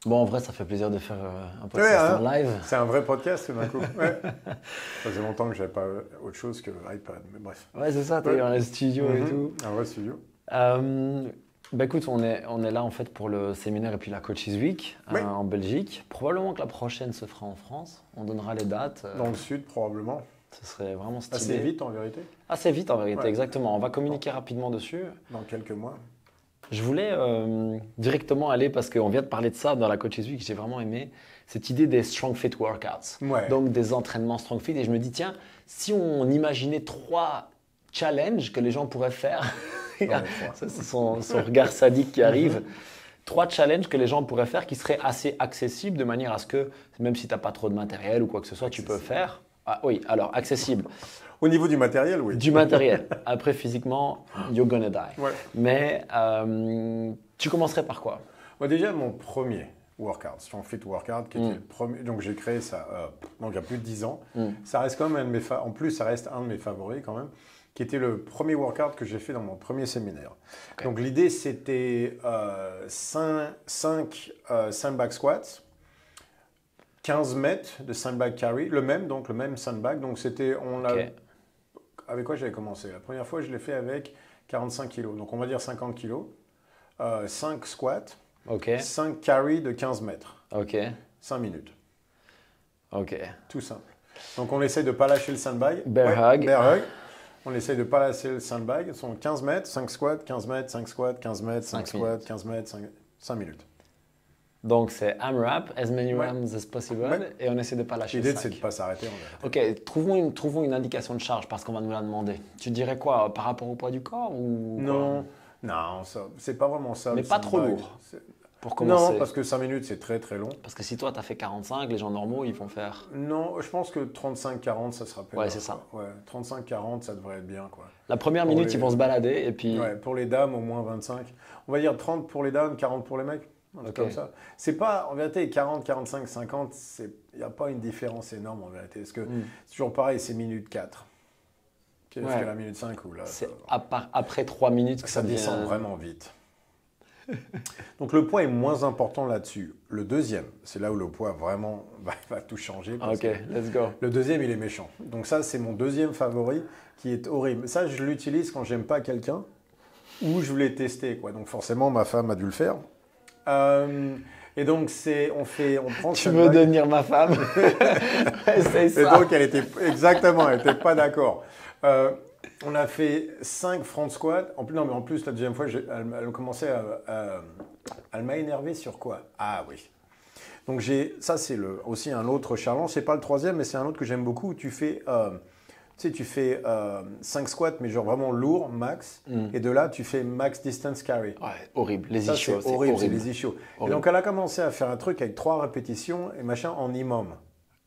Bon, en vrai, ça fait plaisir de faire un Ouais, podcast en hein, live. c'est un vrai podcast tout d'un coup. Ouais. Ça faisait longtemps que j'avais pas autre chose que l'iPad, mais bref. Ouais, c'est ça, t'es Ouais. dans le studio et tout. Un vrai studio. Euh, Bah écoute, on est là en fait pour le séminaire et puis la Coaches Week Oui, en Belgique. Probablement que la prochaine se fera en France. On donnera les dates. dans le sud probablement. Ce serait vraiment Assez stylé. vite en vérité. Assez vite en vérité, Ouais. exactement. On va Dans, communiquer rapidement dessus. dans quelques mois. Je voulais directement aller, parce qu'on vient de parler de ça dans la Coaches Week, j'ai vraiment aimé cette idée des Strong Fit Workouts. Ouais. Donc des entraînements Strong Fit. Et je me dis, tiens, si on imaginait 3 challenges que les gens pourraient faire, Ouais, ça c'est son regard sadique qui arrive, 3 challenges que les gens pourraient faire qui seraient assez accessibles de manière à ce que, même si tu n'as pas trop de matériel ou quoi que ce soit, tu peux faire. Ah oui, alors accessible. Au niveau du matériel, oui. Du matériel. Après, physiquement, you're gonna die. Ouais. Mais tu commencerais par quoi? Moi, déjà, mon premier workout, Strong Fit Workout, qui était le premier. Donc, j'ai créé ça donc, il y a plus de 10 ans. Ça reste quand même un de mes en plus, ça reste un de mes favoris quand même, qui était le premier workout que j'ai fait dans mon premier séminaire. Okay. Donc, l'idée, c'était 5 sandbag squats, 15 mètres de sandbag carry, le même sandbag. Donc, c'était, Okay. avec quoi j'avais commencé? La première fois, je l'ai fait avec 45 kg. Donc, on va dire 50 kg. 5 squats, Ok. 5 carry de 15 mètres. Ok. 5 minutes. Ok. Tout simple. Donc, on essaye de ne pas lâcher le sandbag. Bear hug. Bear hug. On essaye de ne pas lâcher le sandbag. Ce sont 15 mètres, 5 squats, 15 mètres, 5 squats, 15 mètres, 5 5 squats, minutes. 15 mètres, 5 minutes. Donc c'est AMRAP, as many Ouais. rounds as possible, Ouais. et on essaie de ne pas lâcher le L'idée, sac. c'est de ne pas s'arrêter. En vérité. Ok, trouvons une indication de charge parce qu'on va nous la demander. Tu dirais quoi, par rapport au poids du corps ou quoi? Non, non, c'est pas vraiment ça. Mais le pas trop sandbag. lourd. Pour commencer. Non, parce que 5 minutes, c'est très très long. Parce que si toi, tu as fait 45, les gens normaux, ils vont faire... Non, je pense que 35-40, ça sera Ouais, c'est ça. Ouais, 35-40, ça devrait être bien, quoi. La première Pour minute, les- ils vont se balader et puis... Ouais, pour les dames, au moins 25. On va dire 30 pour les dames, 40 pour les mecs. Un truc Ok. comme ça. C'est pas, en vérité, 40, 45, 50, il n'y a pas une différence énorme en vérité. Parce que c'est toujours pareil, c'est minute 4. Qu'est-ce Ouais. que la minute 5 ou là C'est après 3 minutes que ça ça devient... descend vraiment vite. Donc le poids est moins important là-dessus. Le deuxième, c'est là où le poids vraiment va tout changer. parce Ok, que let's go. le deuxième, il est méchant. Donc ça, c'est mon deuxième favori qui est horrible. Ça, je l'utilise quand j'aime pas quelqu'un ou je voulais tester, quoi. Donc forcément, ma femme a dû le faire. Et donc, on prend Tu cette veux bague. devenir ma femme? Essaye Et ça. donc, elle était pas d'accord. On a fait 5 front squats. En plus, la deuxième fois, elle commençait elle m'a énervé sur quoi? Ah oui. Donc, ça, c'est aussi un autre challenge. C'est pas le troisième, mais c'est un autre que j'aime beaucoup. Tu fais 5 squats, mais genre vraiment lourd, max. Et de là, tu fais max distance carry. Ouais, horrible. Les Ça, ischios, c'est horrible, c'est les ischios. Et Horrible. donc, elle a commencé à faire un truc avec 3 répétitions et machin en imam.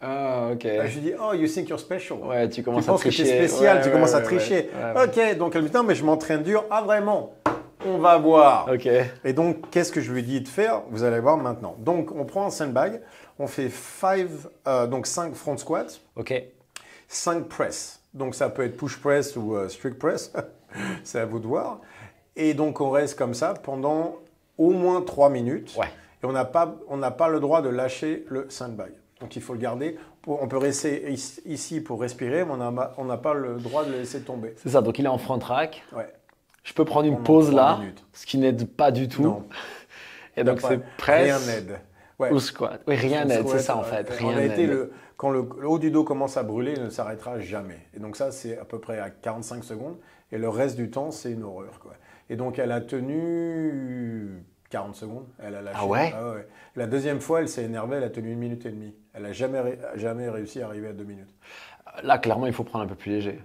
Ah, ok. Là, je lui dis, oh, you think you're special. Ouais, tu commences Tu à penses que tu tricher. es spécial, Ouais, tu ouais, commences à ouais, tricher. ouais. Ok, donc elle me dit, non, mais je m'entraîne dur. Ah, vraiment? On va voir. Ok. Et donc, qu'est-ce que je lui dis de faire? Vous allez voir maintenant. Donc, on prend un sandbag, on fait 5 front squats, Ok. 5 press. Donc, ça peut être push press ou strict press. C'est à vous de voir. Et donc, on reste comme ça pendant au moins 3 minutes. Ouais. Et on n'a pas le droit de lâcher le sandbag. Donc, il faut le garder. On peut rester ici pour respirer, mais on n'a pas le droit de le laisser tomber. C'est ça, donc il est en front rack. Ouais. Je peux prendre une Pendant pause 3 là, minutes. ce qui n'aide pas du tout. Non. Et donc Pas- c'est press Rien n'aide. Ouais. ou squat. Oui, rien n'aide, c'est ça en fait. En Rien réalité, n'aide. quand le haut du dos commence à brûler, il ne s'arrêtera jamais. Et donc ça, c'est à peu près à 45 secondes. Et le reste du temps, c'est une horreur, quoi. Et donc, elle a tenu 40 secondes. Elle a lâché. Ah ouais? Ouais. La deuxième fois, elle s'est énervée. Elle a tenu 1 minute et demie. Elle n'a jamais réussi à arriver à 2 minutes. Là, clairement, il faut prendre un peu plus léger.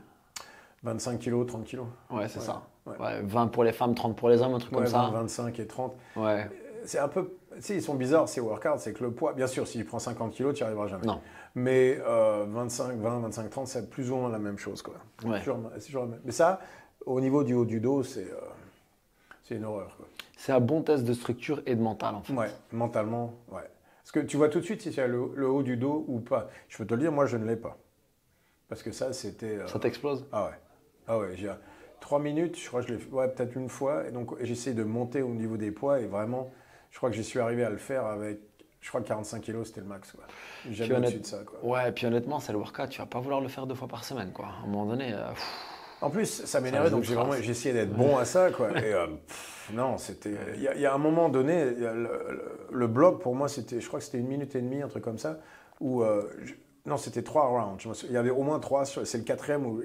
25 kilos, 30 kilos. Ouais, c'est ça. Ouais. Ouais, 20 pour les femmes, 30 pour les hommes, un truc Ouais, comme ça. 25 et 30. Ouais. C'est un peu. Tu sais, ils sont bizarres ces workouts, c'est que le poids, bien sûr, si tu prends 50 kilos, tu n'y arriveras jamais. Non. Mais 25, 20, 25, 30, c'est plus ou moins la même chose, quoi. Ouais. C'est toujours la même. Mais ça, au niveau du haut du dos, c'est une horreur, quoi. C'est un bon test de structure et de mental en fait. Ouais, mentalement, ouais. Parce que tu vois tout de suite si tu as le haut du dos ou pas. Je peux te le dire, moi, je ne l'ai pas. Parce que ça, c'était. Ça t'explose? Ah ouais. Ah ouais, j'ai 3 minutes, je crois que je l'ai fait peut-être une fois. Et donc, j'essaie de monter au niveau des poids. Et vraiment, je crois que j'y suis arrivé à le faire avec Je crois que 45 kilos, c'était le max. Quoi. Puis Jamais au-dessus de ça. Quoi. Ouais, puis honnêtement, c'est le workout. Tu vas pas vouloir le faire 2 fois par semaine, quoi. À un moment donné. En plus, ça m'énervait, donc j'ai essayé d'être bon à ça. Quoi. Et non, c'était. Il y a un moment donné, le bloc, pour moi, c'était, je crois que c'était 1 minute et demie, un truc comme ça, où. Non, c'était 3 rounds. Il y avait au moins 3. C'est le 4e où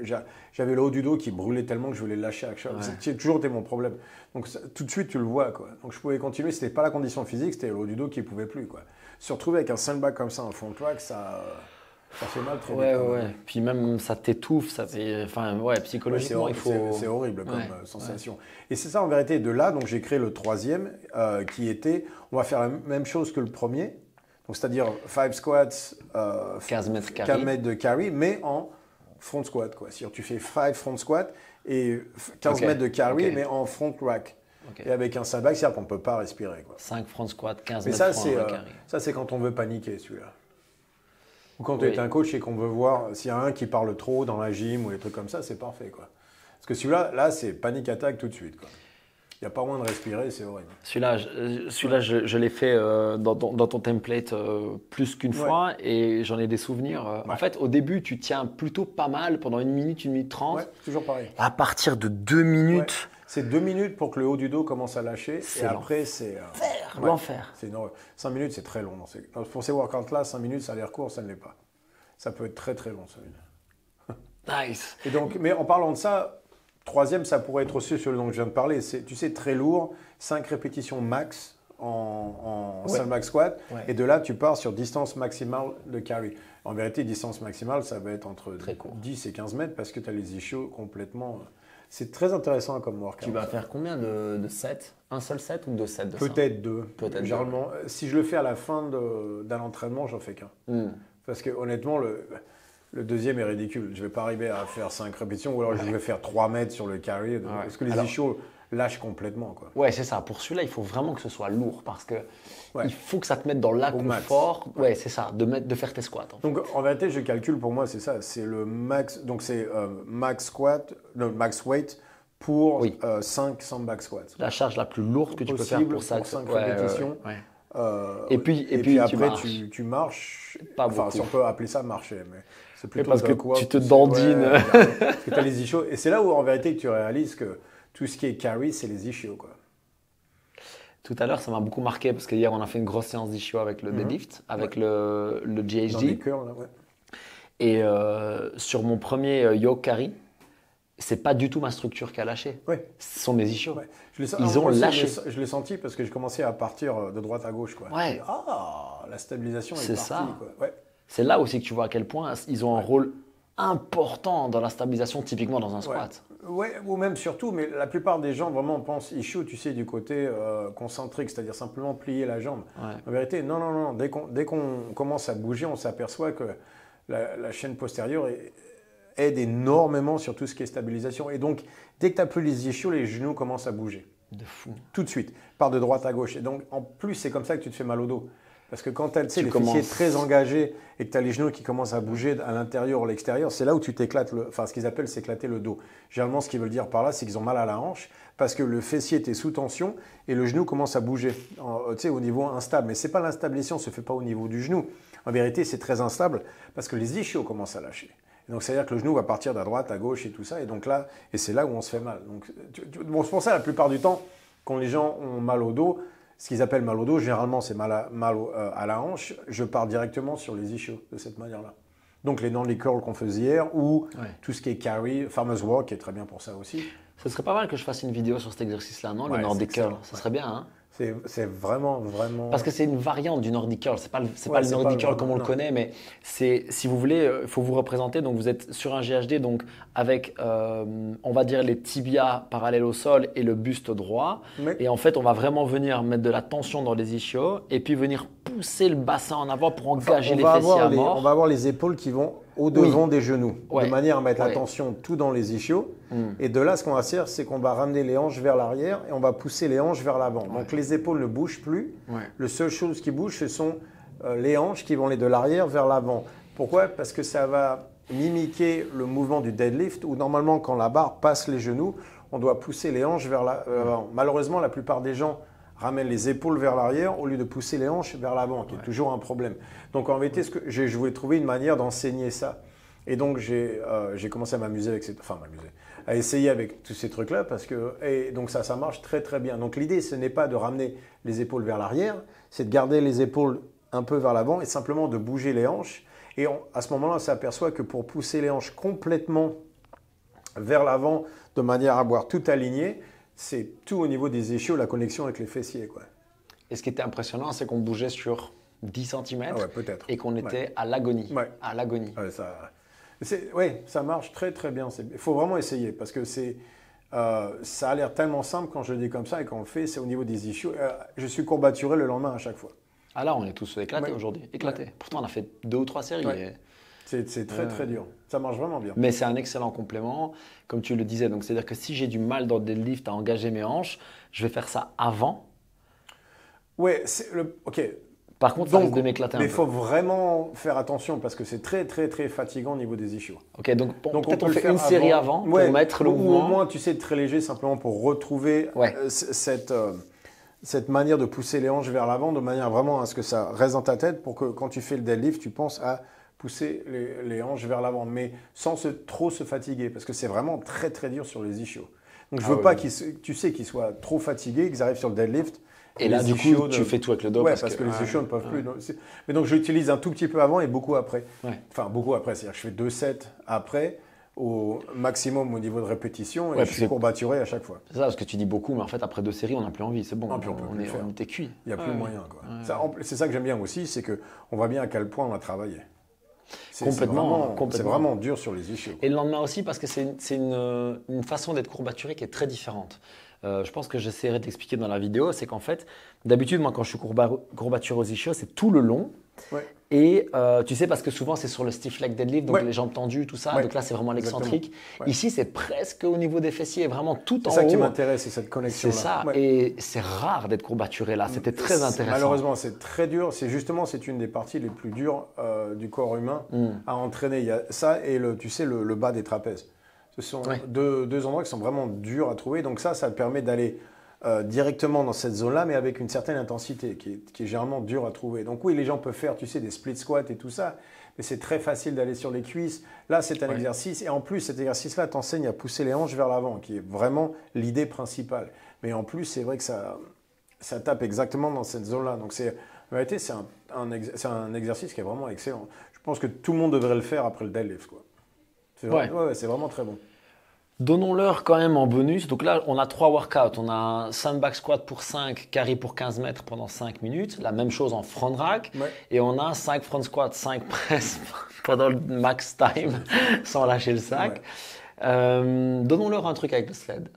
j'avais le haut du dos qui brûlait tellement que je voulais le lâcher à chaque fois. C'est toujours été mon problème. Donc tout de suite, tu le vois. Quoi. Donc je pouvais continuer. C'était pas la condition physique, c'était le haut du dos qui ne pouvait plus. Quoi. Se retrouver avec un sandbag comme ça en front rack, ça fait mal très vite. Ouais. Puis même ça t'étouffe, ça fait. Enfin, ouais, psychologiquement, il faut. C'est horrible comme sensation. Et c'est ça en vérité. De là, donc j'ai créé le 3e qui était, on va faire la même chose que le premier. Donc, c'est-à-dire 5 squats, 15 mètres 15 mètres de carry, mais en front squat. C'est-à-dire tu fais 5 front squat et 15 mètres de carry, mais en front rack. Et avec un sandbag, c'est-à-dire qu'on ne peut pas respirer. Quoi. 5 front squat, 15 mais mètres front carry. Ça, c'est quand on veut paniquer, celui-là. Ou quand tu es un coach et qu'on veut voir s'il y a un qui parle trop dans la gym ou des trucs comme ça, c'est parfait. Quoi. Parce que celui-là, là, c'est panique attaque tout de suite. Quoi. Il n'y a pas moyen de respirer, c'est horrible. Celui-là, je l'ai fait dans ton template plus qu'une fois et j'en ai des souvenirs. En fait, au début, tu tiens plutôt pas mal pendant 1 minute, 1 minute 30. Ouais, toujours pareil. À partir de 2 minutes. C'est 2 minutes pour que le haut du dos commence à lâcher. Et après, c'est. L'enfer. 5 minutes, c'est très long. Pour ces workouts-là, 5 minutes, ça a l'air court, ça ne l'est pas. Ça peut être très très long, 5 minutes. Nice. Et donc, mais en parlant de ça. 3e, ça pourrait être aussi celui dont je viens de parler. C'est, tu sais, très lourd, 5 répétitions max en sandbag squat. Ouais. Et de là, tu pars sur distance maximale de carry. En vérité, distance maximale, ça va être entre 10 et 15 mètres parce que tu as les ischios complètement. C'est très intéressant comme workout. Tu vas faire combien de sets? Un seul set ou 2 sets de Peut-être 2. Généralement, si je le fais à la fin d'un entraînement, j'en fais qu'un. Parce que honnêtement, le 2e est ridicule. Je ne vais pas arriver à faire 5 répétitions ou alors je vais faire 3 mètres sur le carry. Parce que les ischios lâchent complètement. Quoi. Ouais, c'est ça. Pour celui-là, il faut vraiment que ce soit lourd parce que il faut que ça te mette dans l'inconfort. Ouais, c'est ça, de faire tes squats. Donc en vérité, je calcule pour moi, c'est ça. C'est le max. Donc c'est max squat, max weight pour 5 sandbag squats. La charge la plus lourde que tu peux faire pour 5 répétitions. Et puis après, tu marches. Pas enfin, si on peut appeler ça marcher. Mais c'est plutôt parce que tu te dandines. Parce que tu as les ischios. Et c'est là où, en vérité, tu réalises que tout ce qui est carry, c'est les ischios. Quoi. Tout à l'heure, ça m'a beaucoup marqué parce qu'hier, on a fait une grosse séance d'ischio avec le deadlift, avec le GHD. Dans les curls, là, Et sur mon premier yoke carry, c'est pas du tout ma structure qui a lâché. Ce sont mes ischios. Ils ont lâché. Je l'ai senti parce que j'ai commencé à partir de droite à gauche. Quoi. La stabilisation est partie. Ça. Quoi. C'est là aussi que tu vois à quel point ils ont un rôle important dans la stabilisation, typiquement dans un squat. Ou même surtout, mais la plupart des gens vraiment pensent issue, tu sais, du côté concentrique, c'est-à-dire simplement plier la jambe. En vérité, non. Dès qu'on commence à bouger, on s'aperçoit que la chaîne postérieure aide énormément sur tout ce qui est stabilisation. Et donc, dès que tu n'as plus les ischios, les genoux commencent à bouger. De fou. Tout de suite, part de droite à gauche. Et donc, en plus, c'est comme ça que tu te fais mal au dos. Parce que quand tu as les fessiers très engagés et que tu as les genoux qui commencent à bouger à l'intérieur ou à l'extérieur, c'est là où tu t'éclates, ce qu'ils appellent s'éclater le dos. Généralement, ce qu'ils veulent dire par là, c'est qu'ils ont mal à la hanche parce que le fessier était sous tension et le genou commence à bouger au niveau instable. Mais pas l'instabilisation, ne se fait pas au niveau du genou. En vérité, c'est très instable parce que les ischios commencent à lâcher. Et donc, c'est-à-dire que le genou va partir de droite à gauche et tout ça. Et donc là, c'est là où on se fait mal. Donc, c'est pour ça, la plupart du temps, quand les gens ont mal au dos, ce qu'ils appellent mal au dos, généralement, c'est mal à la hanche. Je pars directement sur les ischios de cette manière-là. Donc, les Nordic curls qu'on faisait hier ou tout ce qui est carry, farmer's walk qui est très bien pour ça aussi. Ce serait pas mal que je fasse une vidéo sur cet exercice-là, non? Le Nordic curl, ça serait bien, hein? C'est vraiment. Parce que c'est une variante du Nordic curl. C'est pas le Nordic curl comme on le connaît, mais si vous voulez, il faut vous représenter. Donc vous êtes sur un GHD, donc avec, on va dire, les tibias parallèles au sol et le buste droit. Et en fait, on va vraiment venir mettre de la tension dans les ischios et puis venir pousser le bassin en avant pour engager les fessiers à mort. On va avoir les épaules qui vont au-devant des genoux, de manière à mettre la tension tout dans les ischios. Et de là, ce qu'on va faire, c'est qu'on va ramener les hanches vers l'arrière et on va pousser les hanches vers l'avant. Donc les épaules ne bougent plus. La seule chose qui bouge, ce sont les hanches qui vont aller de l'arrière vers l'avant. Pourquoi? Parce que ça va mimiquer le mouvement du deadlift où normalement, quand la barre passe les genoux, on doit pousser les hanches vers l'avant. Malheureusement, la plupart des gens ramène les épaules vers l'arrière au lieu de pousser les hanches vers l'avant, qui est toujours un problème. Donc en vérité, je voulais trouver une manière d'enseigner ça. Et donc j'ai commencé à m'amuser avec à essayer avec tous ces trucs-là et donc ça marche très très bien. Donc l'idée, ce n'est pas de ramener les épaules vers l'arrière, c'est de garder les épaules un peu vers l'avant et simplement de bouger les hanches. Et à ce moment-là, on s'aperçoit que pour pousser les hanches complètement vers l'avant, de manière à avoir tout aligné, c'est tout au niveau des ischios, la connexion avec les fessiers, quoi. Et ce qui était impressionnant, c'est qu'on bougeait sur 10 cm et qu'on était à l'agonie. Ouais. À l'agonie. Ouais, ça marche très très bien. Il faut vraiment essayer parce que ça a l'air tellement simple quand je le dis comme ça et quand on le fait, c'est au niveau des ischios. Je suis courbaturé le lendemain à chaque fois. Ah là, on est tous éclatés aujourd'hui. Éclatés. Ouais. Pourtant, on a fait 2 ou 3 séries. Ouais. C'est très très dur. Ça marche vraiment bien. Mais c'est un excellent complément, comme tu le disais. Donc, c'est-à-dire que si j'ai du mal dans le deadlift à engager mes hanches, je vais faire ça avant. Ouais, ok. Par contre, ça risque de m'éclater un peu. Mais il faut vraiment faire attention parce que c'est très très très fatigant au niveau des ischios. Ok, donc peut-être on fait une série avant pour mettre le mouvement. Ou au moins, tu sais, très léger simplement pour retrouver cette manière de pousser les hanches vers l'avant de manière vraiment à ce que ça reste dans ta tête pour que quand tu fais le deadlift, tu penses à pousser les hanches vers l'avant, mais sans trop se fatiguer, parce que c'est vraiment très très dur sur les ischios. Donc je veux pas qu'ils soient trop fatigués, qu'ils arrivent sur le deadlift. Et là, du coup, tu fais tout avec le dos. Ouais, parce que les ischios ne peuvent plus. Mais donc j'utilise un tout petit peu avant et beaucoup après. Ouais. Enfin, beaucoup après, c'est-à-dire que je fais 2 sets après, au maximum au niveau de répétition, et je suis courbaturé à chaque fois. C'est ça, parce que tu dis beaucoup, mais en fait, après 2 séries, on n'a plus envie, c'est bon. On était cuit. Il n'y a plus moyen, quoi. C'est ça que j'aime bien aussi, c'est qu'on voit bien à quel point on a travaillé. Complètement. C'est vraiment dur sur les ischios. Et le lendemain aussi, parce que c'est une façon d'être courbaturé qui est très différente. Je pense que j'essaierai de t'expliquer dans la vidéo, c'est qu'en fait, d'habitude, moi, quand je suis courbaturé aux ischios, c'est tout le long. Ouais. Et tu sais, parce que souvent, c'est sur le stiff leg deadlift, donc les jambes tendues, tout ça. Ouais. Donc là, c'est vraiment l'excentrique. Ouais. Ici, c'est presque au niveau des fessiers, vraiment tout en haut. C'est ça qui m'intéresse, c'est cette connexion-là. C'est ça. Ouais. Et c'est rare d'être courbaturé là. C'était très intéressant. Malheureusement, c'est très dur. C'est une des parties les plus dures du corps humain à entraîner. Il y a ça et le bas des trapèzes. Ce sont deux endroits qui sont vraiment durs à trouver. Donc ça permet d'aller directement dans cette zone-là, mais avec une certaine intensité qui est généralement dure à trouver. Donc oui, les gens peuvent faire, des split squats et tout ça, mais c'est très facile d'aller sur les cuisses. Là, c'est un exercice. Et en plus, cet exercice-là t'enseigne à pousser les hanches vers l'avant, qui est vraiment l'idée principale. Mais en plus, c'est vrai que ça tape exactement dans cette zone-là. Donc en réalité, c'est un exercice qui est vraiment excellent. Je pense que tout le monde devrait le faire après le deadlift, quoi. C'est vraiment très bon. Donnons-leur quand même en bonus. Donc là, on a 3 workouts. On a un sandbag squat pour 5, carry pour 15 mètres pendant 5 minutes. La même chose en front rack. Ouais. Et on a 5 front squats, 5 press pendant le max time, sans lâcher le sac. Ouais. Donnons-leur un truc avec le sled.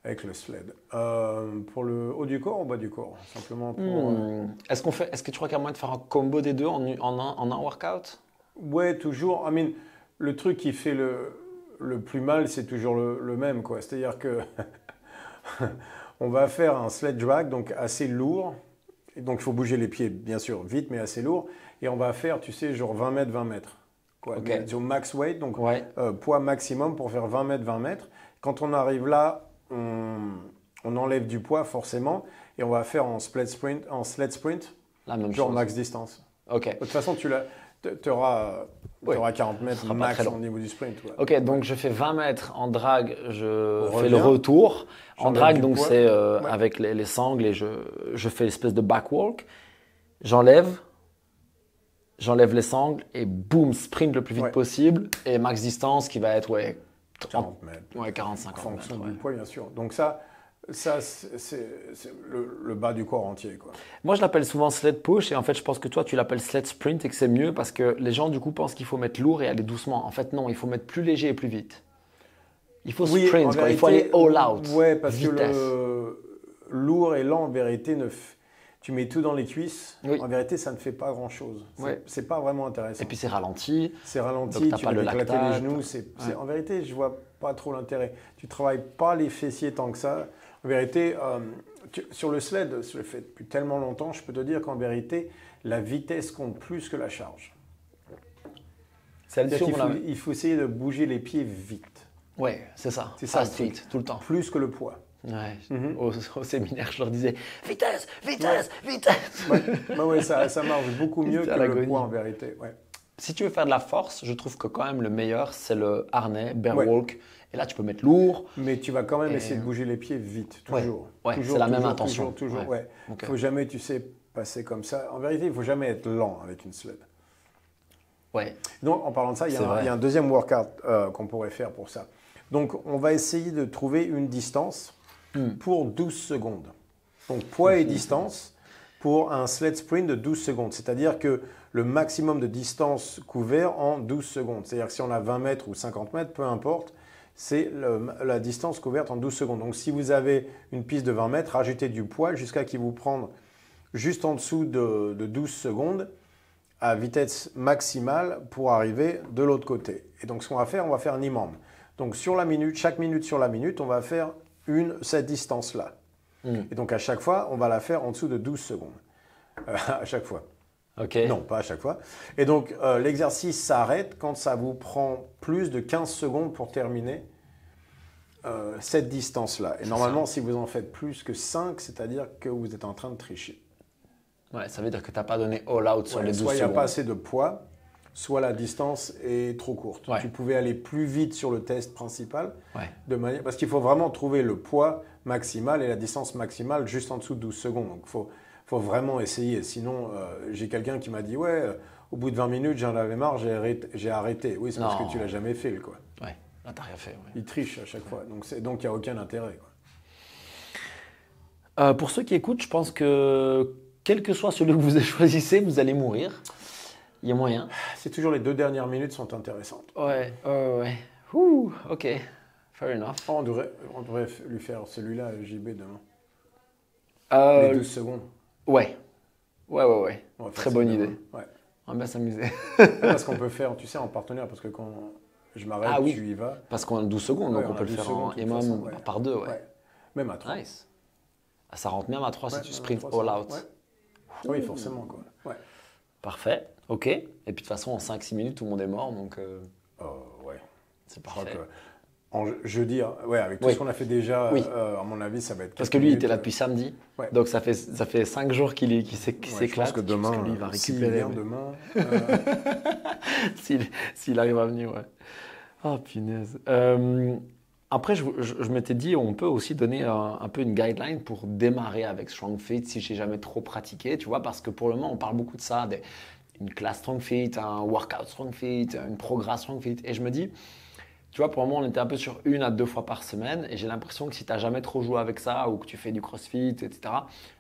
Avec le sled. Pour le haut du corps ou bas du corps? Simplement pour... Est-ce que tu crois qu'il y a moyen de faire un combo des deux en un workout? Ouais, toujours. Le truc qui fait le plus mal, c'est toujours le même, quoi. C'est-à-dire que on va faire un sled drag, donc assez lourd. Et donc, il faut bouger les pieds, bien sûr, vite, mais assez lourd. Et on va faire, genre 20 mètres, 20 mètres. Quoi. Okay. Au max weight, donc poids maximum pour faire 20 mètres, 20 mètres. Quand on arrive là, on enlève du poids, forcément. Et on va faire en sled sprint, la même genre chose. Max distance. Ok. De toute façon, tu auras 40 mètres max au niveau du sprint. Ouais. Ok, donc je fais 20 mètres en drag, je fais le retour. En drag, donc c'est avec les sangles et je fais l'espèce de backwalk. J'enlève les sangles et boum, sprint le plus vite possible. Et max distance qui va être 40 mètres. Ouais, 40-50 mètres. En fonction du poids, bien sûr. Donc ça c'est le bas du corps entier, quoi. Moi, je l'appelle souvent sled push et en fait, je pense que toi, tu l'appelles sled sprint et que c'est mieux parce que les gens, du coup, pensent qu'il faut mettre lourd et aller doucement. En fait, non, il faut mettre plus léger et plus vite. Il faut sprint, quoi. Il faut aller all out. Ouais, parce que le lourd et lent, en vérité, tu mets tout dans les cuisses. Oui. En vérité, ça ne fait pas grand-chose. C'est pas vraiment intéressant. Et puis, c'est ralenti. C'est ralenti, tu vas éclater les genoux. En vérité, je vois pas trop l'intérêt. Tu travailles pas les fessiers tant que ça. En vérité, sur le sled, je le fais depuis tellement longtemps, je peux te dire qu'en vérité, la vitesse compte plus que la charge. Il faut essayer de bouger les pieds vite. Ouais, c'est ça. C'est ça, vite, tout le temps. Plus que le poids. Ouais. Au séminaire, je leur disais vitesse, vitesse, vitesse. Ouais, ça marche beaucoup mieux que le poids en vérité. Ouais. Si tu veux faire de la force, je trouve que quand même le meilleur, c'est le harnais, bear walk. Et là, tu peux mettre lourd. Mais tu vas quand même essayer de bouger les pieds vite, toujours. Ouais, c'est la même intention. Toujours. Ouais. Il ne faut jamais, tu sais, passer comme ça. En vérité, il ne faut jamais être lent avec une sled. Ouais. Donc, en parlant de ça, il y a un deuxième workout qu'on pourrait faire pour ça. Donc, on va essayer de trouver une distance pour 12 secondes. Donc, poids et distance pour un sled sprint de 12 secondes. C'est-à-dire que le maximum de distance couvert en 12 secondes. C'est-à-dire que si on a 20 mètres ou 50 mètres, peu importe, c'est la distance couverte en 12 secondes. Donc, si vous avez une piste de 20 mètres, rajoutez du poids jusqu'à qu'il vous prenne juste en dessous de 12 secondes à vitesse maximale pour arriver de l'autre côté. Et donc, ce qu'on va faire, on va faire un imam. Donc, sur la minute, chaque minute sur la minute, on va faire cette distance-là. Et donc, à chaque fois, on va la faire en dessous de 12 secondes. À chaque fois. Okay. Non, pas à chaque fois. Et donc, l'exercice s'arrête quand ça vous prend plus de 15 secondes pour terminer cette distance-là. Et normalement, si vous en faites plus que 5, c'est-à-dire que vous êtes en train de tricher. Ouais, ça veut dire que tu n'as pas donné all out sur les 12 secondes. Soit il n'y a pas assez de poids, soit la distance est trop courte. Tu pouvais aller plus vite sur le test principal, parce qu'il faut vraiment trouver le poids maximal et la distance maximale juste en dessous de 12 secondes. Donc, il faut vraiment essayer. Sinon, j'ai quelqu'un qui m'a dit « Ouais, au bout de 20 minutes, j'en avais marre, j'ai arrêté. » Oui, c'est parce que tu ne l'as jamais fait. Quoi. Ouais, là, tu n'as rien fait. Ouais. Il triche à chaque fois. Donc, il n'y a aucun intérêt. Quoi. Pour ceux qui écoutent, je pense que quel que soit celui que vous choisissez, vous allez mourir. Il y a moyen. C'est toujours les 2 dernières minutes sont intéressantes. Ouais. Ouh, ok. Fair enough. On devrait lui faire celui-là, JB, demain. Les 12 secondes. Ouais. Très bonne idée. Ouais. On va bien s'amuser. Parce qu'on peut faire, tu sais, en partenaire, parce que quand je m'arrête, tu y vas. Parce qu'on a 12 secondes, donc on peut le faire en imam par 2. Ouais. Même à 3. Nice. Ça rentre même à 3 si tu sprints all out. Ouais. Oui, forcément. Quoi. Ouais. Parfait. Ok. Et puis de toute façon, en 5-6 minutes, tout le monde est mort. Donc, ouais. C'est parfait. En jeudi, avec tout ce qu'on a fait déjà, à mon avis, ça va être. Parce que lui, il était là depuis samedi. Ouais. Donc ça fait 5 jours qu'il s'éclate. Je pense que demain, lui, il va récupérer. Demain. S'il arrive à venir, ouais. Oh, punaise. Après, je m'étais dit, on peut aussi donner un peu une guideline pour démarrer avec Strong Fit si j'ai jamais trop pratiqué, tu vois, parce que pour le moment, on parle beaucoup de ça, une classe Strong Fit, un workout Strong Fit, une progrès Strong Fit. Et je me dis, tu vois, pour le moment, on était un peu sur 1 à 2 fois par semaine. Et j'ai l'impression que si tu n'as jamais trop joué avec ça ou que tu fais du crossfit, etc.,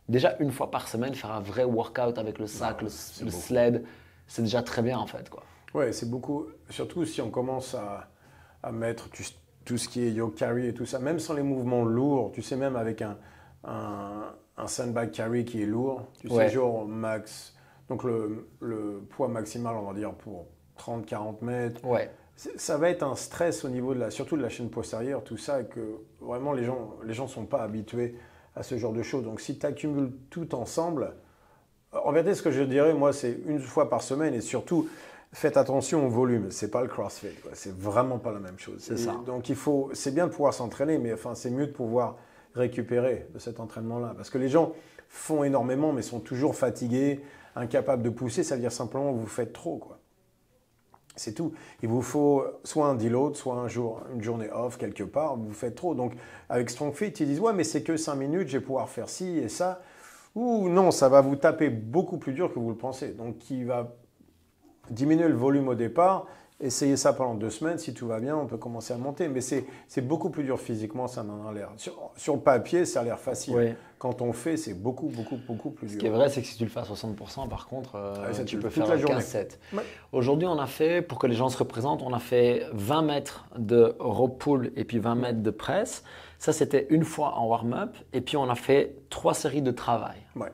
déjà 1 fois par semaine, faire un vrai workout avec le sac, le sled, c'est déjà très bien en fait, quoi. Ouais, c'est beaucoup. Surtout si on commence à mettre tout ce qui est yoke carry et tout ça, même sans les mouvements lourds, tu sais, même avec un sandbag carry qui est lourd, tu sais, genre max. Donc le poids maximal, on va dire, pour 30-40 mètres. Ouais. Ça va être un stress au niveau surtout de la chaîne postérieure, tout ça, que vraiment les gens ne sont pas habitués à ce genre de choses. Donc si tu accumules tout ensemble, en vérité, ce que je dirais, moi, c'est 1 fois par semaine et surtout, faites attention au volume. C'est pas le CrossFit, quoi. C'est vraiment pas la même chose. C'est ça. Donc c'est bien de pouvoir s'entraîner, mais enfin, c'est mieux de pouvoir récupérer de cet entraînement-là. Parce que les gens font énormément, mais sont toujours fatigués, incapables de pousser. Ça veut dire simplement que vous faites trop, quoi. C'est tout. Il vous faut soit un deload, soit une journée off quelque part. Vous faites trop. Donc, avec Strong Fit, ils disent « Ouais, mais c'est que 5 minutes, je vais pouvoir faire ci et ça. » Ou non, ça va vous taper beaucoup plus dur que vous le pensez. Donc, il va diminuer le volume au départ. Essayez ça pendant 2 semaines. Si tout va bien, on peut commencer à monter. Mais c'est beaucoup plus dur physiquement, ça en a l'air. Sur le papier, ça a l'air facile. Oui. Quand on fait, c'est beaucoup plus dur. Ce qui est vrai, c'est que si tu le fais à 60%, par contre, tu peux faire 15-7. Ouais. Aujourd'hui, on a fait, pour que les gens se représentent, on a fait 20 mètres de rope pull et puis 20 mètres de presse. Ça, c'était 1 fois en warm-up. Et puis, on a fait 3 séries de travail. Ouais.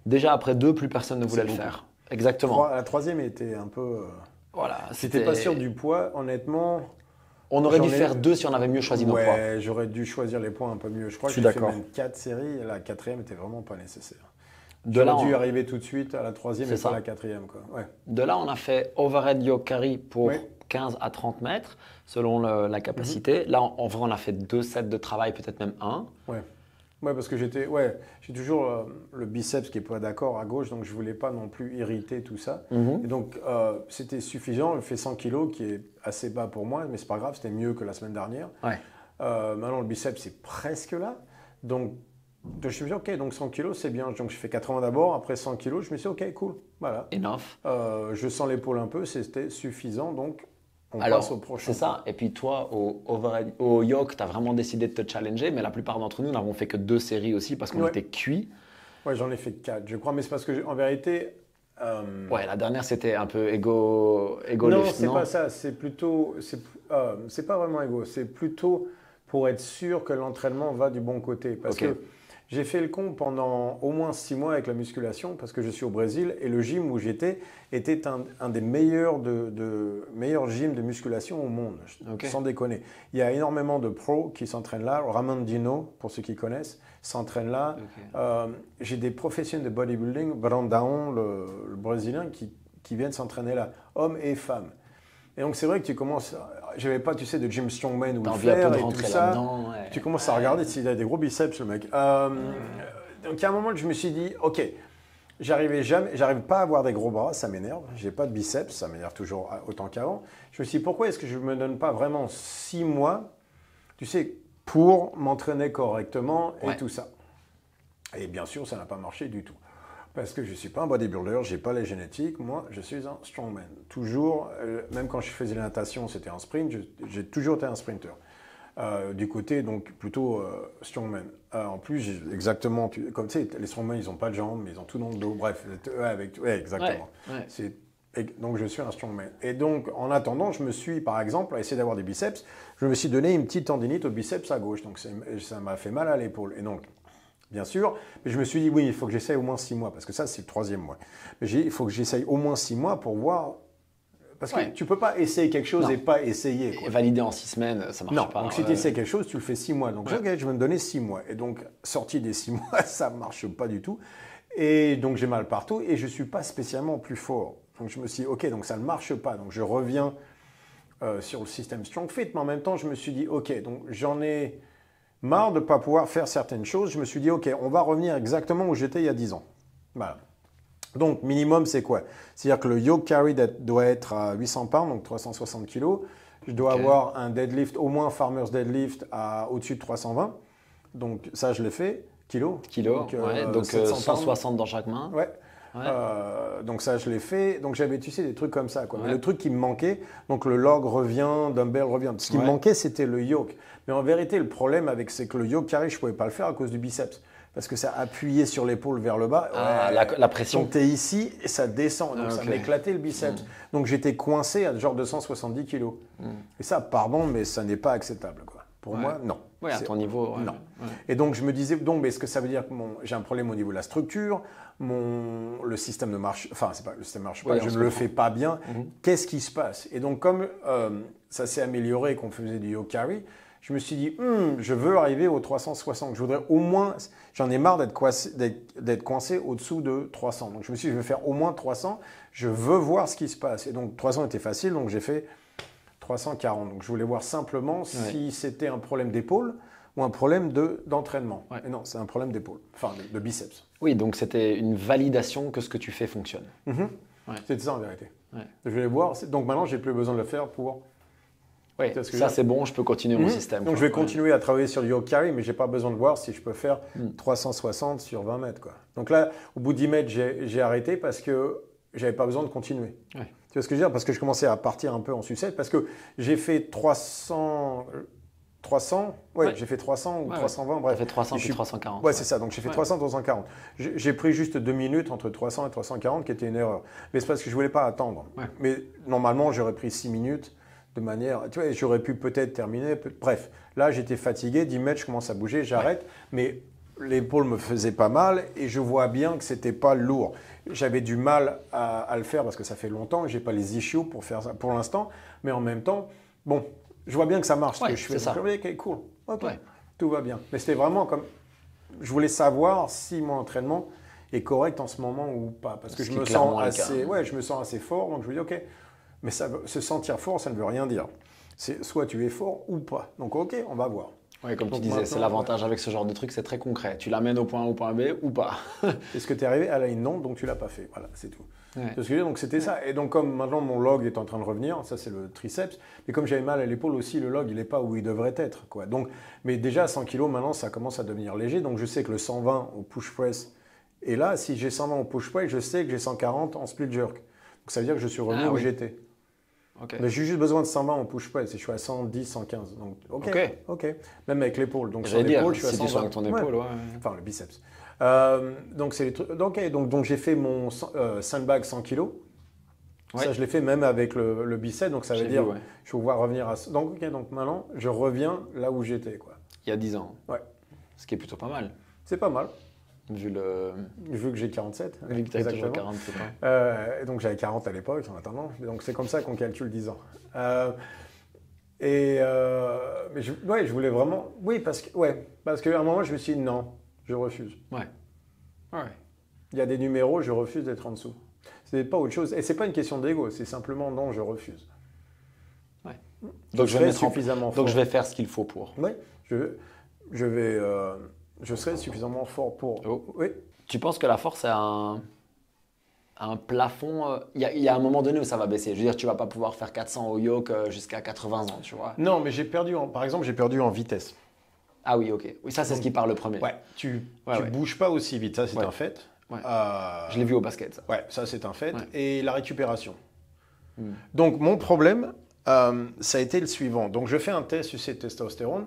Déjà, après 2, plus personne ne voulait le faire. Exactement. La 3e était un peu… Voilà, c'était pas sûr du poids, honnêtement. On aurait dû faire 2 si on avait mieux choisi nos poids. Ouais, j'aurais dû choisir les points un peu mieux. Je crois que j'ai fait même 4 séries et la 4e n'était vraiment pas nécessaire. J'aurais dû arriver tout de suite à la 3e et pas à la 4e. Quoi. Ouais. De là, on a fait overhead yoke carry pour 15 à 30 mètres selon la capacité. Là, en vrai, on a fait 2 sets de travail, peut-être même 1. Ouais. Ouais, parce que j'ai toujours le biceps qui est pas d'accord à gauche, donc je voulais pas non plus irriter tout ça. Et donc, c'était suffisant. Je fais 100 kilos, qui est assez bas pour moi, mais c'est pas grave, c'était mieux que la semaine dernière. Ouais. Maintenant, le biceps, c'est presque là. Donc, je me suis dit, OK, donc 100 kilos, c'est bien. Donc, je fais 80 d'abord, après 100 kilos, je me suis dit, OK, cool, voilà. Enough. Je sens l'épaule un peu, c'était suffisant, donc on Alors, passe au prochain. c'est ça. Et puis toi, au yoke, tu as vraiment décidé de te challenger, mais la plupart d'entre nous n'avons fait que 2 séries aussi parce qu'on était cuits. Ouais, j'en ai fait 4, je crois, mais c'est parce que, en vérité... Ouais, la dernière, c'était un peu ego non, lift, c'est pas ça, c'est plutôt... C'est pas vraiment égo, c'est plutôt pour être sûr que l'entraînement va du bon côté. Parce que j'ai fait le con pendant au moins 6 mois avec la musculation, parce que je suis au Brésil, et le gym où j'étais était un des meilleurs gyms de musculation au monde, sans déconner. Il y a énormément de pros qui s'entraînent là. Ramon Dino, pour ceux qui connaissent, s'entraîne là. J'ai des professionnels de bodybuilding, Brandão, le Brésilien, qui viennent s'entraîner là, hommes et femmes. Et donc, c'est vrai que tu commences... J'avais pas, tu sais, de Jim Strongman ou T'as le envie un Flair peu de et tout rentrer ça. là-dedans. Ouais. Tu commences à regarder s'il a des gros biceps, le mec. Donc, il y a un moment où je me suis dit, OK, j'arrive pas à avoir des gros bras, ça m'énerve. J'ai pas de biceps, ça m'énerve toujours autant qu'avant. Je me suis dit, pourquoi est-ce que je me donne pas vraiment 6 mois, tu sais, pour m'entraîner correctement et tout ça. Et bien sûr, ça n'a pas marché du tout. Parce que je ne suis pas un bodybuilder, je n'ai pas les génétiques. Moi, je suis un strongman. Toujours, même quand je faisais la natation, c'était un sprint. J'ai toujours été un sprinter. Du côté, donc, plutôt strongman. En plus, exactement, comme tu sais, les strongmen, ils n'ont pas de jambes, mais ils ont tout dans le dos. Bref, exactement. Donc, je suis un strongman. Et donc, en attendant, je me suis, par exemple, à essayer d'avoir des biceps, je me suis donné une petite tendinite au biceps à gauche. Donc, ça m'a fait mal à l'épaule. Et donc, bien sûr, mais je me suis dit, oui, il faut que j'essaye au moins 6 mois, parce que ça, c'est le 3e mois. Mais il faut que j'essaye au moins 6 mois pour voir, parce que tu ne peux pas essayer quelque chose et pas essayer. Et valider en 6 semaines, ça ne marche pas. Donc si tu essaies quelque chose, tu le fais 6 mois. Donc, OK, je vais me donner 6 mois. Et donc, sorti des 6 mois, ça ne marche pas du tout. Et donc, j'ai mal partout et je ne suis pas spécialement plus fort. Donc, je me suis dit, OK, donc ça ne marche pas. Donc, je reviens sur le système Strong Fit, mais en même temps, je me suis dit, OK, donc j'en ai... marre de ne pas pouvoir faire certaines choses, je me suis dit, OK, on va revenir exactement où j'étais il y a 10 ans. Voilà. Donc, minimum, c'est quoi? C'est-à-dire que le yoke carry doit être à 800 pounds, donc 360 kg. Je dois avoir un deadlift, au moins farmer's deadlift, au-dessus de 320. Donc, ça, je l'ai fait. Kilos. Donc 160 dans chaque main. Ouais. Donc ça, je l'ai fait. Donc j'avais, tu sais, des trucs comme ça. Mais le truc qui me manquait, donc le log revient, dumbbell revient. Ce qui me manquait, c'était le yoke. Mais en vérité, le problème c'est que le yoke carry, je ne pouvais pas le faire à cause du biceps. Parce que ça appuyait sur l'épaule vers le bas. La pression. Donc tu es ici et ça descend. Donc ça m'éclatait le biceps. Donc j'étais coincé à genre 270 kilos. Et ça, pardon, mais ça n'est pas acceptable. Pour moi, non. Oui, à ton niveau. Non. Et donc je me disais, donc, est-ce que ça veut dire que j'ai un problème au niveau de la structure, le système ne marche, enfin, c'est pas le système ne marche pas, je ne le fais pas bien. Qu'est-ce qui se passe? Et donc, comme ça s'est amélioré et qu'on faisait du yoke carry, je me suis dit, je veux arriver aux 360. Je voudrais au moins, j'en ai marre d'être coincé au-dessous de 300. Donc je me suis dit, je veux faire au moins 300. Je veux voir ce qui se passe. Et donc 300 était facile, donc j'ai fait 340. Donc je voulais voir simplement si c'était un problème d'épaule ou un problème d'entraînement. Et non, c'est un problème d'épaule, enfin de biceps. Oui, donc c'était une validation que ce que tu fais fonctionne. C'était ça en vérité. Je voulais voir. Donc maintenant, j'ai plus besoin de le faire pour... Oui, ça c'est bon, je peux continuer mon système. Donc je vais continuer à travailler sur le yoke carry, mais je n'ai pas besoin de voir si je peux faire 360 sur 20 mètres. Donc là, au bout de 10 mètres, j'ai arrêté parce que je n'avais pas besoin de continuer. Tu vois ce que je veux dire? Parce que je commençais à partir un peu en sucette, parce que j'ai fait 300, j'ai fait 300 ou 320, bref. J'ai fait 300 puis 340. Ouais, c'est ça. Donc j'ai fait 300, 340. J'ai pris juste 2 minutes entre 300 et 340, qui était une erreur. Mais c'est parce que je ne voulais pas attendre. Mais normalement, j'aurais pris 6 minutes de manière... Tu vois, j'aurais pu peut-être terminer. Bref, là, j'étais fatigué. 10 mètres, je commence à bouger, j'arrête. Mais l'épaule me faisait pas mal et je vois bien que ce n'était pas lourd. J'avais du mal à le faire parce que ça fait longtemps. Je n'ai pas les issues pour faire ça pour l'instant. Mais en même temps, bon... Je vois bien que ça marche, ce que je fais. Ça. Ok, cool. Tout va bien. Mais c'était vraiment comme... Je voulais savoir si mon entraînement est correct en ce moment ou pas. Parce que je me sens assez fort. Donc je me dis, ok. Mais se sentir fort, ça ne veut rien dire. C'est soit tu es fort ou pas. Donc ok, on va voir. Oui, comme Donc tu disais, c'est maintenant, l'avantage avec ce genre de truc, c'est très concret. Tu l'amènes au point A, au point B ou pas. est-ce que tu es arrivé à la ligne non, donc tu l'as pas fait. Voilà, c'est tout. Ouais. Parce que donc c'était ça. Et donc comme maintenant mon log est en train de revenir, ça c'est le triceps, mais comme j'avais mal à l'épaule aussi, le log il n'est pas où il devrait être, quoi. Donc, mais déjà à 100 kg maintenant ça commence à devenir léger, donc je sais que le 120 au push press est là. Si j'ai 120 au push press, je sais que j'ai 140 en split jerk. Donc ça veut dire que je suis revenu où j'étais. Okay. Mais j'ai juste besoin de 120 en push press et je suis à 110, 115. Donc ok. Même avec l'épaule. Donc sur l'épaule, je suis à 120. Si tu sens ton épaule, ouais. Enfin le biceps. Donc c'est les trucs. Donc j'ai fait mon sandbag 100 kg. Ouais. Ça, je l'ai fait même avec le bicep, donc ça veut dire je vais pouvoir revenir à... Donc maintenant, je reviens là où j'étais, quoi. Il y a 10 ans. Ouais. Ce qui est plutôt pas mal. C'est pas mal. Vu que j'ai 47. Vu que tu as toujours 40, c'est pas. Donc j'avais 40 à l'époque, en attendant. Donc c'est comme ça qu'on calcule 10 ans. Mais je voulais vraiment... Oui, parce qu'à un moment, je me suis dit non, je refuse. Ouais. Il y a des numéros, je refuse d'être en dessous. C'est pas autre chose. Et c'est pas une question d'ego, c'est simplement non, je refuse. Ouais. Donc je vais faire ce qu'il faut pour. Oui, je serai suffisamment fort pour. Oh. Oui. Tu penses que la force a un plafond Il y a un moment donné où ça va baisser. Je veux dire, tu vas pas pouvoir faire 400 au yoke jusqu'à 80 ans, tu vois. Non, mais par exemple, j'ai perdu en vitesse. Ah oui, ok. Oui, ça c'est ce qui part le premier. Ouais. Tu bouges pas aussi vite, ça c'est un fait. Ouais. Je l'ai vu au basket, ça. Ouais, ça c'est un fait. Ouais. Et la récupération. Donc mon problème, ça a été le suivant. Donc je fais un test UC de testostérone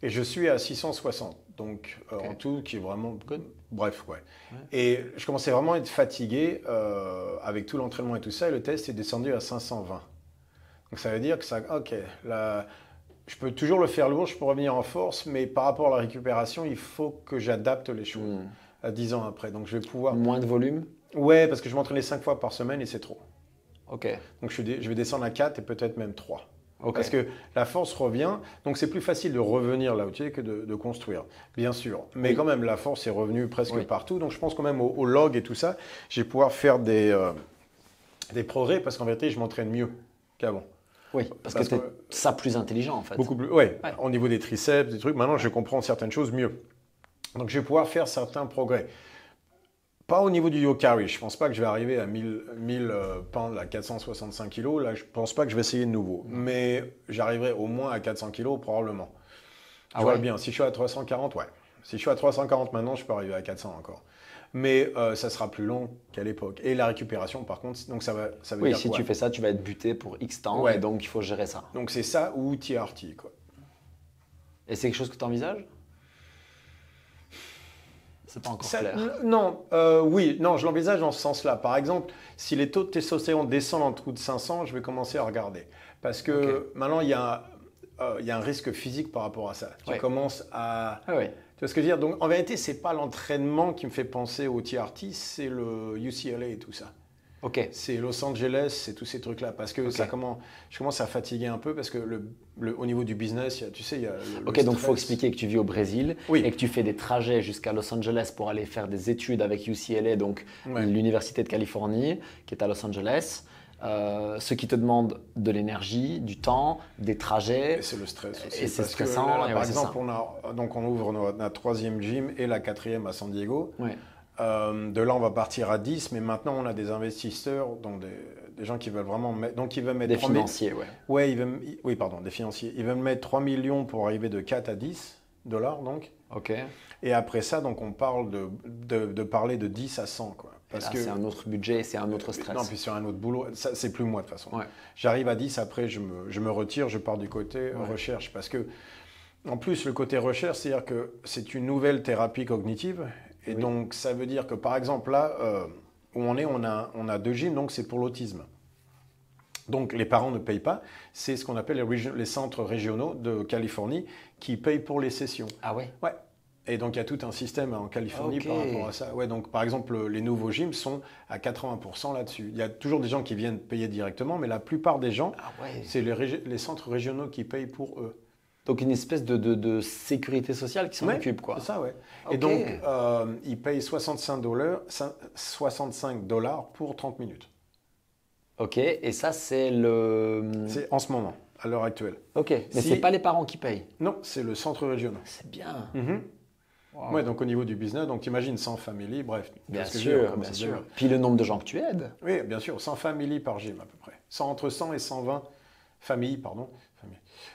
et je suis à 660. Donc en tout, qui est vraiment good. Bref, ouais. Et je commençais vraiment à être fatigué avec tout l'entraînement et tout ça. Et le test est descendu à 520. Donc ça veut dire que ça, je peux toujours le faire lourd, je peux revenir en force, mais par rapport à la récupération, il faut que j'adapte les choses. À 10 ans après. Donc je vais pouvoir... Moins de volume? Ouais, parce que je m'entraînais 5 fois par semaine et c'est trop. Ok. Donc je vais descendre à 4 et peut-être même 3. Okay. Parce que la force revient, donc c'est plus facile de revenir là où tu es que de construire, bien sûr. Mais quand même, la force est revenue presque partout. Donc je pense quand même au log et tout ça, je vais pouvoir faire des progrès parce qu'en vérité, je m'entraîne mieux qu'avant. Oui, parce que tu es ça plus intelligent en fait. Beaucoup plus, ouais. Au niveau des triceps, des trucs, maintenant je comprends certaines choses mieux. Donc, je vais pouvoir faire certains progrès. Pas au niveau du yoke carry. Je ne pense pas que je vais arriver à 1000 pounds, à 465 kg. Là, je ne pense pas que je vais essayer de nouveau. Mais j'arriverai au moins à 400 kg, probablement. Je vois bien. Si je suis à 340, ouais. Si je suis à 340 maintenant, je peux arriver à 400 encore. Mais ça sera plus long qu'à l'époque. Et la récupération, par contre, donc ça veut dire quoi ? Oui, si tu fais ça, tu vas être buté pour X temps. Et donc, il faut gérer ça. Donc, c'est ça ou TRT, quoi. Et c'est quelque chose que tu envisages ? C'est pas encore clair. Non, oui, non, je l'envisage dans ce sens-là. Par exemple, si les taux de testostérone descendent en dessous de 500, je vais commencer à regarder. Parce que maintenant, il y a un risque physique par rapport à ça. Tu commences à... Ah oui. Tu vois ce que je veux dire ? Donc, en vérité, ce n'est pas l'entraînement qui me fait penser au TRT, c'est le UCLA et tout ça. Ok. C'est Los Angeles, c'est tous ces trucs-là. Parce que je commence à fatiguer un peu parce que au niveau du business, tu sais, il y a donc il faut expliquer que tu vis au Brésil et que tu fais des trajets jusqu'à Los Angeles pour aller faire des études avec UCLA, donc l'Université de Californie, qui est à Los Angeles. Ce qui te demande de l'énergie, du temps, des trajets. Et c'est le stress aussi. Et c'est stressant. Par exemple, on ouvre notre 3e gym et la 4e à San Diego. Ouais. De là, on va partir à 10, mais maintenant, on a des investisseurs, donc des gens qui veulent vraiment mettre... Donc, ils veulent mettre des financiers, des financiers. Ils veulent mettre 3 millions pour arriver de 4 à 10 $, donc. Ok. Et après ça, donc, on parle de parler de 10 à 100, quoi. Parce que c'est un autre budget, c'est un autre stress. Non, puis sur un autre boulot, ça, c'est plus moi, de toute façon. Ouais. J'arrive à 10, après, je me retire, je pars du côté recherche. Parce que, en plus, le côté recherche, c'est-à-dire que c'est une nouvelle thérapie cognitive. Et donc, ça veut dire que, par exemple, là où on a 2 gyms, donc c'est pour l'autisme. Donc, les parents ne payent pas. C'est ce qu'on appelle les centres régionaux de Californie qui payent pour les sessions. Ah ouais ? Ouais. Et donc, il y a tout un système en Californie par rapport à ça. Ouais, donc, par exemple, les nouveaux gyms sont à 80% là-dessus. Il y a toujours des gens qui viennent payer directement, mais la plupart des gens, c'est les centres régionaux qui payent pour eux. Donc une espèce de sécurité sociale qui s'en occupe, quoi. C'est ça, ouais. Okay. Et donc, ils payent 65 $ pour 30 minutes. Ok, et ça, c'est le... C'est en ce moment. à l'heure actuelle. Ok, mais c'est pas les parents qui payent. Non, c'est le centre régional. C'est bien. Wow. Ouais, donc au niveau du business, donc t'imagines 100 family, bref. Bien sûr, bien sûr. Puis le nombre de gens que tu aides. Oui, bien sûr, 100 family par gym à peu près. Entre 100 et 120 familles,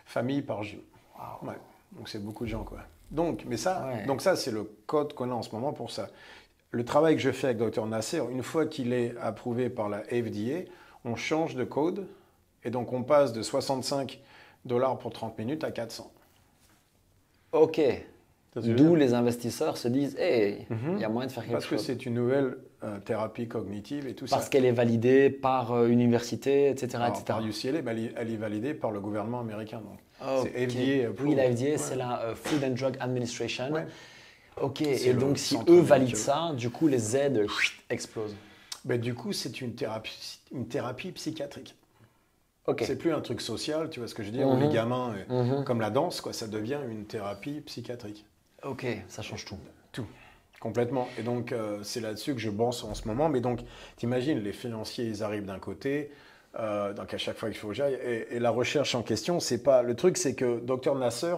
familles par gym. Wow. Ouais, donc c'est beaucoup de gens, quoi. Donc, donc ça, c'est le code qu'on a en ce moment pour ça. Le travail que je fais avec Dr Nasser, une fois qu'il est approuvé par la FDA, on change de code et donc on passe de $65 pour 30 minutes à 400. Ok. D'où les investisseurs se disent, hey, il y a moyen de faire quelque chose. Parce que c'est une nouvelle thérapie cognitive et tout ça. Parce qu'elle est validée par université, etc. Alors, par UCLA, elle est validée par le gouvernement américain. Donc. Okay. C'est FDA. Oui, la FDA, c'est la Food and Drug Administration. Ouais. Ok, et donc si eux valident ça, du coup les aides explosent. Ben, du coup, c'est une thérapie psychiatrique. Okay. C'est plus un truc social, tu vois ce que je veux dire, où les gamins, comme la danse, quoi, ça devient une thérapie psychiatrique. Ok, ça change tout. Tout, complètement. Et donc, c'est là-dessus que je bosse en ce moment. Mais donc, t'imagines, les financiers, ils arrivent d'un côté, donc à chaque fois qu'il faut que j'aille. Et la recherche en question, c'est pas... Le truc, c'est que Dr Nasser,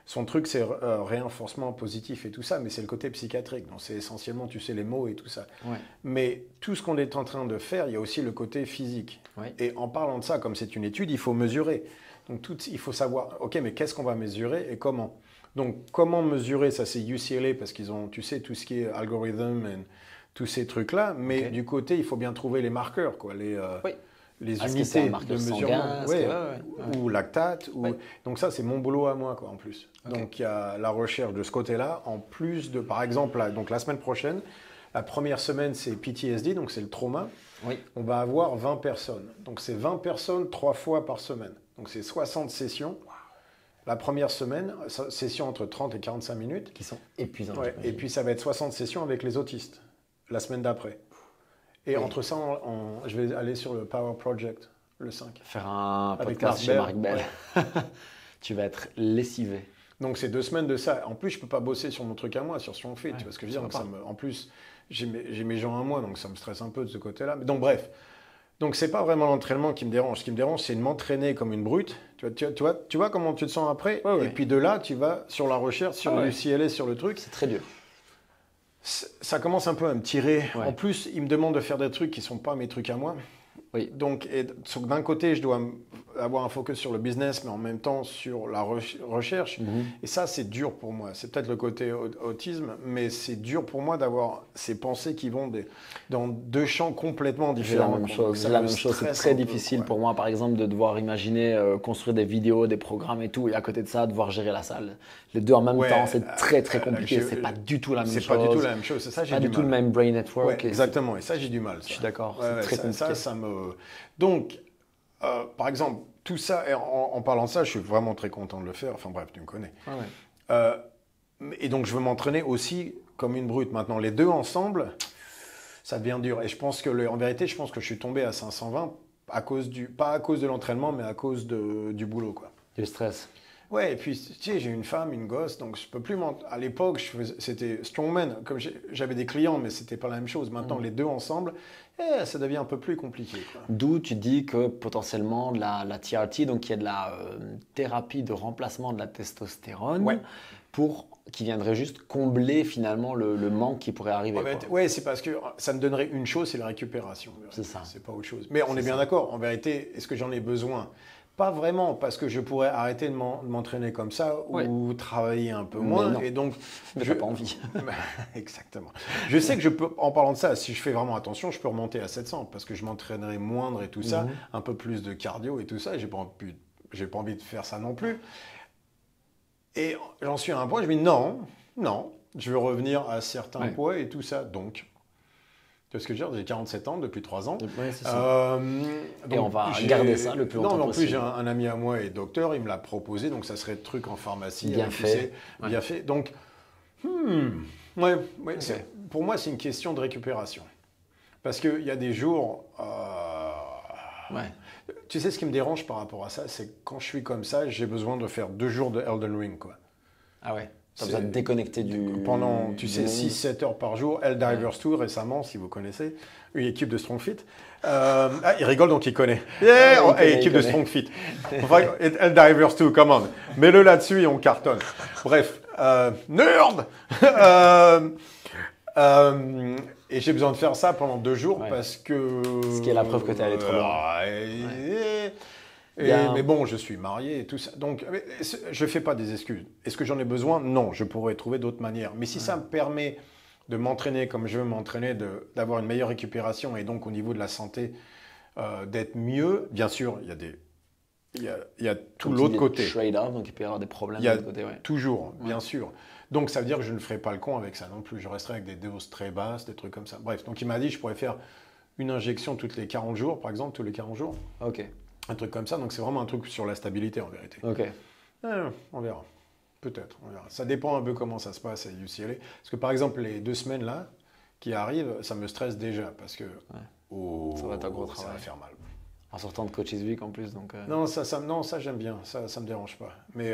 son truc, c'est réenforcement positif et tout ça, mais c'est le côté psychiatrique. Donc, c'est essentiellement, tu sais, les mots et tout ça. Ouais. Mais tout ce qu'on est en train de faire, il y a aussi le côté physique. Ouais. Et en parlant de ça, comme c'est une étude, il faut mesurer. Donc, il faut savoir, OK, mais qu'est-ce qu'on va mesurer et comment ? Donc, comment mesurer, ça c'est UCLA, parce qu'ils ont, tu sais, tout ce qui est algorithme et tous ces trucs-là, mais du côté, il faut bien trouver les marqueurs, quoi, les unités de mesurement, ou lactate. Donc ça, c'est mon boulot à moi, quoi, en plus. Donc, il y a la recherche de ce côté-là, en plus de, par exemple, donc la semaine prochaine, la première semaine, c'est PTSD, donc c'est le trauma. Oui. On va avoir 20 personnes. Donc, c'est 20 personnes 3 fois par semaine. Donc, c'est 60 sessions. La première semaine, session entre 30 et 45 minutes. Qui sont épuisantes. Ouais, et puis ça va être 60 sessions avec les autistes, la semaine d'après. Et entre ça, je vais aller sur le Power Project, le 5. Faire un podcast chez Marc Bell. Ouais. Tu vas être lessivé. Donc c'est 2 semaines de ça. En plus, je ne peux pas bosser sur mon truc à moi, sur ce qu'on fait. Tu vois ce que je veux dire, donc, en plus, j'ai mes gens à moi, donc ça me stresse un peu de ce côté-là. Mais donc bref. Donc, ce n'est pas vraiment l'entraînement qui me dérange. Ce qui me dérange, c'est de m'entraîner comme une brute. Tu vois comment tu te sens après. Et puis de là, tu vas sur la recherche, sur le UCLA, sur le truc. C'est très dur. Ça commence un peu à me tirer. Ouais. En plus, ils me demandent de faire des trucs qui ne sont pas mes trucs à moi. Oui. Donc, d'un côté, je dois avoir un focus sur le business, mais en même temps sur la recherche. Et ça, c'est dur pour moi. C'est peut-être le côté autisme, mais c'est dur pour moi d'avoir ces pensées qui vont dans 2 champs complètement différents. C'est la même chose. C'est très difficile pour moi, par exemple, de devoir imaginer construire des vidéos, des programmes et tout, et à côté de ça, devoir gérer la salle. Les deux en même temps, c'est très, très compliqué. C'est pas du tout la même chose. C'est pas du tout la même chose. Ça, j'ai pas du tout le même brain network. Ouais, exactement. Et ça, j'ai du mal. Ça. Je suis d'accord. C'est très compliqué. Ça me... Donc, par exemple, tout ça, et en parlant de ça, je suis vraiment très content de le faire. Enfin bref, tu me connais. Et donc, je veux m'entraîner aussi comme une brute. Maintenant, les deux ensemble, ça devient dur. Et je pense que, en vérité, je pense que je suis tombé à 520 pas à cause de l'entraînement, mais à cause du boulot, quoi. Du stress. Ouais, et puis, tu sais, j'ai une femme, une gosse, donc je peux plus à l'époque, c'était strongman, comme j'avais des clients, mais c'était pas la même chose. Maintenant, les deux ensemble, ça devient un peu plus compliqué, quoi. D'où tu dis que potentiellement la TRT, donc qui est de la thérapie de remplacement de la testostérone, qui viendrait juste combler finalement le manque qui pourrait arriver. Oui, c'est parce que ça me donnerait une chose, c'est la récupération. C'est ça. C'est pas autre chose. Mais on est bien d'accord, en vérité, est-ce que j'en ai besoin ? Pas vraiment, parce que je pourrais arrêter de m'entraîner comme ça ou travailler un peu moins. Et donc, je n'ai pas envie. Exactement. Je sais que je peux, en parlant de ça, si je fais vraiment attention, je peux remonter à 700 parce que je m'entraînerai moindre et tout ça, un peu plus de cardio et tout ça. Et j'ai pas envie de faire ça non plus. Et j'en suis à un point, je me dis non, je veux revenir à certains poids et tout ça. Donc, tu vois ce que je veux dire, j'ai 47 ans depuis 3 ans. Oui, c'est ça. Et on va garder ça le plus longtemps possible. Non, en plus, j'ai un ami à moi et docteur, il me l'a proposé, donc ça serait le truc en pharmacie. Bien fait. Bien fait. Donc, pour moi, c'est une question de récupération. Parce qu'il y a des jours... Tu sais, ce qui me dérange par rapport à ça, c'est que quand je suis comme ça, j'ai besoin de faire 2 jours de Elden Ring, quoi. Ah ouais. Tu as besoin de déconnecter pendant, du 6-7 heures par jour. Divers Tour récemment, si vous connaissez, une équipe de Strong Fit. Il rigole donc il connaît. Équipe de Strong Fit. Enfin, Divers Tour, come on. Mets-le là-dessus et on cartonne. Bref, nerd. Et j'ai besoin de faire ça pendant 2 jours parce que. Ce qui est la preuve que tu es allé trop loin. Mais bon, je suis marié et tout ça. Donc, je ne fais pas des excuses. Est-ce que j'en ai besoin? Non, je pourrais trouver d'autres manières. Mais si ça me permet de m'entraîner comme je veux m'entraîner, d'avoir une meilleure récupération et donc au niveau de la santé, d'être mieux, bien sûr, il y a tout l'autre côté. Trade-off, donc il peut y avoir des problèmes de l'autre côté. Toujours, bien sûr. Donc, ça veut dire que je ne ferai pas le con avec ça non plus. Je resterai avec des doses très basses, des trucs comme ça. Bref, donc il m'a dit que je pourrais faire une injection toutes les 40 jours, par exemple, tous les 40 jours. Ok. Un truc comme ça, donc c'est vraiment un truc sur la stabilité en vérité. Ok. On verra. Peut-être, on verra. Ça dépend un peu comment ça se passe à UCLA. Parce que par exemple, les 2 semaines là qui arrivent, ça me stresse déjà parce que ça va être un gros travail. Ça va faire mal. En sortant de Coaches Week en plus. Donc, Non, ça j'aime bien, ça me dérange pas. Mais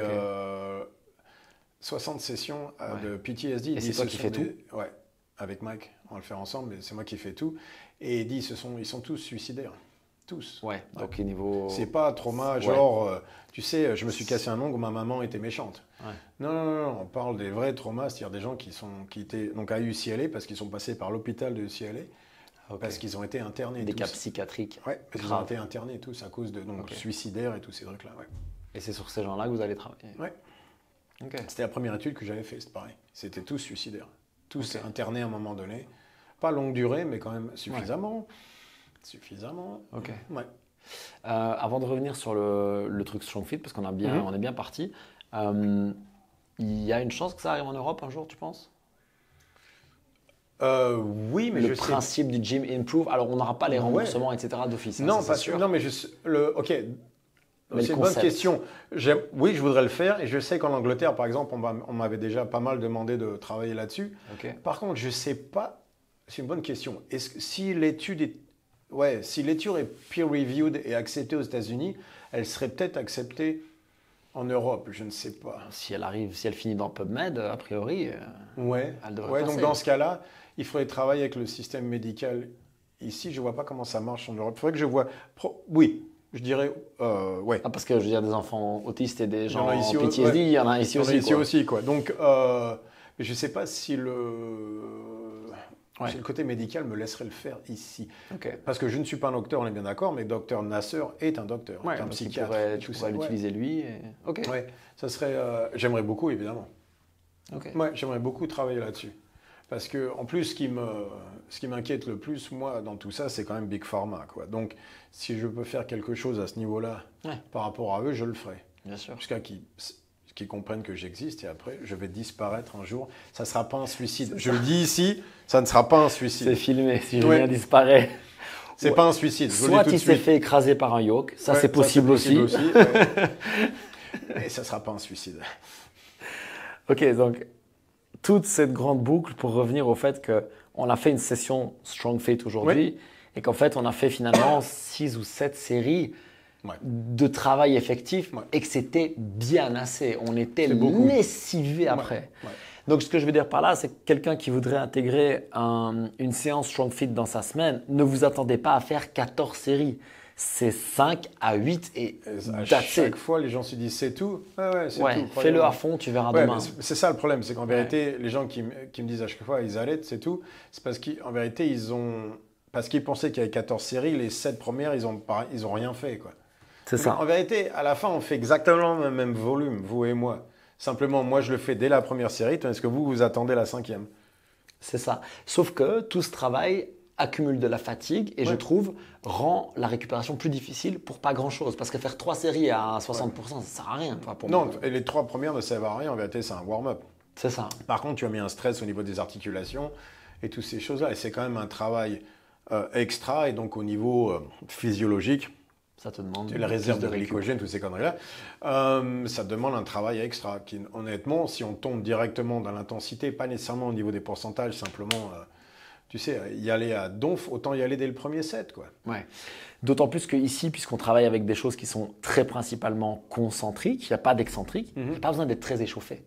60 sessions de PTSD. Et c'est toi qui fais tout? Ouais, avec Mike, on va le faire ensemble, mais c'est moi qui fais tout. Et il dit, ils sont tous suicidaires. Tous. Ouais, donc niveau. C'est pas trauma, genre, tu sais, je me suis cassé un ongle, ma maman était méchante. Ouais. Non, on parle des vrais traumas, c'est-à-dire des gens qui étaient donc à UCLA parce qu'ils sont passés par l'hôpital de UCLA, parce qu'ils ont été internés. Des cas psychiatriques. Ouais, parce qu'ils ont été internés tous à cause de suicidaires et tous ces trucs-là. Ouais. Et c'est sur ces gens-là que vous allez travailler? Ouais. Okay. C'était la première étude que j'avais faite, c'est pareil. C'était tous suicidaires. Tous internés à un moment donné. Pas longue durée, mais quand même suffisamment. Ouais. Suffisamment. Ok. Ouais. Avant de revenir sur le truc Strong Fit, parce qu'on on est bien parti, il y a une chance que ça arrive en Europe un jour, tu penses? Oui, mais le principe du Gym Improve, alors on n'aura pas les remboursements, etc. d'office. Non, pas sûr. Non, mais ok. C'est une bonne question. Oui, je voudrais le faire et je sais qu'en Angleterre, par exemple, on m'avait déjà pas mal demandé de travailler là-dessus. Okay. Par contre, je ne sais pas. C'est une bonne question. Si l'étude est peer-reviewed et acceptée aux États-Unis, elle serait peut-être acceptée en Europe. Je ne sais pas. Si elle finit dans PubMed, a priori, elle devrait passer. Donc dans ce cas-là, il faudrait travailler avec le système médical. Ici, je ne vois pas comment ça marche en Europe. Il faudrait que je vois. Oui. Je dirais, ouais. Parce que je veux dire, des enfants autistes et des gens en PTSD, il y en a ici aussi. Ici aussi, quoi. Donc, je ne sais pas si le côté médical me laisserait le faire ici. Okay. Parce que je ne suis pas un docteur, on est bien d'accord, mais Dr Nasser est un docteur, un psychiatre. Tu pourrais l'utiliser lui. Ok. Ouais, ça serait. J'aimerais beaucoup, évidemment. Ok. Ouais, j'aimerais beaucoup travailler là-dessus. Parce que, en plus, ce qui m'inquiète le plus, moi, dans tout ça, c'est quand même Big Pharma, quoi. Donc, si je peux faire quelque chose à ce niveau-là, par rapport à eux, je le ferai. Bien sûr. Jusqu'à qu'ils comprennent que j'existe et après, je vais disparaître un jour. Ça ne sera pas un suicide. Je le dis ici, ça ne sera pas un suicide. C'est filmé, si Julien disparaît. C'est pas un suicide. Soit il s'est fait écraser par un yoke, ça c'est possible aussi. Mais ça ne sera pas un suicide. Ok, donc toute cette grande boucle pour revenir au fait qu'on a fait une session Strong Fit aujourd'hui et qu'en fait on a fait finalement 6 ou 7 séries de travail effectif et que c'était bien assez. On était lessivés après. Donc ce que je veux dire par là, c'est que quelqu'un qui voudrait intégrer une séance Strong Fit dans sa semaine, ne vous attendez pas à faire 14 séries. C'est 5 à 8 et à chaque fois, les gens se disent c'est tout. C'est tout. Fais-le à fond, tu verras demain. C'est ça le problème, c'est qu'en vérité, les gens qui me disent à chaque fois ils arrêtent, c'est tout. C'est parce qu'en vérité, parce qu'ils pensaient qu'il y avait 14 séries, les 7 premières, ils ont rien fait, quoi. C'est ça. En vérité, à la fin, on fait exactement le même volume, vous et moi. Simplement, moi, je le fais dès la première série, tandis que vous attendez la 5e. C'est ça. Sauf que tout ce travail accumule de la fatigue et je trouve rend la récupération plus difficile pour pas grand-chose. Parce que faire 3 séries à 60%, ça ne sert à rien. Non, et les 3 premières ne servent à rien. En vérité, c'est un warm-up. C'est ça. Par contre, tu as mis un stress au niveau des articulations et toutes ces choses-là. Et c'est quand même un travail extra et donc au niveau physiologique. Ça te demande la réserve de glycogène, toutes ces conneries-là. Ça demande un travail extra. Qui, honnêtement, si on tombe directement dans l'intensité, pas nécessairement au niveau des pourcentages, simplement, tu sais, y aller à donf, autant y aller dès le premier set, quoi. Ouais. D'autant plus qu'ici, puisqu'on travaille avec des choses qui sont très principalement concentriques, il n'y a pas d'excentrique, il n'y a pas besoin d'être très échauffé.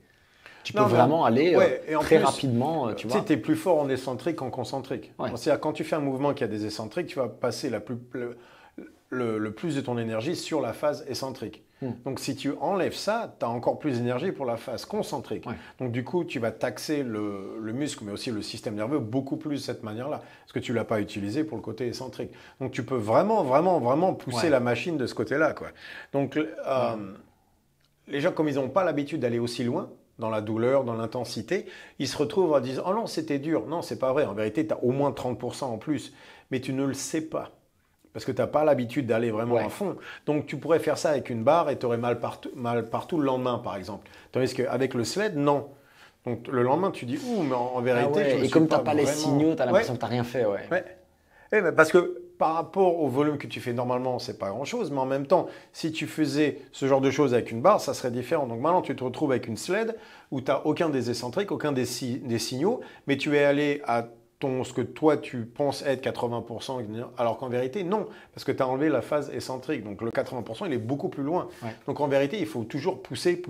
Tu peux vraiment aller très plus, rapidement, tu vois. Tu es plus fort en excentrique qu'en concentrique. Ouais. C'est-à-dire quand tu fais un mouvement qui a des excentriques, tu vas passer le plus de ton énergie sur la phase excentrique. Donc si tu enlèves ça, tu as encore plus d'énergie pour la phase concentrique. Ouais. Donc du coup, tu vas taxer le muscle, mais aussi le système nerveux beaucoup plus de cette manière-là, parce que tu ne l'as pas utilisé pour le côté excentrique. Donc tu peux vraiment pousser la machine de ce côté-là, quoi. Donc les gens, comme ils n'ont pas l'habitude d'aller aussi loin, dans la douleur, dans l'intensité, ils se retrouvent à dire « Oh non, c'était dur ». Non, c'est pas vrai. En vérité, tu as au moins 30% en plus, mais tu ne le sais pas. Parce que tu n'as pas l'habitude d'aller vraiment à fond. Donc, tu pourrais faire ça avec une barre et tu aurais mal partout le lendemain, par exemple. Tandis qu'avec le sled, non. Donc, le lendemain, tu dis « Ouh, mais en vérité, je me Et comme tu n'as pas les signaux, tu as l'impression que tu n'as rien fait. Parce que par rapport au volume que tu fais normalement, c'est pas grand-chose. Mais en même temps, si tu faisais ce genre de choses avec une barre, ça serait différent. Donc maintenant, tu te retrouves avec une sled où tu n'as aucun des excentriques, aucun des signaux, mais tu es allé à ce que toi, tu penses être 80%, alors qu'en vérité, non, parce que tu as enlevé la phase excentrique. Donc le 80%, il est beaucoup plus loin. Ouais. Donc en vérité, il faut toujours pousser,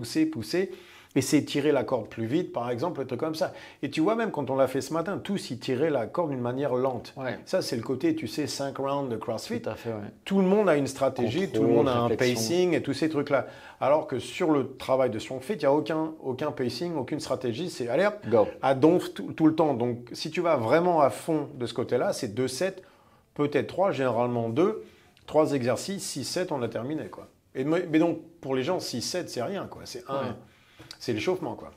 essayer de tirer la corde plus vite, par exemple, un truc comme ça. Et tu vois, même quand on l'a fait ce matin, tous, ils tiraient la corde d'une manière lente. Ouais. Ça, c'est le côté, tu sais, 5 rounds de CrossFit. Tout à fait, Tout le monde a une stratégie, tout le monde a un pacing et tous ces trucs-là. Alors que sur le travail de StrongFit, il n'y a aucun pacing, aucune stratégie. C'est allez hop, à donf tout le temps. Donc, si tu vas vraiment à fond de ce côté-là, c'est 2 sets, peut-être 3, généralement 2, 3 exercices, 6 sets, on a terminé, quoi. Mais donc, pour les gens, 6 sets, c'est rien, quoi. C'est c'est l'échauffement, quoi.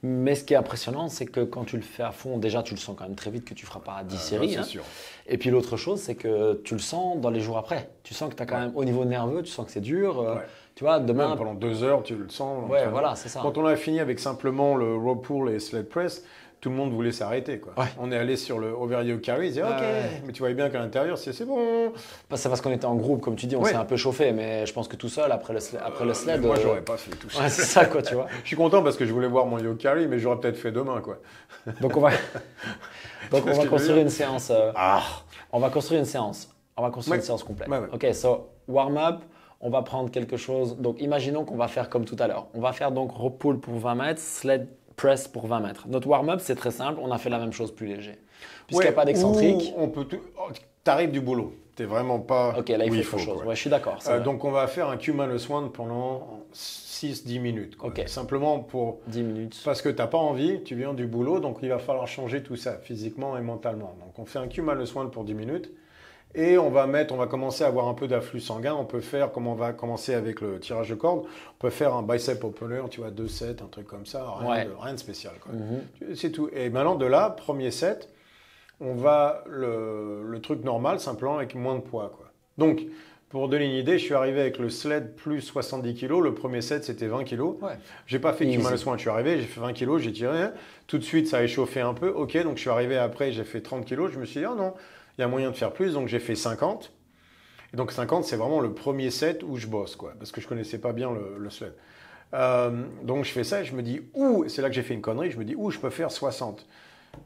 Mais ce qui est impressionnant, c'est que quand tu le fais à fond, déjà, tu le sens quand même très vite que tu ne feras pas 10 séries. C'est sûr. Et puis l'autre chose, c'est que tu le sens dans les jours après. Tu sens que tu as quand même, au niveau nerveux, tu sens que c'est dur. Tu vois, demain… Même pendant 2 heures, tu le sens. Ouais, voilà, c'est ça. Quand on a fini avec simplement le row pull et sled press, tout le monde voulait s'arrêter, quoi. Ouais. On est allé sur le overhead carry, ils disaient OK, mais tu voyais bien qu'à l'intérieur, c'est bon. C'est parce qu'on était en groupe, comme tu dis, on s'est un peu chauffé, mais je pense que tout seul, après le sled… Moi, j'aurais pas fait tout ça. Ouais, c'est ça, quoi, tu vois. Je suis content parce que je voulais voir mon yo carry, mais j'aurais peut-être fait demain, quoi. Donc on va construire une séance. On va construire une séance. On va construire une séance complète. OK, so warm-up. On va prendre quelque chose. Donc, imaginons qu'on va faire comme tout à l'heure. On va faire donc row pull pour 20 mètres, sled press pour 20 mètres. Notre warm-up, c'est très simple. On a fait la même chose plus léger. Puisqu'il n'y a pas d'excentrique. Tu arrives du boulot. Tu n'es vraiment pas… OK, là, il faut autre chose. Ouais, je suis d'accord. Donc, on va faire un Q-1 pendant 6-10 minutes. OK. Simplement pour… 10 minutes. Parce que tu n'as pas envie, tu viens du boulot, donc il va falloir changer tout ça, physiquement et mentalement. Donc, on fait un Q-1 pour 10 minutes. Et on va commencer à avoir un peu d'afflux sanguin. On peut faire, comme on va commencer avec le tirage de corde, on peut faire un bicep opener, tu vois, 2 sets, un truc comme ça, rien de spécial, quoi. C'est tout. Et maintenant, de là, premier set, on va le truc normal, simplement avec moins de poids, quoi. Donc, pour donner une idée, je suis arrivé avec le sled plus 70 kg. Le premier set, c'était 20 kg. Ouais. Je n'ai pas fait Q-1. Je suis arrivé, j'ai fait 20 kg, j'ai tiré. Tout de suite, ça a échauffé un peu. OK, donc je suis arrivé après, j'ai fait 30 kg. Je me suis dit, oh non, il y a moyen de faire plus, donc j'ai fait 50. Et donc 50, c'est vraiment le premier set où je bosse, quoi, parce que je ne connaissais pas bien le sled. Donc je fais ça et je me dis, c'est là que j'ai fait une connerie, je me dis, je peux faire 60.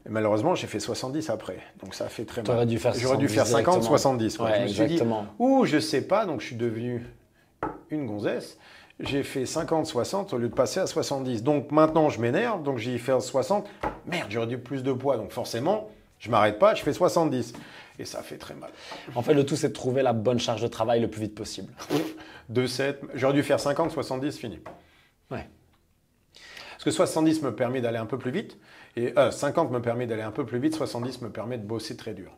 Et malheureusement, j'ai fait 70 après, donc ça a fait très mal. J'aurais dû faire 50, 70. Quoi. Je me suis dit, je sais pas, donc je suis devenu une gonzesse. J'ai fait 50, 60 au lieu de passer à 70. Donc maintenant, je m'énerve, donc j'ai fait 60. Merde, j'aurais dû plus de poids, donc forcément… Je m'arrête pas, je fais 70. Et ça fait très mal. En fait, le tout, c'est de trouver la bonne charge de travail le plus vite possible. 2 sets. J'aurais dû faire 50, 70, fini. Ouais. Parce que 70 me permet d'aller un peu plus vite. Et 50 me permet d'aller un peu plus vite. 70 me permet de bosser très dur.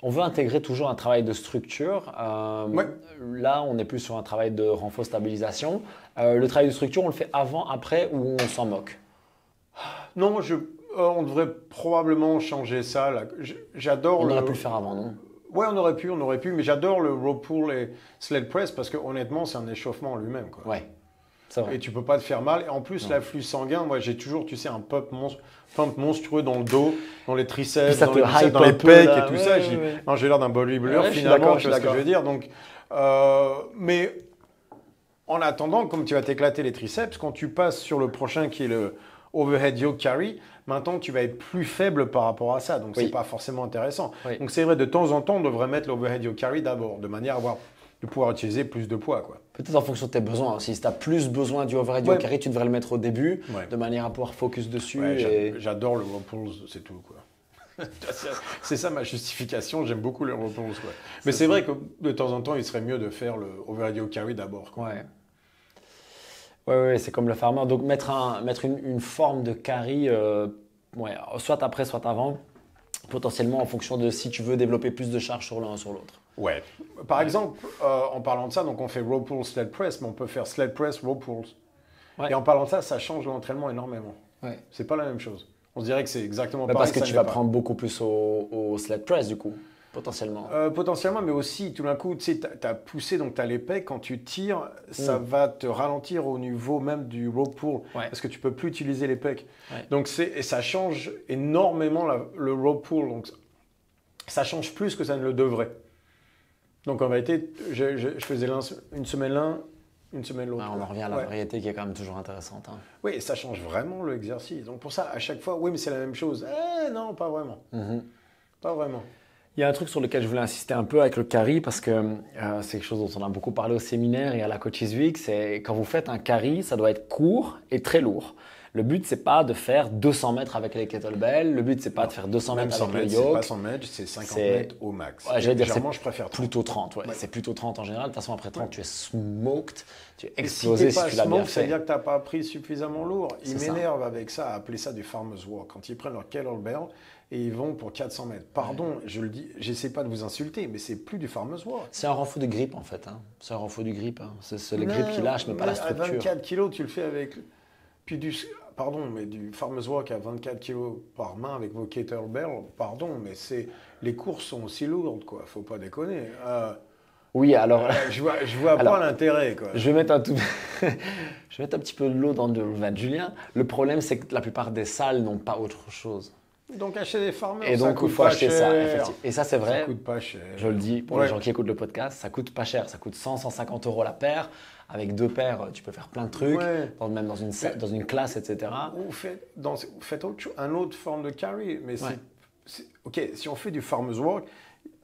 On veut intégrer toujours un travail de structure. Là, on est plus sur un travail de renfort stabilisation. Le travail de structure, on le fait avant, après ou on s'en moque? Non, on devrait probablement changer ça. Là. J'adore on aurait pu le faire avant, non? Oui, on aurait pu, mais j'adore le row pull et sled press parce que honnêtement, c'est un échauffement en lui-même. Oui, c'est vrai. Et tu peux pas te faire mal. Et en plus, l'afflux sanguin, moi, j'ai toujours, tu sais, un pump monstrueux dans le dos, dans les triceps, dans les pecs et tout ça. J'ai l'air d'un bodybuilder, finalement, tu vois ce que je veux dire. Donc, mais en attendant, comme tu vas t'éclater les triceps, quand tu passes sur le prochain qui est le overhead yoke carry, maintenant tu vas être plus faible par rapport à ça, donc c'est pas forcément intéressant. Donc c'est vrai, de temps en temps, on devrait mettre l'overhead yoke carry d'abord, de manière à avoir de pouvoir utiliser plus de poids, quoi. Peut-être en fonction de tes besoins aussi. Si tu as plus besoin du overhead yoke carry, tu devrais le mettre au début, de manière à pouvoir focus dessus. Ouais, j'adore le row pulls, c'est tout, quoi. C'est ça ma justification, j'aime beaucoup les row pulls, quoi. Mais c'est vrai que de temps en temps, il serait mieux de faire le overhead yoke carry d'abord, quoi. Ouais, c'est comme le farmer. Donc mettre une forme de carry, soit après, soit avant, potentiellement en fonction de si tu veux développer plus de charge sur l'un ou sur l'autre. Ouais. Par exemple, en parlant de ça, donc on fait row pull, sled press, mais on peut faire sled press, row pulls. Ouais. Et en parlant de ça, ça change l'entraînement énormément. Ouais. C'est pas la même chose. On se dirait que c'est exactement pareil. Parce que tu vas prendre beaucoup plus au sled press du coup, potentiellement. Potentiellement, mais aussi tout d'un coup, tu sais, tu as poussé, donc tu as les pecs, quand tu tires, ça va te ralentir au niveau même du row pull, parce que tu peux plus utiliser les pecs. Ouais. Donc et ça change énormément le row pull. Donc ça change plus que ça ne le devrait. Donc en vérité, je faisais une semaine l'un, une semaine l'autre. On en revient à la variété qui est quand même toujours intéressante. Hein. Oui, et ça change vraiment l'exercice. Donc pour ça, à chaque fois, oui, mais c'est la même chose. Non, pas vraiment. Pas vraiment. Il y a un truc sur lequel je voulais insister un peu avec le carry parce que c'est quelque chose dont on a beaucoup parlé au séminaire et à la Coaches Week. C'est quand vous faites un carry, ça doit être court et très lourd. Le but, c'est pas de faire 200 mètres avec les kettlebells. Le but, c'est pas de faire 200 mètres avec le yoke. C'est pas 100 mètres, c'est 50 mètres au max. Ouais, j'allais dire, je préfère 30. Plutôt 30. Ouais. C'est plutôt 30 en général. De toute façon, après 30, tu es smoked, tu es explosé si tu l'as bien fait. Ça veut dire que tu n'as pas pris suffisamment lourd. Ils m'énervent avec ça, appeler ça du farmer's walk. Quand ils prennent leur kettlebell et ils vont pour 400 mètres. Pardon, je le dis, j'essaie pas de vous insulter, mais c'est plus du farmer's walk. C'est un renfort de grip en fait. Hein. C'est un renfort du grip. Hein. C'est le grip qui lâche, mais pas la structure. À 24 kilos, tu le fais avec... Puis du farmer's walk à 24 kilos par main avec vos kettlebells, mais les courses sont aussi lourdes, quoi. Faut pas déconner. Oui, alors... je vois pas l'intérêt, quoi. Je vais mettre un petit peu de l'eau dans le vin de Julien. Le problème, c'est que la plupart des salles n'ont pas autre chose. Donc acheter des farmers, et donc, ça coûte il faut pas acheter cher. Ça, effectivement. Et ça, c'est vrai. Ça coûte pas cher. Je le dis pour les gens qui écoutent le podcast, ça coûte pas cher. Ça coûte 100-150 € la paire. Avec 2 paires, tu peux faire plein de trucs, même dans une classe, etc. Vous faites un autre forme de carry. Mais OK, si on fait du farmer's walk,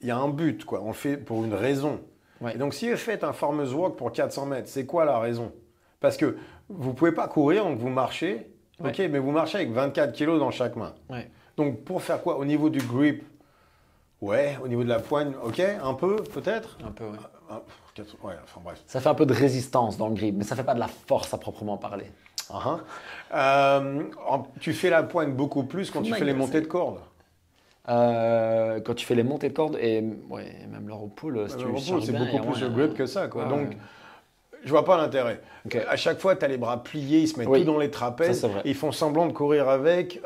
il y a un but, quoi. On le fait pour une raison. Ouais. Et donc, si vous faites un farmer's walk pour 400 mètres, c'est quoi la raison? Parce que vous ne pouvez pas courir, donc vous marchez. Ouais. OK, mais vous marchez avec 24 kilos dans chaque main. Ouais. Donc, pour faire quoi? Au niveau du grip, au niveau de la poigne, OK, un peu, peut-être? Un peu, enfin bref. Ça fait un peu de résistance dans le grip, mais ça ne fait pas de la force à proprement parler. Tu fais la poigne beaucoup plus quand tu fais les montées de cordes. Quand tu fais les montées de cordes et même le row pull, si tu charges c'est bien, beaucoup plus de grip que ça, quoi. Donc, je vois pas l'intérais. Okay. À chaque fois, tu as les bras pliés, ils se mettent tout dans les trapèzes, ils font semblant de courir avec.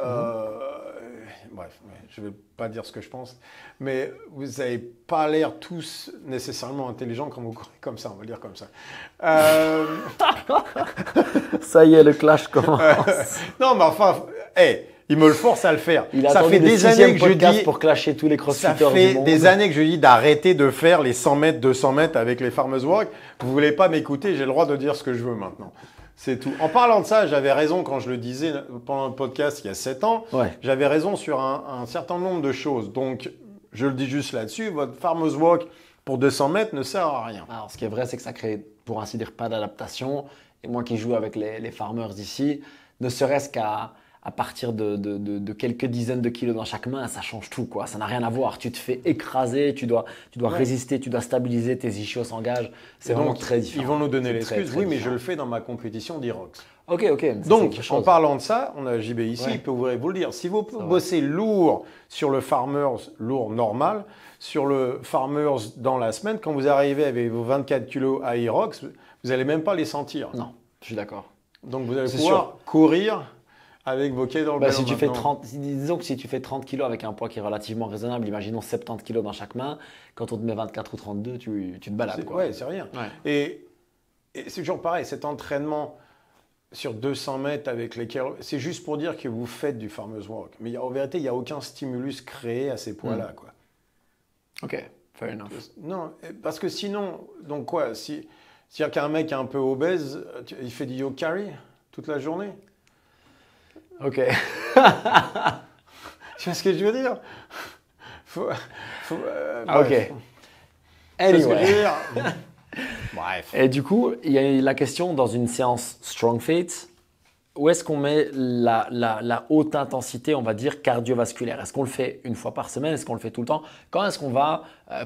Bref, je ne vais pas dire ce que je pense, mais vous n'avez pas l'air tous nécessairement intelligents quand vous courez comme ça, on va dire comme ça. Ça y est, le clash commence. Non, mais enfin, il me le force à le faire. Ça fait des années que je dis pour clasher tous les crossfitters du monde. Ça fait des années que je dis d'arrêter de faire les 100 mètres, 200 mètres avec les farmer's walk. Vous ne voulez pas m'écouter, j'ai le droit de dire ce que je veux maintenant. C'est tout. En parlant de ça, j'avais raison quand je le disais pendant le podcast il y a 7 ans. J'avais raison sur un certain nombre de choses. Donc, je le dis juste là-dessus, votre farmer's walk pour 200 mètres ne sert à rien. Alors, ce qui est vrai, c'est que ça crée, pour ainsi dire, pas d'adaptation. Et moi qui joue avec les farmers ici, ne serait-ce qu'à partir de quelques dizaines de kilos dans chaque main, ça change tout, quoi. Ça n'a rien à voir. Tu te fais écraser, tu dois résister, tu dois stabiliser, tes ischios s'engagent. C'est vraiment très différent. Ils vont nous donner l'excuse, mais je le fais dans ma compétition d'Irox. Ok. Donc, en parlant de ça, on a JB ici, il peut vous le dire. Si vous bossez lourd sur le farmers, lourd normal, sur le farmers dans la semaine, quand vous arrivez avec vos 24 kilos à Irox, vous n'allez même pas les sentir. Non, je suis d'accord. Donc, vous allez pouvoir courir avec vos kettlebells. Disons que si tu fais 30 kg avec un poids qui est relativement raisonnable, imaginons 70 kg dans chaque main, quand on te met 24 ou 32, tu te balades. Oui, c'est rien. Ouais. Et c'est toujours pareil, cet entraînement sur 200 mètres avec les kettlebells, c'est juste pour dire que vous faites du farmer's walk. Mais en vérité, il n'y a aucun stimulus créé à ces poids-là. Quoi. Ok, fair enough. Non, parce que sinon, donc quoi, c'est-à-dire qu'un mec un peu obèse, il fait du yoke carry toute la journée? Ok. Tu vois ce que je veux dire? Ok. Anyway. Bref. Et du coup, il y a la question dans une séance Strong Fit, où est-ce qu'on met la haute intensité, on va dire, cardiovasculaire? Est-ce qu'on le fait une fois par semaine? Est-ce qu'on le fait tout le temps? Quand est-ce qu'on va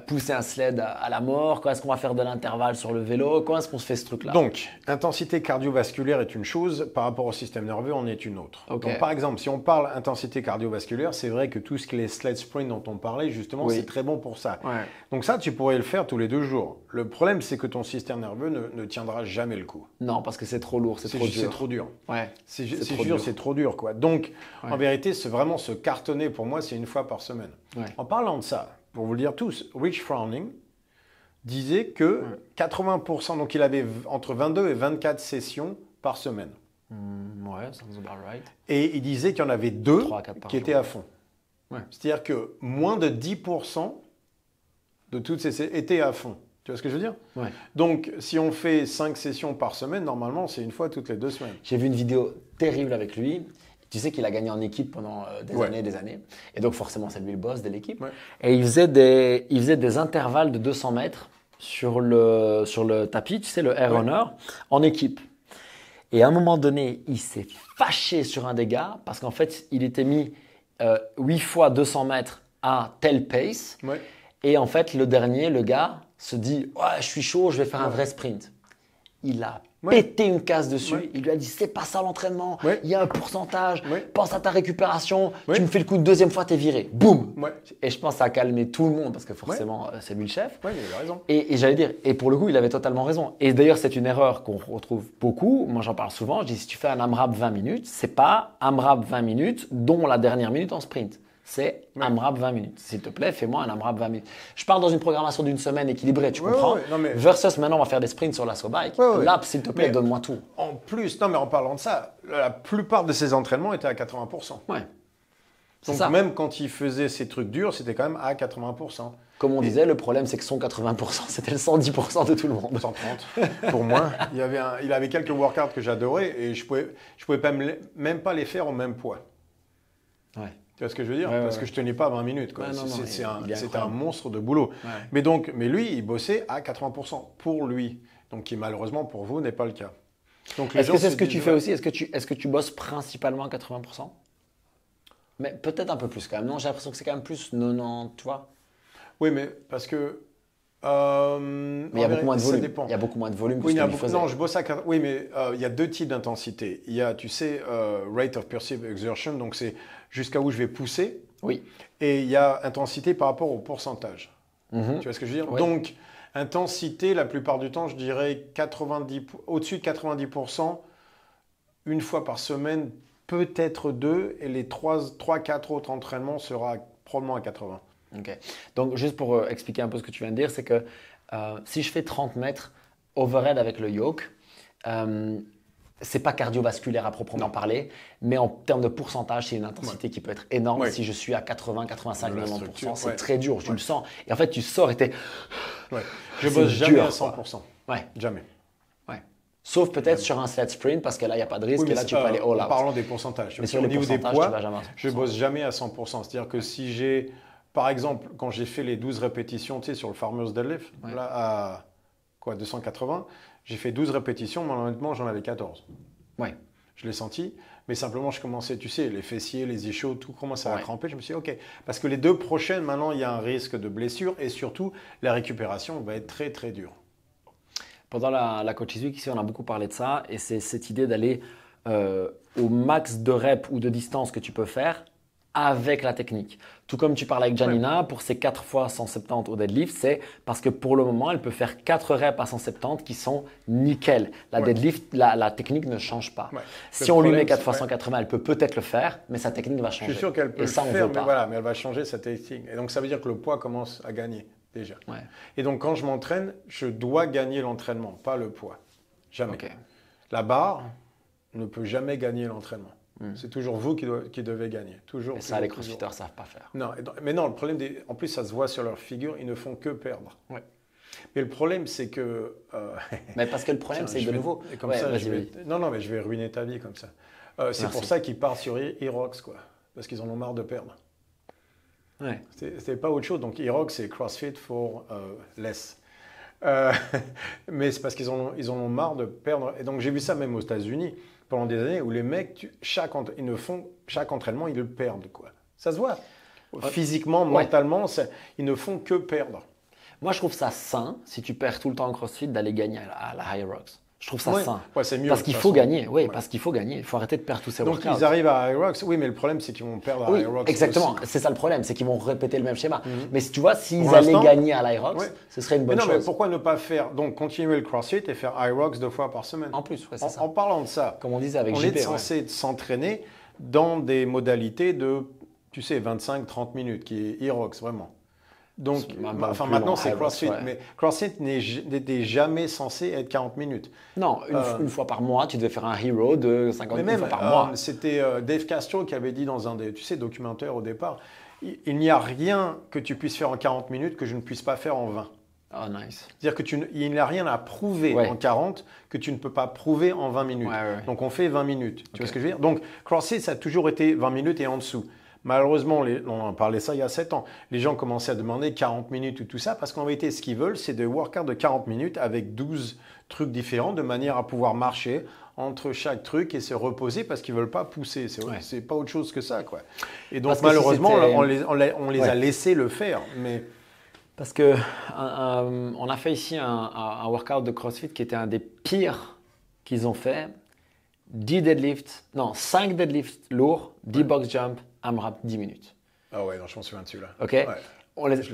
pousser un sled à la mort? Quand est-ce qu'on va faire de l'intervalle sur le vélo? Quand est-ce qu'on se fait ce truc-là? Donc, intensité cardiovasculaire est une chose, par rapport au système nerveux, en est une autre. Okay. Donc, par exemple, si on parle intensité cardiovasculaire, c'est vrai que tout ce qui est sled sprint dont on parlait, justement, c'est très bon pour ça. Ouais. Donc ça, tu pourrais le faire tous les 2 jours. Le problème, c'est que ton système nerveux ne tiendra jamais le coup. Non, parce que c'est trop lourd, c'est trop dur. C'est trop dur. Ouais. C'est trop dur, quoi. Donc, en vérité, c'est vraiment se cartonner, pour moi, c'est une fois par semaine. Ouais. En parlant de ça, pour vous le dire tous, Rich Froning disait que 80%, donc il avait entre 22 et 24 sessions par semaine. Ouais, sounds about right. Et il disait qu'il y en avait 2 qui étaient à fond. Ouais. C'est-à-dire que moins de 10% de toutes ces étaient à fond. Tu vois ce que je veux dire? Ouais. Donc, si on fait 5 sessions par semaine, normalement, c'est une fois toutes les 2 semaines. J'ai vu une vidéo terrible avec lui. Tu sais qu'il a gagné en équipe pendant des années et des années. Et donc, forcément, c'est lui le boss de l'équipe. Ouais. Et il faisait des intervalles de 200 mètres sur le tapis, tu sais, le air runner, en équipe. Et à un moment donné, il s'est fâché sur un des gars parce qu'en fait, il était mis 8 fois 200 mètres à tel pace. Ouais. Et en fait, le dernier, le gars, se dit « Ouais, je suis chaud, je vais faire un vrai sprint ». Il a pété une case dessus. Il lui a dit « C'est pas ça l'entraînement. Il y a un pourcentage. Pense à ta récupération. Tu me fais le coup une deuxième fois, t'es viré. Boum !» Et je pense que ça a calmé tout le monde parce que forcément, c'est lui le chef. Oui, il a raison. Et j'allais dire, et pour le coup, il avait totalement raison. Et d'ailleurs, c'est une erreur qu'on retrouve beaucoup. Moi, j'en parle souvent. Je dis, si tu fais un AMRAP 20 minutes, c'est pas AMRAP 20 minutes, dont la dernière minute en sprint. C'est AMRAP 20 minutes. S'il te plaît, fais-moi un AMRAP 20 minutes. Je pars dans une programmation d'une semaine équilibrée, tu comprends? Non, mais... Versus maintenant, on va faire des sprints sur la bike. Là, s'il te plaît, donne-moi tout. En plus, non, mais en parlant de ça, la plupart de ses entraînements étaient à 80%. Ouais. Donc ça. Même quand il faisait ces trucs durs, c'était quand même à 80%. Comme on disait, le problème, c'est que son 80%, c'était le 110% de tout le monde. 130 pour moi. Il avait quelques workouts que j'adorais et je pouvais pas même pas les faire au même poids. Ouais. Tu vois ce que je veux dire? Parce que je tenais pas 20 minutes. C'était un monstre de boulot. Ouais. Mais lui, il bossait à 80% pour lui. Donc qui malheureusement pour vous n'est pas le cas. Est-ce que c'est ce que tu fais aussi? Est-ce que tu bosses principalement à 80%? Mais peut-être un peu plus quand même. Non, j'ai l'impression que c'est quand même plus 90, tu vois? Oui, mais parce que... mais il y a beaucoup moins de volume. Il y a beaucoup moins de volume que ce que tu faisais. Non, je bosse à... Oui, mais il y a 2 types d'intensité. Il y a, tu sais, rate of perceived exertion, donc c'est jusqu'à où je vais pousser. Oui. Et il y a intensité par rapport au pourcentage. Tu vois ce que je veux dire? Oui. Donc, intensité, la plupart du temps, je dirais au-dessus de 90%, une fois par semaine, peut-être 2, et les 3-4 autres entraînements sera probablement à 80. Ok. Donc, juste pour expliquer un peu ce que tu viens de dire, c'est que si je fais 30 mètres overhead avec le yoke, c'est pas cardiovasculaire à proprement parler, mais en termes de pourcentage, c'est une intensité qui peut être énorme. Si je suis à 80, 85, 90%, c'est très dur, tu le sens. Et en fait, tu sors et t'es... Je bosse jamais à 100%. Jamais. Sauf peut-être sur un sled sprint, parce que là, il n'y a pas de risque, et là, tu peux aller all out. En parlant des pourcentages. Mais sur le niveau des poids, je bosse jamais à 100%. C'est-à-dire que si j'ai... Par exemple, quand j'ai fait les 12 répétitions, tu sais, sur le Farmer's Deadlift, là, à 280, j'ai fait 12 répétitions, mais honnêtement, j'en avais 14. Ouais. Je l'ai senti, mais simplement, je commençais, tu sais, les fessiers, les ischios, tout commençait à cramper. Je me suis dit, OK. Parce que les 2 prochaines, maintenant, il y a un risque de blessure et surtout, la récupération va être très, très dure. Pendant la Coaches Week, ici, on a beaucoup parlé de ça et c'est cette idée d'aller au max de reps ou de distance que tu peux faire avec la technique. Tout comme tu parles avec Janina, pour ses 4 fois 170 au deadlift, c'est parce que pour le moment, elle peut faire 4 reps à 170 qui sont nickel. La deadlift, la technique ne change pas. Si on lui met 4 fois 180, elle peut peut-être le faire, mais sa technique va changer. Je suis sûr qu'elle peut le faire, mais elle va changer sa technique. Et donc, ça veut dire que le poids commence à gagner déjà. Et donc, quand je m'entraîne, je dois gagner l'entraînement, pas le poids. Jamais. La barre ne peut jamais gagner l'entraînement. C'est toujours vous qui devez gagner. Toujours, et ça, les crossfitters ne savent pas faire. Non, mais non, le problème, en plus, ça se voit sur leur figure, ils ne font que perdre. Mais le problème, c'est que... mais parce que le problème, c'est de nouveau... Comme ça, non, mais je vais ruiner ta vie comme ça. C'est pour ça qu'ils partent sur Hyrox, quoi. Parce qu'ils en ont marre de perdre. C'est pas autre chose. Donc, Hyrox, c'est CrossFit for less. Euh, mais c'est parce qu'ils en ont marre de perdre. Et donc j'ai vu ça même aux États-Unis pendant des années où les mecs, chaque entraînement, ils le perdent, quoi. Ça se voit. Physiquement, Ouais. mentalement, ils ne font que perdre. Moi, je trouve ça sain, si tu perds tout le temps en CrossFit, d'aller gagner à la High Rocks. Je trouve ça Ouais. sain. Ouais, c'est mieux. Parce de qu'il toute faut façon. gagner. Oui, Ouais. parce qu'il faut gagner. Il faut arrêter de perdre tous ces Donc workouts. ils arrivent à High Rocks. Oui, mais le problème, c'est qu'ils vont perdre à Oui, High Rocks. exactement. aussi. C'est ça le problème, c'est qu'ils vont répéter le même schéma. Mais si tu vois, s'ils Pour allaient l'instant, gagner à l'High Rocks, ouais. ce serait une Mais bonne non, mais chose. pourquoi ne pas faire. Donc continuer le CrossFit et faire High Rocks 2 fois par semaine. En plus, ouais, c'est ça. En parlant de ça, Comme on disait avec on JP. est censé s'entraîner dans des modalités de, tu sais, 25-30 minutes, qui est High vraiment. Donc, Même enfin plus maintenant long, c'est High Rocks, CrossFit, ouais. mais CrossFit n'était jamais censé être 40 minutes. Non, une fois par mois, tu devais faire un hero de 50 Mais même, fois par mois. c'était Dave Castro qui avait dit dans un des, tu sais, documentaires au départ, il n'y a rien que tu puisses faire en 40 minutes que je ne puisse pas faire en 20. Oh, nice. C'est-à-dire qu'il n'y a rien à prouver Ouais. en 40 que tu ne peux pas prouver en 20 minutes. Ouais. Donc on fait 20 minutes. Tu vois Ok. ce que je veux dire? Donc CrossFit, ça a toujours été 20 minutes et en dessous. Malheureusement, on en parlait ça il y a 7 ans, les gens commençaient à demander 40 minutes ou tout ça, parce qu'en vérité, ce qu'ils veulent, c'est des workouts de 40 minutes avec 12 trucs différents, de manière à pouvoir marcher entre chaque truc et se reposer, parce qu'ils ne veulent pas pousser. C'est pas autre chose que ça, quoi. Et donc Parce que si malheureusement, c'était- on les a laissés le faire. Mais Parce que on a fait ici un workout de CrossFit qui était un des pires qu'ils ont fait. 5 deadlifts lourds, 10 box jump, AMRAP 10 minutes. ah ouais, non, je m'en souviens dessus là. Ok, Ouais.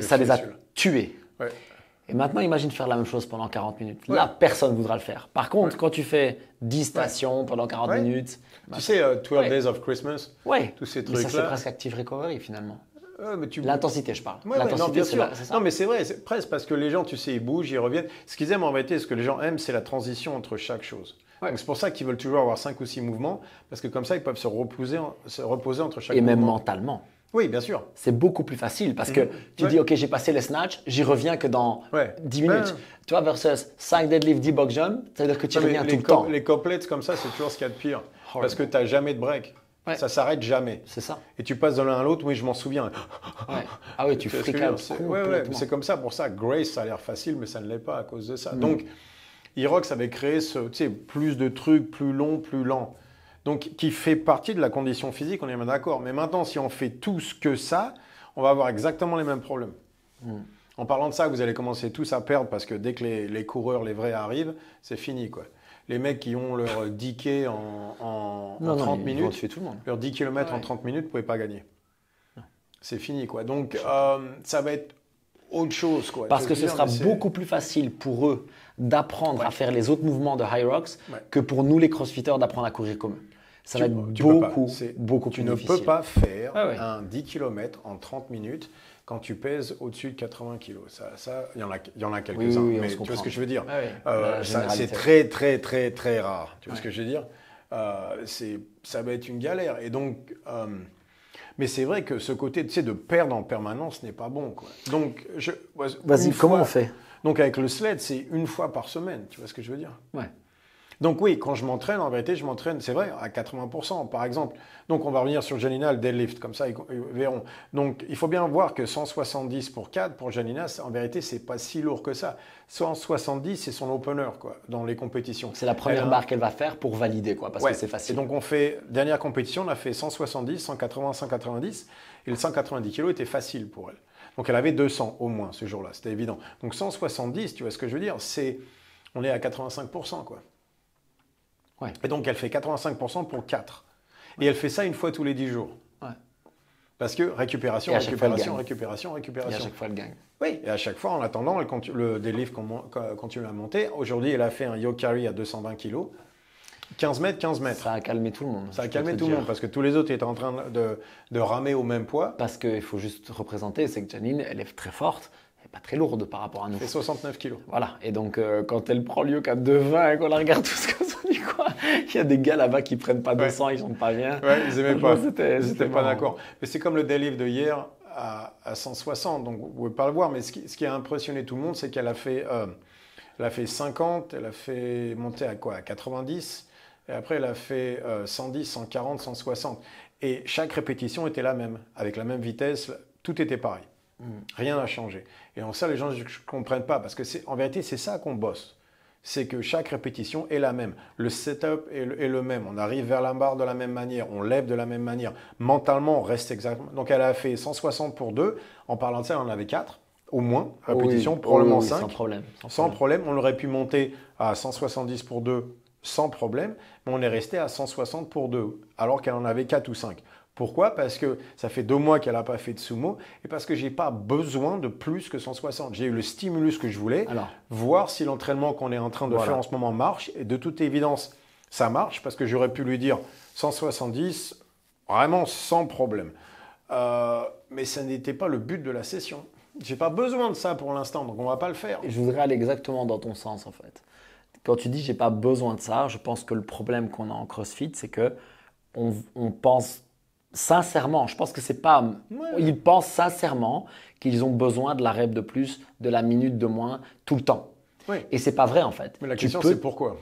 ça les a celui-là. tués. Ouais. Et maintenant, imagine faire la même chose pendant 40 minutes. Ouais. Là, personne ne voudra le faire. Par contre, quand tu fais 10 stations pendant 40 Ouais. minutes, Tu sais, 12 Ouais. Days of Christmas, ouais, tous ces mais ça c'est trucs-là. presque active recovery finalement. Mais tu... L'intensité, je parle. Ouais, ouais, non, L'intensité, bien c'est sûr. c'est ça. Non, mais c'est vrai, c'est presque parce que les gens, tu sais, ils bougent, ils reviennent. Ce qu'ils aiment en vérité, ce que les gens aiment, c'est la transition entre chaque chose. Ouais. Donc c'est pour ça qu'ils veulent toujours avoir 5 ou 6 mouvements, parce que comme ça, ils peuvent se reposer entre chaque Et même mouvement. mentalement. Oui, bien sûr. C'est beaucoup plus facile parce que tu Ouais. dis, OK, j'ai passé les snatchs, j'y reviens que dans Ouais. 10 minutes. Ouais. Tu vois, versus 5 deadlifts, 10 box jump, ça veut dire que tu y Non, mais reviens tout le temps. les couplets comme ça, c'est toujours ce qu'il y a de pire. Horrible. Parce que tu n'as jamais de break. Ouais. Ça s'arrête jamais. C'est ça. Et tu passes de l'un à l'autre, oui, je m'en souviens. Ouais. Ah oui, tu vois ce que je veux freak out dire? Ouais, complètement. c'est comme ça. Pour ça, Grace, ça a l'air facile, mais ça ne l'est pas à cause de Mm. ça. Donc, Irox avait créé plus de trucs, plus longs, plus lents. Donc, qui fait partie de la condition physique, on est bien d'accord. Mais maintenant, si on fait tous que ça, on va avoir exactement les mêmes problèmes. En parlant de ça, vous allez commencer tous à perdre parce que dès que les coureurs, les vrais arrivent, c'est fini, quoi. Les mecs qui ont leur 10K en 30 ils vont minutes, tuer tout le monde. leurs 10 km en Ouais. 30 minutes, vous ne pouvez pas gagner. C'est fini, quoi. Donc, ça va être autre chose, quoi. Parce Je que veux ce dire, sera mais c'est- beaucoup plus facile pour eux d'apprendre à faire les autres mouvements de High Rocks Ouais. que pour nous, les crossfitters, d'apprendre à courir comme eux. Ça va être tu peux pas. beaucoup, C'est- beaucoup Tu plus ne difficile. peux pas faire Ah ouais. un 10 km en 30 minutes quand tu pèses au-dessus de 80 kg. Ça, il y en a quelques-uns, Oui, on mais se tu vois comprend. ce que je veux dire. Ah oui, la C'est généralité. très, très, très, très rare. Tu vois ce Ouais. que je veux dire. Ça va être une galère. Et donc, mais c'est vrai que ce côté, tu sais, de perdre en permanence n'est pas bon, quoi. Donc, Vas-y, une comment fois- on fait? Donc, avec le sled, c'est une fois par semaine. Tu vois ce que je veux dire. Ouais. Donc oui, quand je m'entraîne, en vérité, je m'entraîne, c'est vrai, à 80%, par exemple. Donc on va revenir sur Janina, le deadlift, comme ça, ils verront. Donc il faut bien voir que 170 pour 4, pour Janina, en vérité, c'est pas si lourd que ça. 170, c'est son opener, quoi, dans les compétitions. C'est la première barre qu'elle va faire pour valider, quoi, parce Ouais. que c'est Et facile. donc on fait, dernière compétition, on a fait 170, 180, 190, et le 190 kg était facile pour elle. Donc elle avait 200 au moins ce jour-là, c'était évident. Donc 170, tu vois ce que je veux dire, on est à 85%, quoi. Ouais. Et donc, elle fait 85% pour 4. Et elle fait ça une fois tous les 10 jours. Ouais. Parce que récupération, Et à chaque fois, elle récupération, gagne. récupération, Et à récupération. chaque fois, elle gagne. Oui, et à chaque fois, en attendant, le deadlift continue à monter. Aujourd'hui, elle a fait un yoke carry à 220 kg. 15 mètres, 15 mètres. Ça a calmé tout le monde. Ça a je peux calmé te tout le dire. monde parce que tous les autres étaient en train de ramer au même poids. Parce qu'il faut juste représenter, c'est que Janine, elle est très forte, elle n'est pas très lourde par rapport à nous. Elle fait 69 kg. Voilà, et donc quand elle prend le yoke à 2,20 et qu'on la regarde tous comme ça, on dit quoi? Il y a des gars là-bas qui prennent pas 200, ils sont pas bien. Ouais, ils n'aimaient pas. Franchement, Ils n'étaient pas marrant. d'accord. Mais c'est comme le deadlift de hier à 160, donc vous ne pouvez pas le voir. Mais ce qui a impressionné tout le monde, c'est qu'elle a fait, 50, elle a fait monter à quoi? À 90, et après elle a fait 110, 140, 160. Et chaque répétition était la même, avec la même vitesse, tout était pareil. Rien n'a changé. Et donc ça, les gens ne comprennent pas parce que en vérité, c'est ça qu'on bosse. C'est que chaque répétition est la même. Le setup est le même. On arrive vers la barre de la même manière. On lève de la même manière. Mentalement, on reste exactement. Donc, elle a fait 160 pour 2. En parlant de ça, elle en avait 4, au moins, répétitions, probablement 5. Sans problème. Sans problème. On aurait pu monter à 170 pour 2 sans problème, mais on est resté à 160 pour 2, alors qu'elle en avait 4 ou 5. Pourquoi? Parce que ça fait 2 mois qu'elle n'a pas fait de sumo et parce que je n'ai pas besoin de plus que 160. J'ai eu le stimulus que je voulais, voir si l'entraînement qu'on est en train de faire en ce moment marche. Et de toute évidence, ça marche parce que j'aurais pu lui dire 170, vraiment sans problème. Mais ça n'était pas le but de la session. Je n'ai pas besoin de ça pour l'instant, donc on ne va pas le faire. Je voudrais aller exactement dans ton sens en fait. Quand tu dis j'ai pas besoin de ça, je pense que le problème qu'on a en CrossFit, c'est que on pense sincèrement, je pense que c'est pas. Ils pensent sincèrement qu'ils ont besoin de la rep de plus, de la minute de moins, tout le temps. Oui. Et c'est pas vrai en fait. Mais la question c'est pourquoi?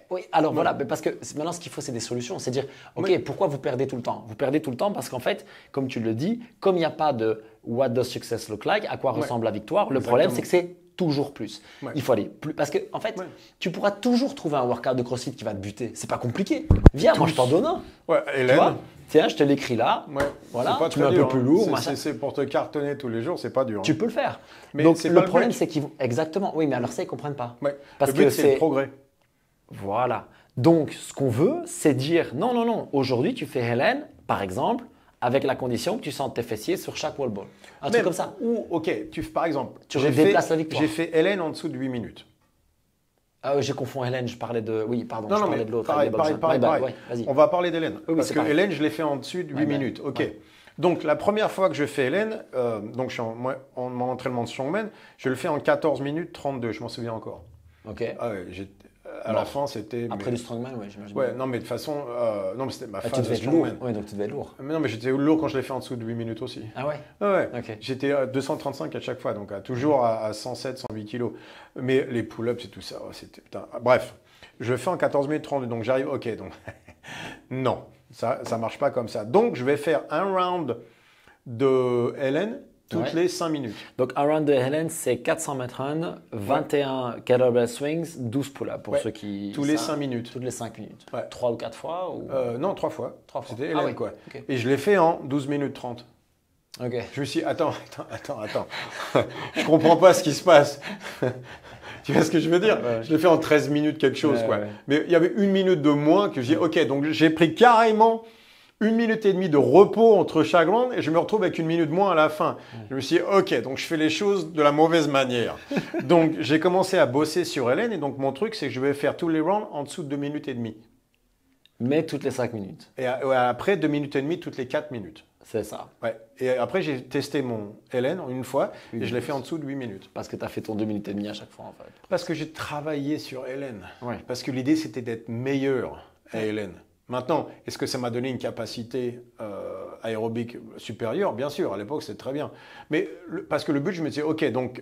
Oui, alors voilà, mais parce que maintenant ce qu'il faut c'est des solutions. C'est dire, ok, pourquoi vous perdez tout le temps? Vous perdez tout le temps parce qu'en fait, comme tu le dis, comme il n'y a pas de what does success look like, à quoi ressemble la victoire, le problème c'est que c'est toujours plus. Il faut aller plus. Parce que en fait, tu pourras toujours trouver un workout de CrossFit qui va te buter. C'est pas compliqué. Viens, moi je t'en donne un. Ouais, Hélène. Tu vois, tiens, je te l'écris là. Voilà, tu mets un peu plus lourd. C'est pour te cartonner tous les jours, c'est pas dur. Tu peux le faire. Mais donc le problème, c'est qu'ils vont. Exactement. Oui, mais alors ça, ils comprennent pas. Parce le but, c'est le progrès. Voilà. Donc, ce qu'on veut, c'est dire non, non, non. Aujourd'hui, tu fais Hélène, par exemple, avec la condition que tu sentes tes fessiers sur chaque wall ball. Un truc comme ça. Ou, ok, par exemple, tu déplaces la victoire. J'ai fait Hélène en dessous de 8 minutes. Ah, j'ai confondu Hélène, je parlais de. Oui, pardon, je parlais de l'autre. Pareil. On va parler d'Hélène. Parce que Hélène, je l'ai fait en dessous de 8 minutes. Ok. Donc, la première fois que je fais Hélène, donc je suis en mon entraînement de strongman, je le fais en 14 minutes 32, je m'en souviens encore. Ok. Ah ouais, à la fin, c'était. Après du strongman, oui, j'imagine. Ouais, non, mais de toute façon, non, mais c'était ma phase de strongman. Oui, donc tu devais être lourd. Mais non, mais j'étais lourd quand je l'ai fait en dessous de 8 minutes aussi. Ah ouais? Ouais. Okay. J'étais à 235 à chaque fois, donc toujours à 107, 108 kilos. Mais les pull-ups et tout ça, c'était. Putain. Bref, je le fais en 14 minutes 32, donc j'arrive. Ok, donc. Non, ça ne marche pas comme ça. Donc, je vais faire un round de Hélène toutes les 5 minutes. Donc, un round de Hélène, c'est 400 mètres run, 21 kettlebell swings, 12 pull-ups pour ceux qui. Tous les 5 minutes. Toutes les 5 minutes. 3 ou 4 fois ou... Non, 3 fois. 3 fois. C'était Hélène, quoi. Okay. Et je l'ai fait en 12 minutes 30. Ok. Je me suis dit, attends. Je comprends pas ce qui se passe. Tu vois ce que je veux dire? Je l'ai fait en 13 minutes quelque chose, quoi. Mais il y avait 1 minute de moins que j'ai dit, ok, donc j'ai pris carrément 1 minute et demie de repos entre chaque round et je me retrouve avec 1 minute moins à la fin. Je me suis dit, ok, donc je fais les choses de la mauvaise manière. Donc j'ai commencé à bosser sur Hélène et donc mon truc, c'est que je vais faire tous les rounds en dessous de 2 minutes et demie. Mais toutes les 5 minutes. Et après, 2 minutes et demie toutes les 4 minutes. C'est ça. Ouais. Et après, j'ai testé mon Hélène une fois et je l'ai fait en dessous de 8 minutes. Parce que tu as fait ton 2 minutes et demie à chaque fois, en fait. Parce que j'ai travaillé sur Hélène. Ouais. Parce que l'idée, c'était d'être meilleur à Hélène. Maintenant, est-ce que ça m'a donné une capacité aérobique supérieure? Bien sûr, à l'époque, c'était très bien. Mais parce que le but, je me disais, ok, donc,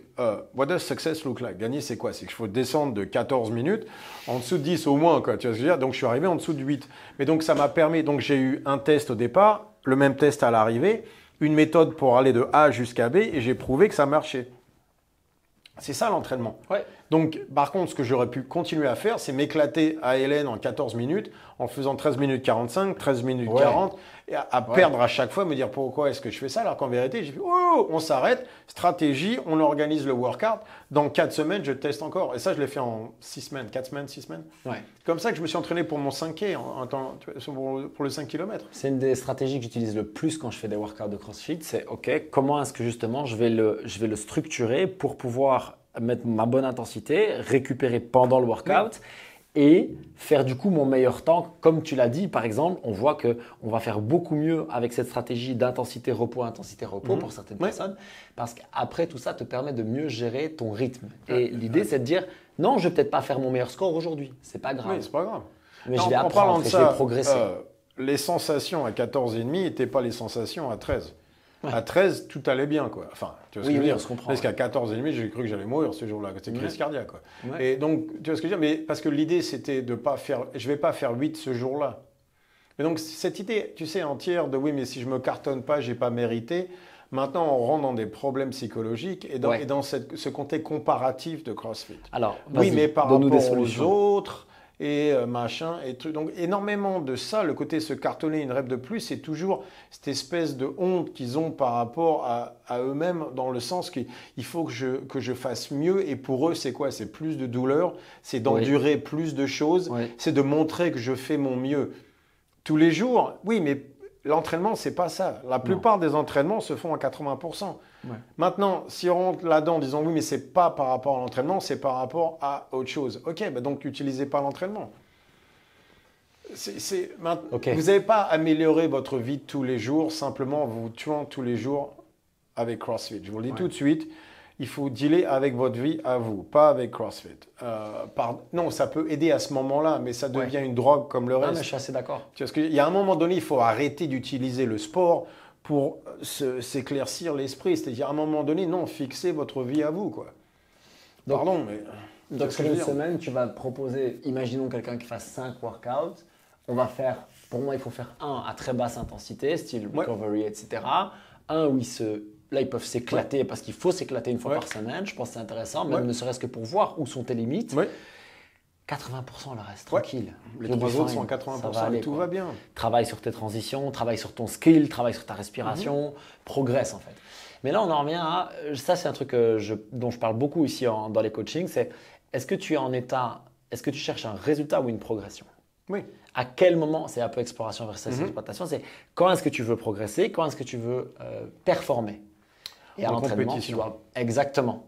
what does success look like? Gagner, c'est quoi? C'est qu'il faut descendre de 14 minutes en dessous de 10 au moins, quoi. Tu vois ce que je veux dire? Donc, je suis arrivé en dessous de 8. Mais donc, ça m'a permis, donc j'ai eu un test au départ, le même test à l'arrivée, une méthode pour aller de A jusqu'à B, et j'ai prouvé que ça marchait. C'est ça l'entraînement. Ouais. Donc, par contre, ce que j'aurais pu continuer à faire, c'est m'éclater à Hélène en 14 minutes, en faisant 13 minutes 45, 13 minutes 40, et à perdre à chaque fois, me dire pourquoi est-ce que je fais ça, alors qu'en vérité, j'ai fait, oh, on s'arrête, stratégie, on organise le workout, dans 4 semaines, je teste encore. Et ça, je l'ai fait en 6 semaines, 4 semaines, 6 semaines. Ouais. Comme ça que je me suis entraîné pour mon 5K, pour le 5 km. C'est une des stratégies que j'utilise le plus quand je fais des workouts de CrossFit, c'est ok, comment est-ce que justement je vais le structurer pour pouvoir mettre ma bonne intensité, récupérer pendant le workout et faire du coup mon meilleur temps. Comme tu l'as dit, par exemple, on voit qu'on va faire beaucoup mieux avec cette stratégie d'intensité-repos pour certaines personnes parce qu'après tout ça te permet de mieux gérer ton rythme. Et l'idée, c'est de dire non, je ne vais peut-être pas faire mon meilleur score aujourd'hui, c'est pas grave. Oui, c'est pas grave. Mais je vais apprendre, je vais progresser. Les sensations à 14,5 n'étaient pas les sensations à 13. À 13, tout allait bien, quoi. Enfin, tu vois ce que je veux dire? On se comprend. Parce qu'à 14,5, j'ai cru que j'allais mourir ce jour-là. C'était crise cardiaque, quoi. Et donc, tu vois ce que je veux dire? Mais parce que l'idée, c'était de pas faire. Je vais pas faire 8 ce jour-là. Mais donc, cette idée, tu sais, entière de oui, mais si je me cartonne pas, j'ai pas mérité. Maintenant, on rentre dans des problèmes psychologiques et dans ce côté comparatif de CrossFit. Alors, oui, mais par rapport aux autres et machin et trucs. Donc, énormément de ça, le côté se cartonner une rep de plus, c'est toujours cette espèce de honte qu'ils ont par rapport à eux-mêmes, dans le sens qu'il faut que je fasse mieux. Et pour eux, c'est quoi? C'est plus de douleur, c'est d'endurer plus de choses, c'est de montrer que je fais mon mieux tous les jours. Oui, mais l'entraînement, c'est pas ça. La plupart des entraînements se font à 80%. Maintenant, si on rentre là-dedans en disant oui, mais c'est pas par rapport à l'entraînement, c'est par rapport à autre chose. Ok, donc n'utilisez pas l'entraînement. Vous n'avez pas amélioré votre vie de tous les jours simplement en vous tuant tous les jours avec CrossFit. Je vous le dis tout de suite. Il faut dealer avec votre vie à vous, pas avec CrossFit. Non, ça peut aider à ce moment-là, mais ça devient une drogue comme le reste. Non, mais je suis assez d'accord. Parce qu'il y a un moment donné, il faut arrêter d'utiliser le sport pour s'éclaircir l'esprit. C'est-à-dire, à un moment donné, non, fixez votre vie à vous, quoi. Donc, pardon, mais... Donc, sur une semaine, tu vas proposer, imaginons quelqu'un qui fasse 5 workouts. On va faire, pour moi, il faut faire un à très basse intensité, style recovery, etc. Un où là, ils peuvent s'éclater parce qu'il faut s'éclater une fois par semaine. Je pense que c'est intéressant, même ne serait-ce que pour voir où sont tes limites. 80% le reste, tranquille. Les 3 autres sont à 80% et tout va bien. Travaille sur tes transitions, travaille sur ton skill, travaille sur ta respiration, progresse en fait. Mais là, on en revient à, ça c'est un truc dont je parle beaucoup ici dans les coachings, c'est est-ce que tu es en état, est-ce que tu cherches un résultat ou une progression? Oui. À quel moment, c'est un peu exploration versus exploitation, c'est quand est-ce que tu veux progresser, quand est-ce que tu veux performer? Et à l'entraînement, tu dois… Exactement.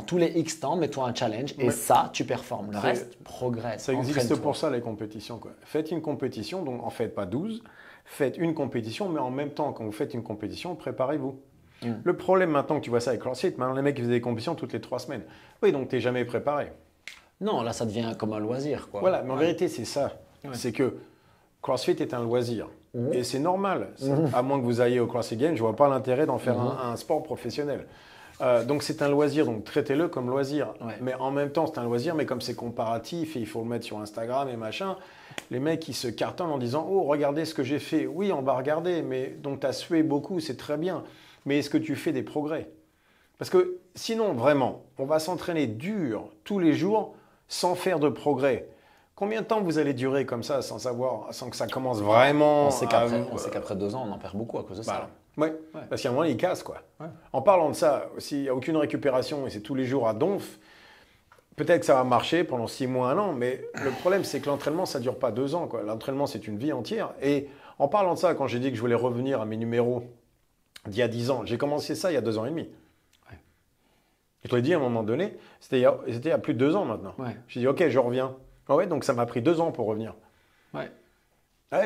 Tous les X temps, mets-toi un challenge et ça, tu performes. Le reste, progresse. Ça existe pour ça, les compétitions, quoi. Faites une compétition, donc en faites pas 12. Faites une compétition, mais en même temps, quand vous faites une compétition, préparez-vous. Le problème maintenant que tu vois ça avec CrossFit, maintenant les mecs ils faisaient des compétitions toutes les 3 semaines. Oui, donc tu n'es jamais préparé. Non, là ça devient comme un loisir, quoi. Voilà, mais en vérité c'est ça. C'est que CrossFit est un loisir. Et c'est normal. À moins que vous ayez au CrossFit Games, je ne vois pas l'intérêt d'en faire un sport professionnel. Donc c'est un loisir, donc traitez-le comme loisir. Mais en même temps c'est un loisir, mais comme c'est comparatif et il faut le mettre sur Instagram et machin, les mecs ils se cartonnent en disant « Oh, regardez ce que j'ai fait ». Oui, on va regarder, mais donc tu as sué beaucoup, c'est très bien. Mais est-ce que tu fais des progrès? Parce que sinon, vraiment, on va s'entraîner dur tous les jours sans faire de progrès. Combien de temps vous allez durer comme ça sans que ça commence vraiment? On sait qu'après 2 ans, on en perd beaucoup à cause de ça. Oui, parce qu'à un moment, il casse, quoi. En parlant de ça, s'il n'y a aucune récupération et c'est tous les jours à donf, peut-être que ça va marcher pendant 6 mois, 1 an, mais le problème, c'est que l'entraînement, ça ne dure pas 2 ans, quoi. L'entraînement, c'est une vie entière. Et en parlant de ça, quand j'ai dit que je voulais revenir à mes numéros d'il y a 10 ans, j'ai commencé ça il y a 2 ans et demi. Je te l'ai dit à un moment donné, c'était il y a plus de 2 ans maintenant. J'ai dit, ok, je reviens. Donc ça m'a pris 2 ans pour revenir.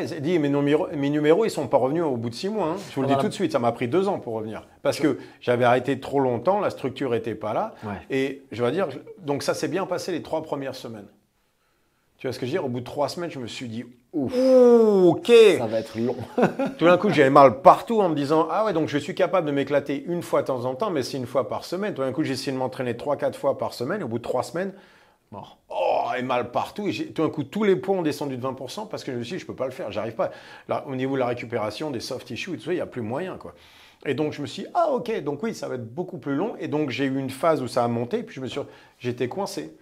J'ai dit, mes numéros, ils ne sont pas revenus au bout de 6 mois. Hein. Je vous le dis tout de suite, ça m'a pris 2 ans pour revenir. Parce que j'avais arrêté trop longtemps, la structure n'était pas là. Et je vais dire, donc ça s'est bien passé les 3 premières semaines. Tu vois ce que je veux dire? Au bout de 3 semaines, je me suis dit, ouf, ok. Ça va être long. Tout d'un coup, j'avais mal partout en me disant, ah ouais, donc je suis capable de m'éclater une fois de temps en temps, mais c'est une fois par semaine. Tout d'un coup, j'ai essayé de m'entraîner 3-4 fois par semaine. Et au bout de 3 semaines, et mal partout. Et tout d'un coup, tous les poids ont descendu de 20% parce que je me suis dit, je ne peux pas le faire, j'arrive pas. Là, au niveau de la récupération des soft tissues et tout ça, il n'y a plus moyen, quoi. Et donc, je me suis dit, ah ok, donc oui, ça va être beaucoup plus long. Et donc, j'ai eu une phase où ça a monté, puis j'étais coincé.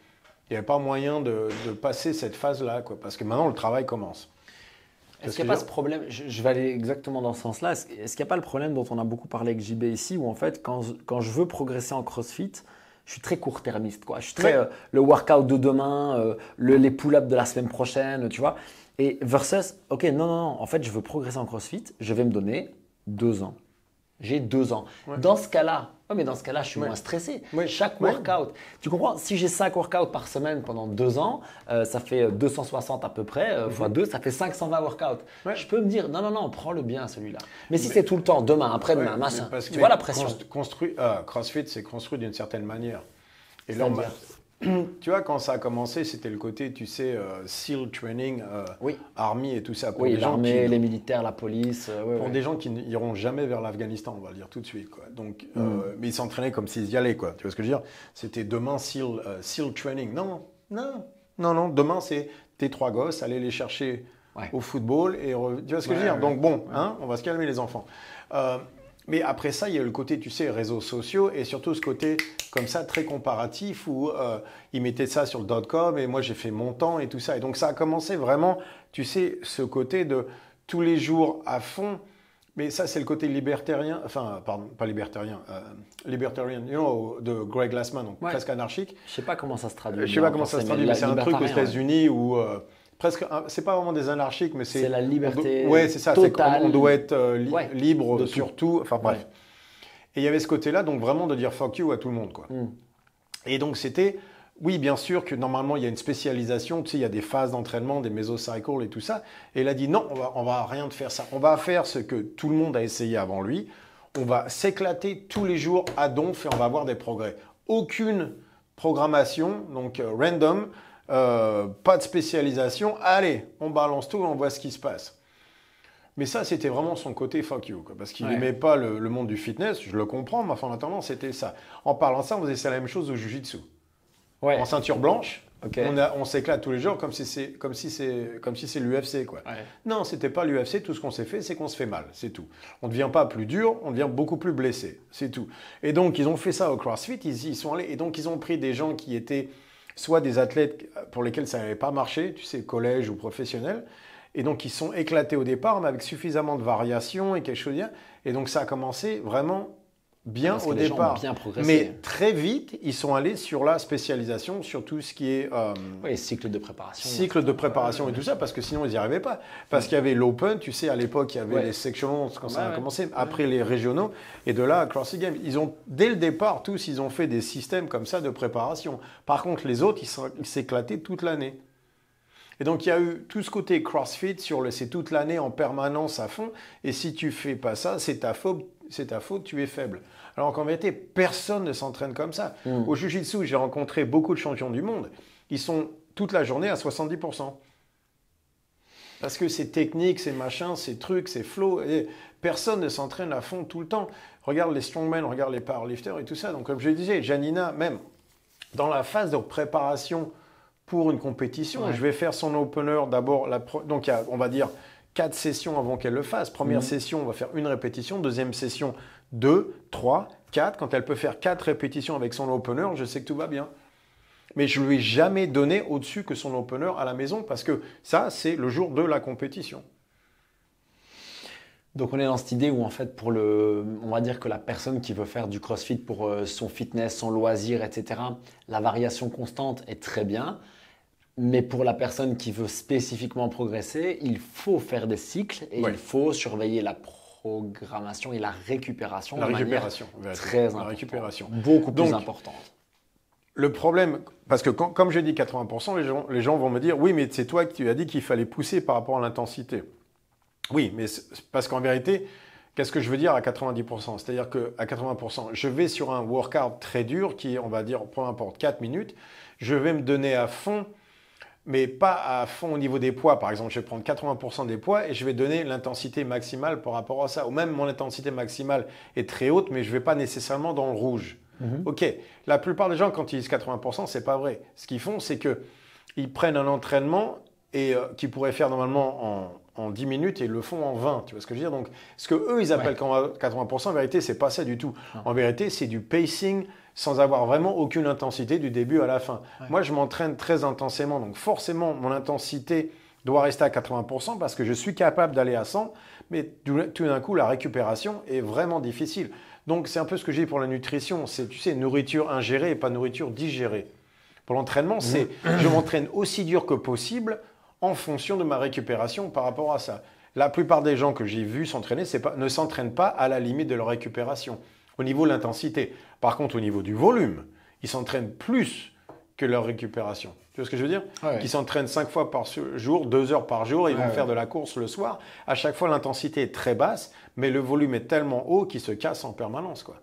Il n'y avait pas moyen de passer cette phase-là, quoi, parce que maintenant, le travail commence. Est-ce qu'il n'y a pas ce problème, je vais aller exactement dans ce sens-là, est-ce qu'il n'y a pas le problème dont on a beaucoup parlé avec JB ici, où en fait, quand je veux progresser en CrossFit, je suis très court-termiste, quoi. Je suis très le workout de demain, les pull-ups de la semaine prochaine, tu vois. Et versus, ok, non, en fait, je veux progresser en CrossFit, je vais me donner 2 ans. J'ai 2 ans. Dans ce cas-là, je suis moins stressé. Chaque workout, tu comprends? Si j'ai 5 workouts par semaine pendant 2 ans, ça fait 260 à peu près, fois 2, ça fait 520 workouts. Je peux me dire, non, prends-le bien celui-là. Mais si c'est tout le temps, demain, après-demain, machin, tu vois la pression. CrossFit, c'est construit d'une certaine manière. Et là, tu vois, quand ça a commencé, c'était le côté, tu sais, SEAL training, Army et tout ça. Pour l'armée, les militaires, la police. Pour des gens qui n'iront jamais vers l'Afghanistan, on va le dire tout de suite, quoi. Donc, mais ils s'entraînaient comme s'ils y allaient, quoi. Tu vois ce que je veux dire? C'était demain SEAL training. Non. Demain, c'est tes 3 gosses, aller les chercher au football. Tu vois ce que je veux dire? Donc, bon, on va se calmer les enfants. Mais après ça, il y a le côté, tu sais, réseaux sociaux et surtout ce côté comme ça très comparatif où ils mettaient ça sur le .com et moi j'ai fait mon temps et tout ça. Et donc ça a commencé vraiment, tu sais, ce côté de tous les jours à fond. Mais ça, c'est le côté libertarien, enfin, pardon, pas libertarien, libertarian, de Greg Glassman, donc presque anarchique. Je sais pas comment ça se traduit. Je sais pas comment ça se traduit, mais c'est un truc aux États-Unis où presque, c'est pas vraiment des anarchiques, mais c'est la liberté. Ouais, c'est ça. Totale. On doit être libre de sur tout. Enfin bref. Ouais. Et il y avait ce côté-là, donc vraiment de dire fuck you à tout le monde, quoi. Et donc c'était, oui, bien sûr que normalement il y a une spécialisation, tu sais, il y a des phases d'entraînement, des mesocycles et tout ça. Et il a dit non, on va rien de faire ça. On va faire ce que tout le monde a essayé avant lui. On va s'éclater tous les jours à donf et on va avoir des progrès. Aucune programmation, donc random, pas de spécialisation. Allez, on balance tout et on voit ce qui se passe. Mais ça, c'était vraiment son côté fuck you, quoi, parce qu'il n'aimait pas le monde du fitness. Je le comprends, mais enfin, en attendant, c'était ça. En parlant de ça, on faisait ça la même chose au jiu-jitsu. Ouais. En ceinture blanche, on s'éclate tous les jours comme si c'est l'UFC, quoi. Ouais. Non, c'était pas l'UFC. Tout ce qu'on s'est fait, c'est qu'on se fait mal, c'est tout. On ne devient pas plus dur, on devient beaucoup plus blessé, c'est tout. Et donc, ils ont fait ça au CrossFit. Ils sont allés et donc ils ont pris des gens qui étaient soit des athlètes pour lesquels ça n'avait pas marché, tu sais, collège ou professionnel. Et donc, ils sont éclatés au départ, mais avec suffisamment de variations et quelque chose de bien. Et donc, ça a commencé vraiment bien au départ. Bien progressé. Mais très vite, ils sont allés sur la spécialisation, sur tout ce qui est… cycle de préparation. Cycle de préparation et tout ça, parce que sinon, ils n'y arrivaient pas. Parce qu'il y avait l'Open, tu sais, à l'époque, il y avait les sections quand ça a commencé, après les régionaux. Et de là, CrossFit Games, dès le départ, tous, ils ont fait des systèmes comme ça de préparation. Par contre, les autres, ils s'éclataient toute l'année. Et donc, il y a eu tout ce côté CrossFit c'est toute l'année en permanence à fond. Et si tu ne fais pas ça, c'est ta faute, tu es faible. Alors qu'en vérité, personne ne s'entraîne comme ça. Au Jiu-Jitsu, j'ai rencontré beaucoup de champions du monde. Ils sont toute la journée à 70%. Parce que c'est technique, c'est machin, c'est truc, c'est flow. Et personne ne s'entraîne à fond tout le temps. Regarde les strongmen, regarde les powerlifters et tout ça. Donc, comme je disais, Janina, même dans la phase de préparation pour une compétition, je vais faire son opener d'abord. Donc, on va dire 4 sessions avant qu'elle le fasse. Première session, on va faire une répétition. Deuxième session, 2, 3, 4. Quand elle peut faire 4 répétitions avec son opener, je sais que tout va bien. Mais je ne lui ai jamais donné au-dessus que son opener à la maison parce que ça, c'est le jour de la compétition. Donc on est dans cette idée où en fait on va dire que la personne qui veut faire du CrossFit pour son fitness, son loisir, etc., la variation constante est très bien. Mais pour la personne qui veut spécifiquement progresser, il faut faire des cycles et il faut surveiller la programmation et la récupération. La récupération, très importante. La récupération. Beaucoup plus importante. Le problème, parce que comme je dis 80%, les gens vont me dire « Oui, mais c'est toi qui as dit qu'il fallait pousser par rapport à l'intensité. » Oui, mais parce qu'en vérité, qu'est-ce que je veux dire à 90%? C'est-à-dire qu'à 80%, je vais sur un workout très dur qui est, on va dire, peu importe, 4 minutes. Je vais me donner à fond, mais pas à fond au niveau des poids. Par exemple, je vais prendre 80% des poids et je vais donner l'intensité maximale par rapport à ça. Ou même mon intensité maximale est très haute, mais je ne vais pas nécessairement dans le rouge. Ok, la plupart des gens, quand ils disent 80%, ce n'est pas vrai. Ce qu'ils font, c'est qu'ils prennent un entraînement qu'ils pourraient faire normalement en 10 minutes et ils le font en 20. Tu vois ce que je veux dire? Donc, ce qu'eux, ils appellent 80%, en vérité, ce n'est pas ça du tout. En vérité, c'est du pacing sans avoir vraiment aucune intensité du début à la fin. Moi, je m'entraîne très intensément. Donc, forcément, mon intensité doit rester à 80% parce que je suis capable d'aller à 100. Mais tout d'un coup, la récupération est vraiment difficile. Donc, c'est un peu ce que j'ai dit pour la nutrition. C'est, tu sais, nourriture ingérée et pas nourriture digérée. Pour l'entraînement, c'est je m'entraîne aussi dur que possible en fonction de ma récupération par rapport à ça. La plupart des gens que j'ai vus s'entraîner ne s'entraînent pas à la limite de leur récupération, au niveau de l'intensité. Par contre, au niveau du volume, ils s'entraînent plus que leur récupération. Tu vois ce que je veux dire? Ils s'entraînent 5 fois par jour, 2 heures par jour, ils vont faire de la course le soir. À chaque fois, l'intensité est très basse, mais le volume est tellement haut qu'il se casse en permanence, quoi.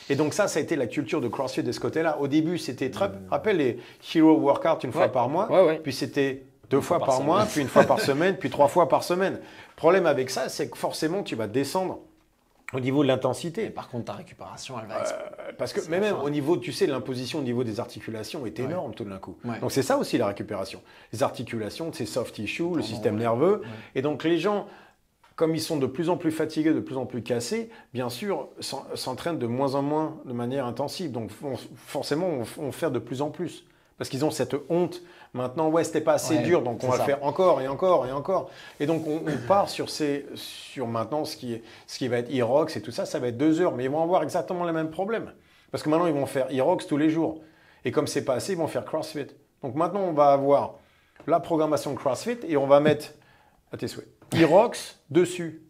Et donc ça a été la culture de CrossFit de ce côté-là. Au début, c'était rappelle les Hero Workout une fois par mois, puis c'était 2 fois par mois, puis 1 fois par semaine, puis 3 fois par semaine. Le problème avec ça, c'est que forcément, tu vas descendre au niveau de l'intensité. Par contre, ta récupération, elle va être… parce que même au niveau, tu sais, l'imposition au niveau des articulations est énorme tout d'un coup. Donc c'est ça aussi la récupération. Les articulations, c'est soft tissue, le système nerveux. Et donc les gens… comme ils sont de plus en plus fatigués, de plus en plus cassés, bien sûr, s'entraînent de moins en moins de manière intensive. Donc forcément, on fait de plus en plus. Parce qu'ils ont cette honte. Maintenant, ouais, c'était pas assez dur, donc on va le faire encore et encore et encore. Et donc, on part sur maintenant ce qui va être Irox et tout ça, ça va être 2 heures. Mais ils vont avoir exactement les mêmes problèmes. Parce que maintenant, ils vont faire Irox tous les jours. Et comme c'est pas assez, ils vont faire CrossFit. Donc maintenant, on va avoir la programmation CrossFit et on va mettre, à tes souhaits, Irox dessus.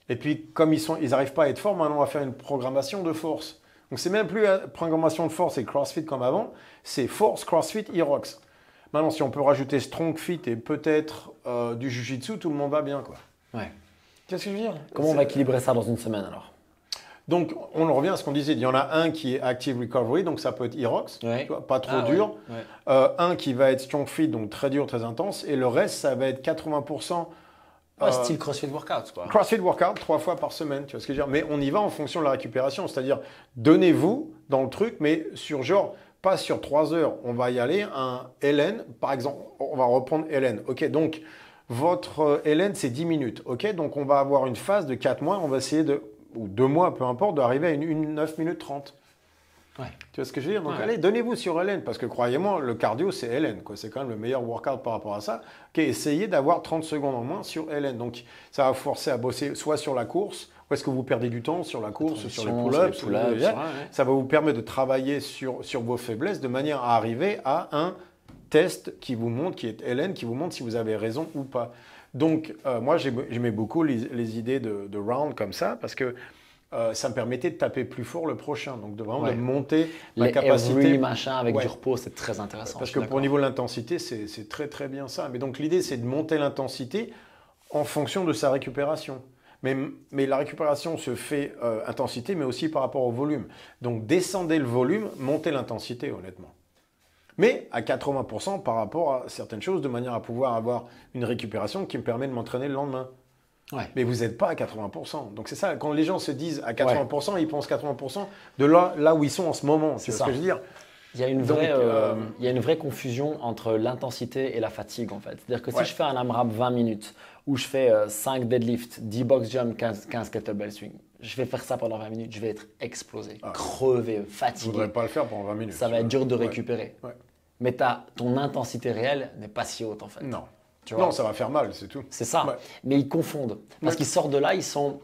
Et puis, comme ils n'arrivent pas à être forts, maintenant, on va faire une programmation de force. Donc, c'est même plus programmation de force et CrossFit comme avant, c'est force, CrossFit, Irox. Maintenant, si on peut rajouter Strong Fit et peut-être du Jiu-Jitsu, tout le monde va bien, quoi. Ouais. Qu'est-ce que je veux dire? Comment on va équilibrer ça dans une semaine alors? Donc, on en revient à ce qu'on disait. Il y en a un qui est Active Recovery, donc ça peut être Irox, tu vois, pas trop dur. Ouais. Un qui va être Strong Fit, donc très dur, très intense. Et le reste, ça va être 80%. Style CrossFit Workout, quoi. CrossFit Workout, 3 fois par semaine, tu vois ce que je veux dire. Mais on y va en fonction de la récupération. C'est-à-dire, donnez-vous dans le truc, mais sur genre, pas sur 3 heures. On va y aller, un LN, par exemple, on va reprendre LN. OK, donc, votre LN, c'est 10 minutes. OK, donc on va avoir une phase de 4 mois. On va essayer ou 2 mois, peu importe, d'arriver à une 9 minutes 30. Ouais. Tu vois ce que je veux dire? Donc, allez, donnez-vous sur LN, parce que croyez-moi, le cardio, c'est LN, quoi. C'est quand même le meilleur workout par rapport à ça. OK, essayez d'avoir 30 secondes en moins sur LN. Donc, ça va vous forcer à bosser soit sur la course, ou est-ce que vous perdez du temps sur la course, sur les pull-ups. Ça va vous permettre de travailler sur vos faiblesses de manière à arriver à un test qui vous montre, qui est LN, qui vous montre si vous avez raison ou pas. Donc, moi, j'aimais beaucoup les idées de round comme ça, parce que ça me permettait de taper plus fort le prochain, donc de vraiment de monter ma capacité. Every machin avec du repos, c'est très intéressant. Parce que pour le niveau de l'intensité, c'est très très bien ça. Mais donc l'idée, c'est de monter l'intensité en fonction de sa récupération. Mais la récupération se fait intensité, mais aussi par rapport au volume. Donc descendez le volume, montez l'intensité, honnêtement. Mais à 80% par rapport à certaines choses, de manière à pouvoir avoir une récupération qui me permet de m'entraîner le lendemain. Ouais. Mais vous n'êtes pas à 80%. Donc c'est ça, quand les gens se disent à 80%, ils pensent 80% de là où ils sont en ce moment. C'est ce que je veux dire. Il y a une vraie confusion entre l'intensité et la fatigue en fait. C'est-à-dire que si je fais un AMRAP 20 minutes, où je fais 5 deadlifts, 10 box jump, 15 kettlebell swing, je vais faire ça pendant 20 minutes, je vais être explosé, crevé, fatigué. Je ne voudrais pas le faire pendant 20 minutes. Ça va être dur de récupérer. Ouais. Mais ton intensité réelle n'est pas si haute en fait. Non. Tu vois, non, ça va faire mal, c'est tout. C'est ça. Ouais. Mais ils confondent. Parce qu'ils sortent de là, ils sont,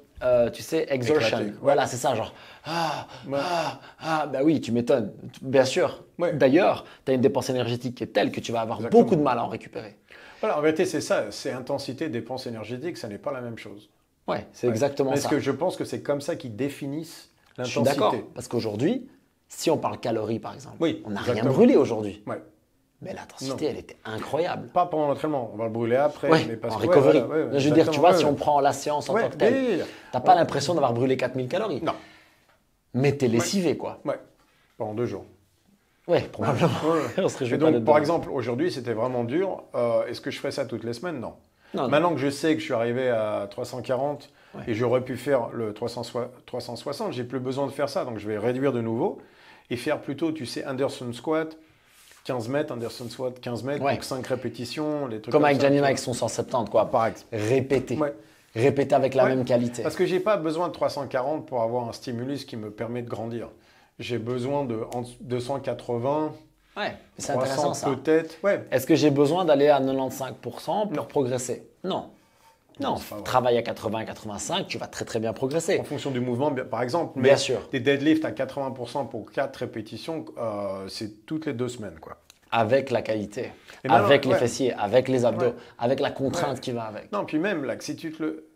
tu sais, exertion. Éclaté. Voilà, c'est ça, genre, bah oui, tu m'étonnes. Bien sûr. Ouais. D'ailleurs, tu as une dépense énergétique qui est telle que tu vas avoir beaucoup de mal à en récupérer. Voilà, en vérité, c'est ça. C'est intensité, dépense énergétique, ça n'est pas la même chose. Ouais, c'est exactement ça. Parce que je pense que c'est comme ça qu'ils définissent l'intensité. Je suis d'accord. Parce qu'aujourd'hui, si on parle calories, par exemple, on n'a rien brûlé aujourd'hui. Ouais. Mais l'intensité, elle était incroyable. Pas pendant l'entraînement, on va le brûler après. Ouais, mais parce en recovery. Je veux dire, tu vois, si on prend la séance en tant que telle, tu n'as pas l'impression d'avoir brûlé 4000 calories. Non. Mais tu es lessivé, quoi. Ouais, pendant 2 jours. Ouais, probablement. On se réjouit. Donc, par exemple, aujourd'hui, c'était vraiment dur. Est-ce que je ferais ça toutes les semaines? Non. Maintenant que je sais que je suis arrivé à 340 et j'aurais pu faire le 360, j'ai plus besoin de faire ça. Donc, je vais réduire de nouveau et faire plutôt, tu sais, Anderson squat. 15 mètres, Anderson squat, 15 mètres, donc 5 répétitions, les trucs comme avec Janina avec son 170, quoi. Par exemple. Répéter. Ouais. Répéter avec la même qualité. Parce que je n'ai pas besoin de 340 pour avoir un stimulus qui me permet de grandir. J'ai besoin de 280, c'est intéressant ça. Peut-être. Ouais. Est-ce que j'ai besoin d'aller à 95% pour progresser? Non. Non, travaille à 80-85, tu vas très très bien progresser. En fonction du mouvement, par exemple. Mais bien sûr. Des deadlifts à 80% pour 4 répétitions, c'est toutes les 2 semaines, quoi. Avec la qualité, avec les fessiers, avec les abdos, avec la contrainte qui va avec. Non, puis même, là, si tu te le...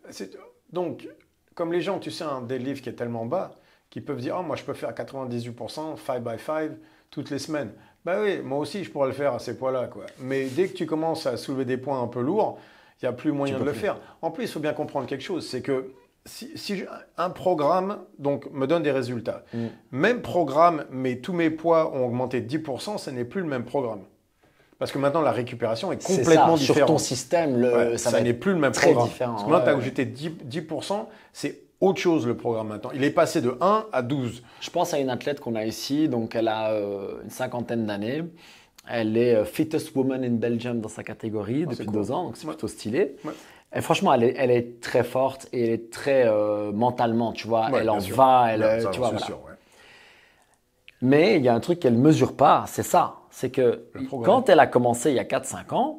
Donc, comme les gens, tu sais, un deadlift qui est tellement bas, qui peuvent dire « Oh, moi, je peux faire 98%, 5 by 5, toutes les semaines. » Bah oui, moi aussi, je pourrais le faire à ces poids-là, quoi. Mais dès que tu commences à soulever des poids un peu lourds, il n'y a plus moyen de le faire. En plus, il faut bien comprendre quelque chose, c'est que si un programme donc, me donne des résultats, même programme, mais tous mes poids ont augmenté de 10%, ce n'est plus le même programme. Parce que maintenant, la récupération est complètement différente. Sur ton système, ça n'est plus le même programme. Différent. Parce que maintenant, tu as ajouté 10%, c'est autre chose le programme maintenant. Il est passé de 1 à 12. Je pense à une athlète qu'on a ici, donc elle a une 50aine d'années. Elle est fittest woman in Belgium dans sa catégorie depuis 2 ans, donc c'est plutôt stylé. Ouais. Et franchement, elle est très forte et elle est très mentalement, tu vois. Ouais, Elle en bien sûr. va, Ça, tu j'en vois, suis voilà. sûr, ouais. Mais il y a un truc qu'elle ne mesure pas, c'est ça. C'est que Le progrès. quand elle a commencé il y a 4-5 ans,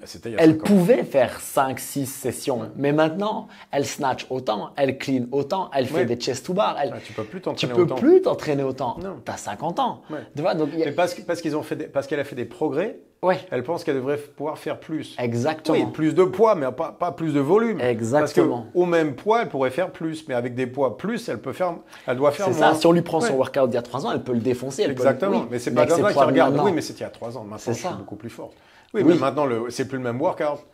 C'était il y a elle 5 ans. pouvait faire 5-6 sessions. Mais maintenant, elle snatch autant, elle clean autant, elle fait Ouais. des chest to bar. Tu peux plus Tu t'entraîner peux autant. plus t'entraîner autant. Non. Tu as 50 ans. Ouais. Tu vois, donc, Mais parce qu'elle a fait des progrès, ouais, elle pense qu'elle devrait pouvoir faire plus. exactement. Oui, plus de poids, mais pas plus de volume. Exactement. Parce qu'au même poids, elle pourrait faire plus. Mais avec des poids plus, elle doit faire C'est moins. ça, si on lui prend son Ouais. workout d'il y a 3 ans, elle peut le défoncer. Elle Exactement. Peut, oui, Mais c'est mais pas avec comme ses ça qui poids de regarde. maintenant. Oui, mais c'était il y a 3 ans. Maintenant, C'est je suis ça. beaucoup plus forte. Oui, Oui. mais maintenant, c'est plus le même workout.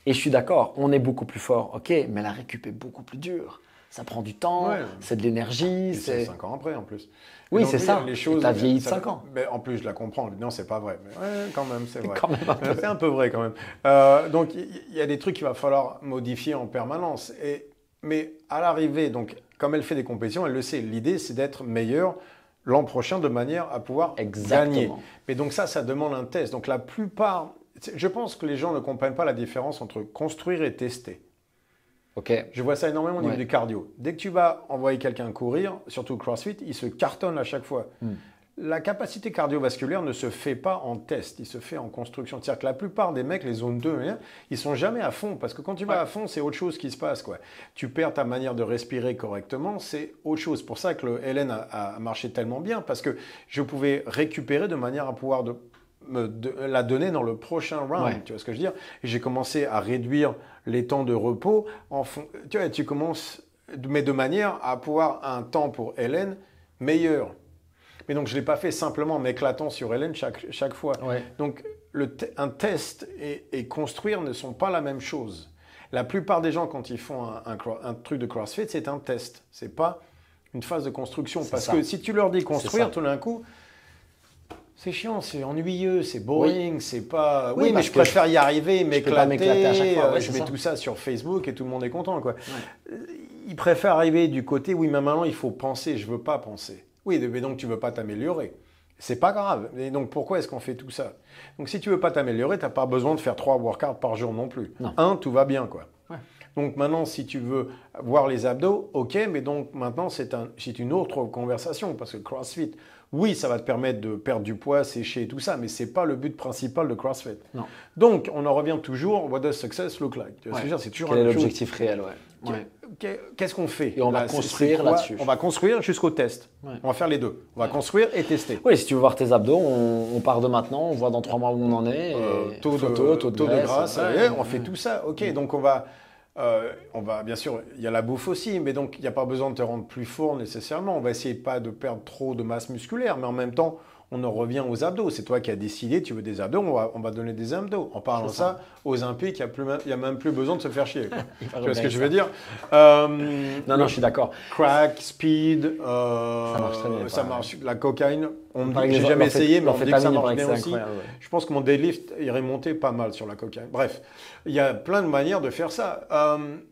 Et je suis d'accord, on est beaucoup plus fort, ok, mais la récup est beaucoup plus dure. Ça prend du temps, Ouais. c'est de l'énergie. Et c'est 5 ans après, en plus. Oui, Et donc, c'est ça. Les Et choses, t'as vieilli de ça- 5 ans. Mais en plus, je la comprends. Non, c'est pas vrai. Mais ouais, quand même, c'est vrai. Quand même un peu. C'est un peu vrai, quand même. Donc, il y a des trucs qu'il va falloir modifier en permanence. Mais à l'arrivée, donc, comme elle fait des compétitions, elle le sait. L'idée, c'est d'être meilleure l'an prochain de manière à pouvoir Exactement. gagner. Mais donc ça demande un test. Donc la plupart, je pense que les gens ne comprennent pas la différence entre construire et tester. Ok. Je vois ça énormément au niveau Ouais. du cardio. Dès que tu vas envoyer quelqu'un courir, surtout CrossFit, il se cartonne à chaque fois. La capacité cardiovasculaire ne se fait pas en test, il se fait en construction. C'est-à-dire que la plupart des mecs, les zones 2, ils sont jamais à fond. Parce que quand tu vas à fond, c'est autre chose qui se passe, quoi. Tu perds ta manière de respirer correctement, c'est autre chose. C'est pour ça que le LN a marché tellement bien, parce que je pouvais récupérer de manière à pouvoir la donner dans le prochain round. Ouais. Tu vois ce que je veux dire? Et j'ai commencé à réduire les temps de repos. Tu vois, tu commences, mais de manière à pouvoir un temps pour Hélène meilleur. Mais donc, je ne l'ai pas fait simplement en m'éclatant sur Hélène chaque fois. Ouais. Donc, un test et construire ne sont pas la même chose. La plupart des gens, quand ils font un truc de CrossFit, c'est un test. Ce n'est pas une phase de construction. Parce que si tu leur dis construire, tout d'un coup, c'est chiant, c'est ennuyeux, c'est boring, c'est pas... Oui, mais je préfère y arriver, m'éclater à chaque fois. Ouais, je mets tout ça sur Facebook et tout le monde est content, quoi. Ouais. Ils préfèrent arriver du côté, oui, mais maintenant, il faut penser, je ne veux pas penser. Oui, mais donc tu ne veux pas t'améliorer. C'est pas grave. Et donc pourquoi est-ce qu'on fait tout ça? Donc si tu ne veux pas t'améliorer, tu n'as pas besoin de faire 3 workouts par jour non plus. Non. Tout va bien, quoi. Ouais. Donc maintenant, si tu veux voir les abdos, ok, mais donc maintenant, c'est une autre conversation. Parce que CrossFit, oui, ça va te permettre de perdre du poids, sécher et tout ça, mais ce n'est pas le but principal de CrossFit. Non. Donc, on en revient toujours, what does success look like? Tu vois ce que je veux dire, c'est toujours quel est l'objectif réel, ouais. Qu'est-ce qu'on fait? Et on va construire là-dessus. On va construire jusqu'au test. Ouais. On va faire les deux. On va construire et tester. Oui, si tu veux voir tes abdos, on part de maintenant, on voit dans 3 mois où on en est. Taux de graisse, on fait tout ça. Ok, donc on va bien sûr, il y a la bouffe aussi, mais donc il n'y a pas besoin de te rendre plus fort nécessairement. On va essayer pas de perdre trop de masse musculaire, mais en même temps, on en revient aux abdos. C'est toi qui as décidé, tu veux des abdos, on va donner des abdos. En parlant de ça, aux Olympiques, il n'y a même plus besoin de se faire chier. Tu vois ce que je veux dire? Non, je suis d'accord. Crack, speed, ça marche très bien. Ça marche. La cocaïne, j'ai j'ai jamais essayé, mais on me dit que ça marche bien aussi. aussi. Je pense que mon deadlift irait monter pas mal sur la cocaïne. Bref, il y a plein de manières de faire ça.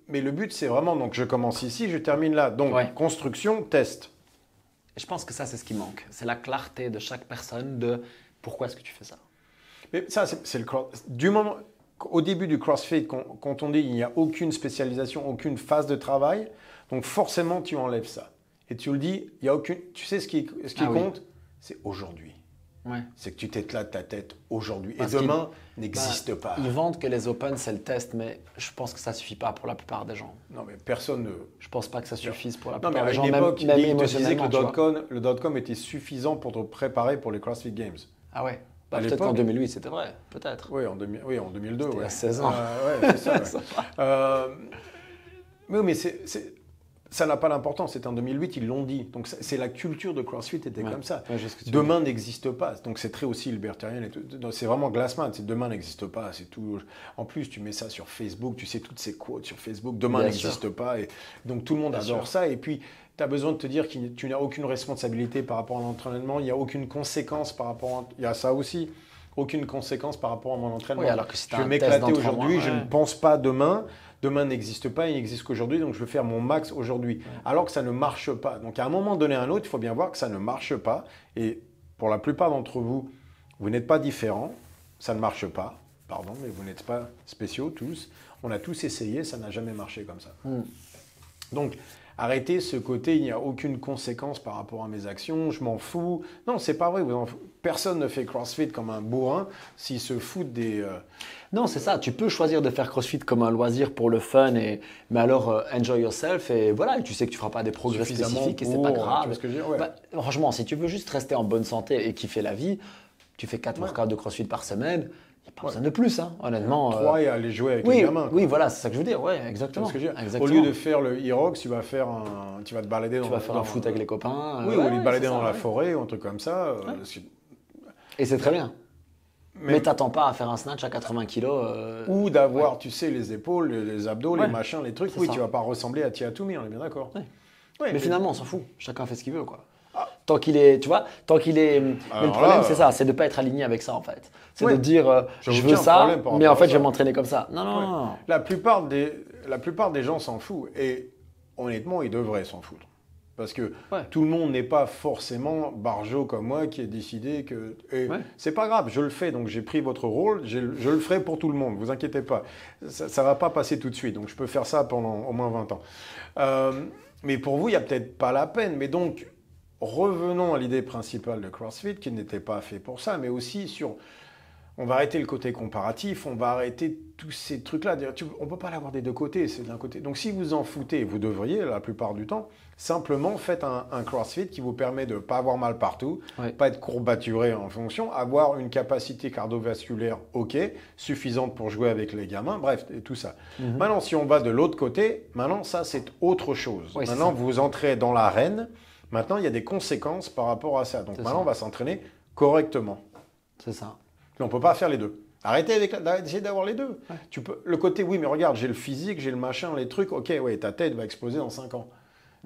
Mais le but, c'est vraiment, donc je commence ici, je termine là. Donc, construction, test. Je pense que ça, c'est ce qui manque. C'est la clarté de chaque personne de pourquoi est-ce que tu fais ça. Mais ça, c'est le du moment, au début du CrossFit, quand on dit il n'y a aucune spécialisation, aucune phase de travail, donc forcément, tu enlèves ça. Et tu le dis, il y a aucune. Tu sais ce qui compte, c'est aujourd'hui. Ouais. C'est que tu t'éclates ta tête aujourd'hui. Parce et demain n'existe pas. Ils vendent que les Open, c'est le test, mais je pense que ça ne suffit pas pour la plupart des gens. Non, mais personne ne... Je pense pas que ça suffise pour la Non, plupart mais à des gens, une époque, même il te disait que émotionnellement. le dot-com était suffisant pour te préparer pour les CrossFit Games. Ah ouais. À Peut-être qu'en 2008, c'était vrai. Peut-être. Oui, en 2002. Il y a 16 ans. Ouais, c'est ça. Mais ça n'a pas d'importance. C'était en 2008, ils l'ont dit. Donc c'est la culture de CrossFit était comme ça. Ouais, demain n'existe pas. Donc c'est très aussi libertarien. C'est vraiment Glassman. Demain n'existe pas. C'est tout. En plus, tu mets ça sur Facebook. Tu sais toutes ces quotes sur Facebook. Demain n'existe pas. Et donc tout le monde adore ça. Et puis tu as besoin de te dire que tu n'as aucune responsabilité par rapport à l'entraînement. Il n'y a aucune conséquence par rapport Il y a ça aussi. Aucune conséquence par rapport à mon entraînement. Oui, alors que si je vais m'éclater aujourd'hui. Je ne pense pas demain. Demain n'existe pas, il n'existe qu'aujourd'hui, donc je veux faire mon max aujourd'hui. Alors que ça ne marche pas. Donc à un moment donné à un autre, il faut bien voir que ça ne marche pas. Et pour la plupart d'entre vous, vous n'êtes pas différents, ça ne marche pas. pardon, mais vous n'êtes pas spéciaux tous. On a tous essayé, ça n'a jamais marché comme ça. Donc, arrêtez ce côté, il n'y a aucune conséquence par rapport à mes actions, je m'en fous. Non, c'est pas vrai. Personne ne fait CrossFit comme un bourrin s'il se fout des... Non, c'est ça. Tu peux choisir de faire CrossFit comme un loisir pour le fun, mais alors enjoy yourself et voilà. Et tu sais que tu feras pas des progrès spécifiques et c'est pas grave. Tu vois ce que je veux dire, ouais. Franchement, si tu veux juste rester en bonne santé et kiffer la vie, tu fais 4 workouts de CrossFit par semaine. Il n'y a pas besoin de plus, hein, honnêtement. 3 et aller jouer avec les gamins. Oui, voilà, c'est ça que je veux dire. Ouais, exactement. Ce que je veux dire. Exactement. Au lieu de faire le e-rock, tu vas te balader tu vas faire un foot avec les copains. Oui, ou aller te balader dans la forêt ou un truc comme ça. Et c'est très bien. Mais t'attends pas à faire un snatch à 80 kilos. Ou d'avoir, tu sais, les épaules, les abdos, les machins, les trucs. Oui, ça. Tu vas pas ressembler à Tia Toomey, on est bien d'accord. Mais finalement, on s'en fout. Chacun fait ce qu'il veut, quoi. Tant qu'il est, tu vois, mais le problème, c'est ça, c'est de ne pas être aligné avec ça, en fait. C'est de dire, je veux ça, mais en fait, je vais m'entraîner comme ça. Non. La plupart des gens s'en foutent. Et honnêtement, ils devraient s'en foutre. Parce que tout le monde n'est pas forcément barjot comme moi qui est décidé que... C'est pas grave, je le fais, donc j'ai pris votre rôle, je le ferai pour tout le monde, vous inquiétez pas. Ça ne va pas passer tout de suite, donc je peux faire ça pendant au moins 20 ans. Mais pour vous, il n'y a peut-être pas la peine. Mais donc, revenons à l'idée principale de CrossFit, qui n'était pas fait pour ça, mais aussi sur... On va arrêter le côté comparatif, on va arrêter tous ces trucs-là. On ne peut pas l'avoir des deux côtés, c'est d'un côté. Donc si vous en foutez, vous devriez la plupart du temps, simplement faites un CrossFit qui vous permet de ne pas avoir mal partout, pas être courbaturé en fonction, avoir une capacité cardiovasculaire suffisante pour jouer avec les gamins, bref, et tout ça. Maintenant, si on va de l'autre côté, maintenant ça c'est autre chose. Maintenant vous entrez dans l'arène, maintenant il y a des conséquences par rapport à ça. Donc maintenant on va s'entraîner correctement. C'est ça. On ne peut pas faire les deux. Arrêtez d'essayer d'avoir les deux. Le côté, oui, mais regarde, j'ai le physique, j'ai le machin, les trucs, ta tête va exploser dans 5 ans.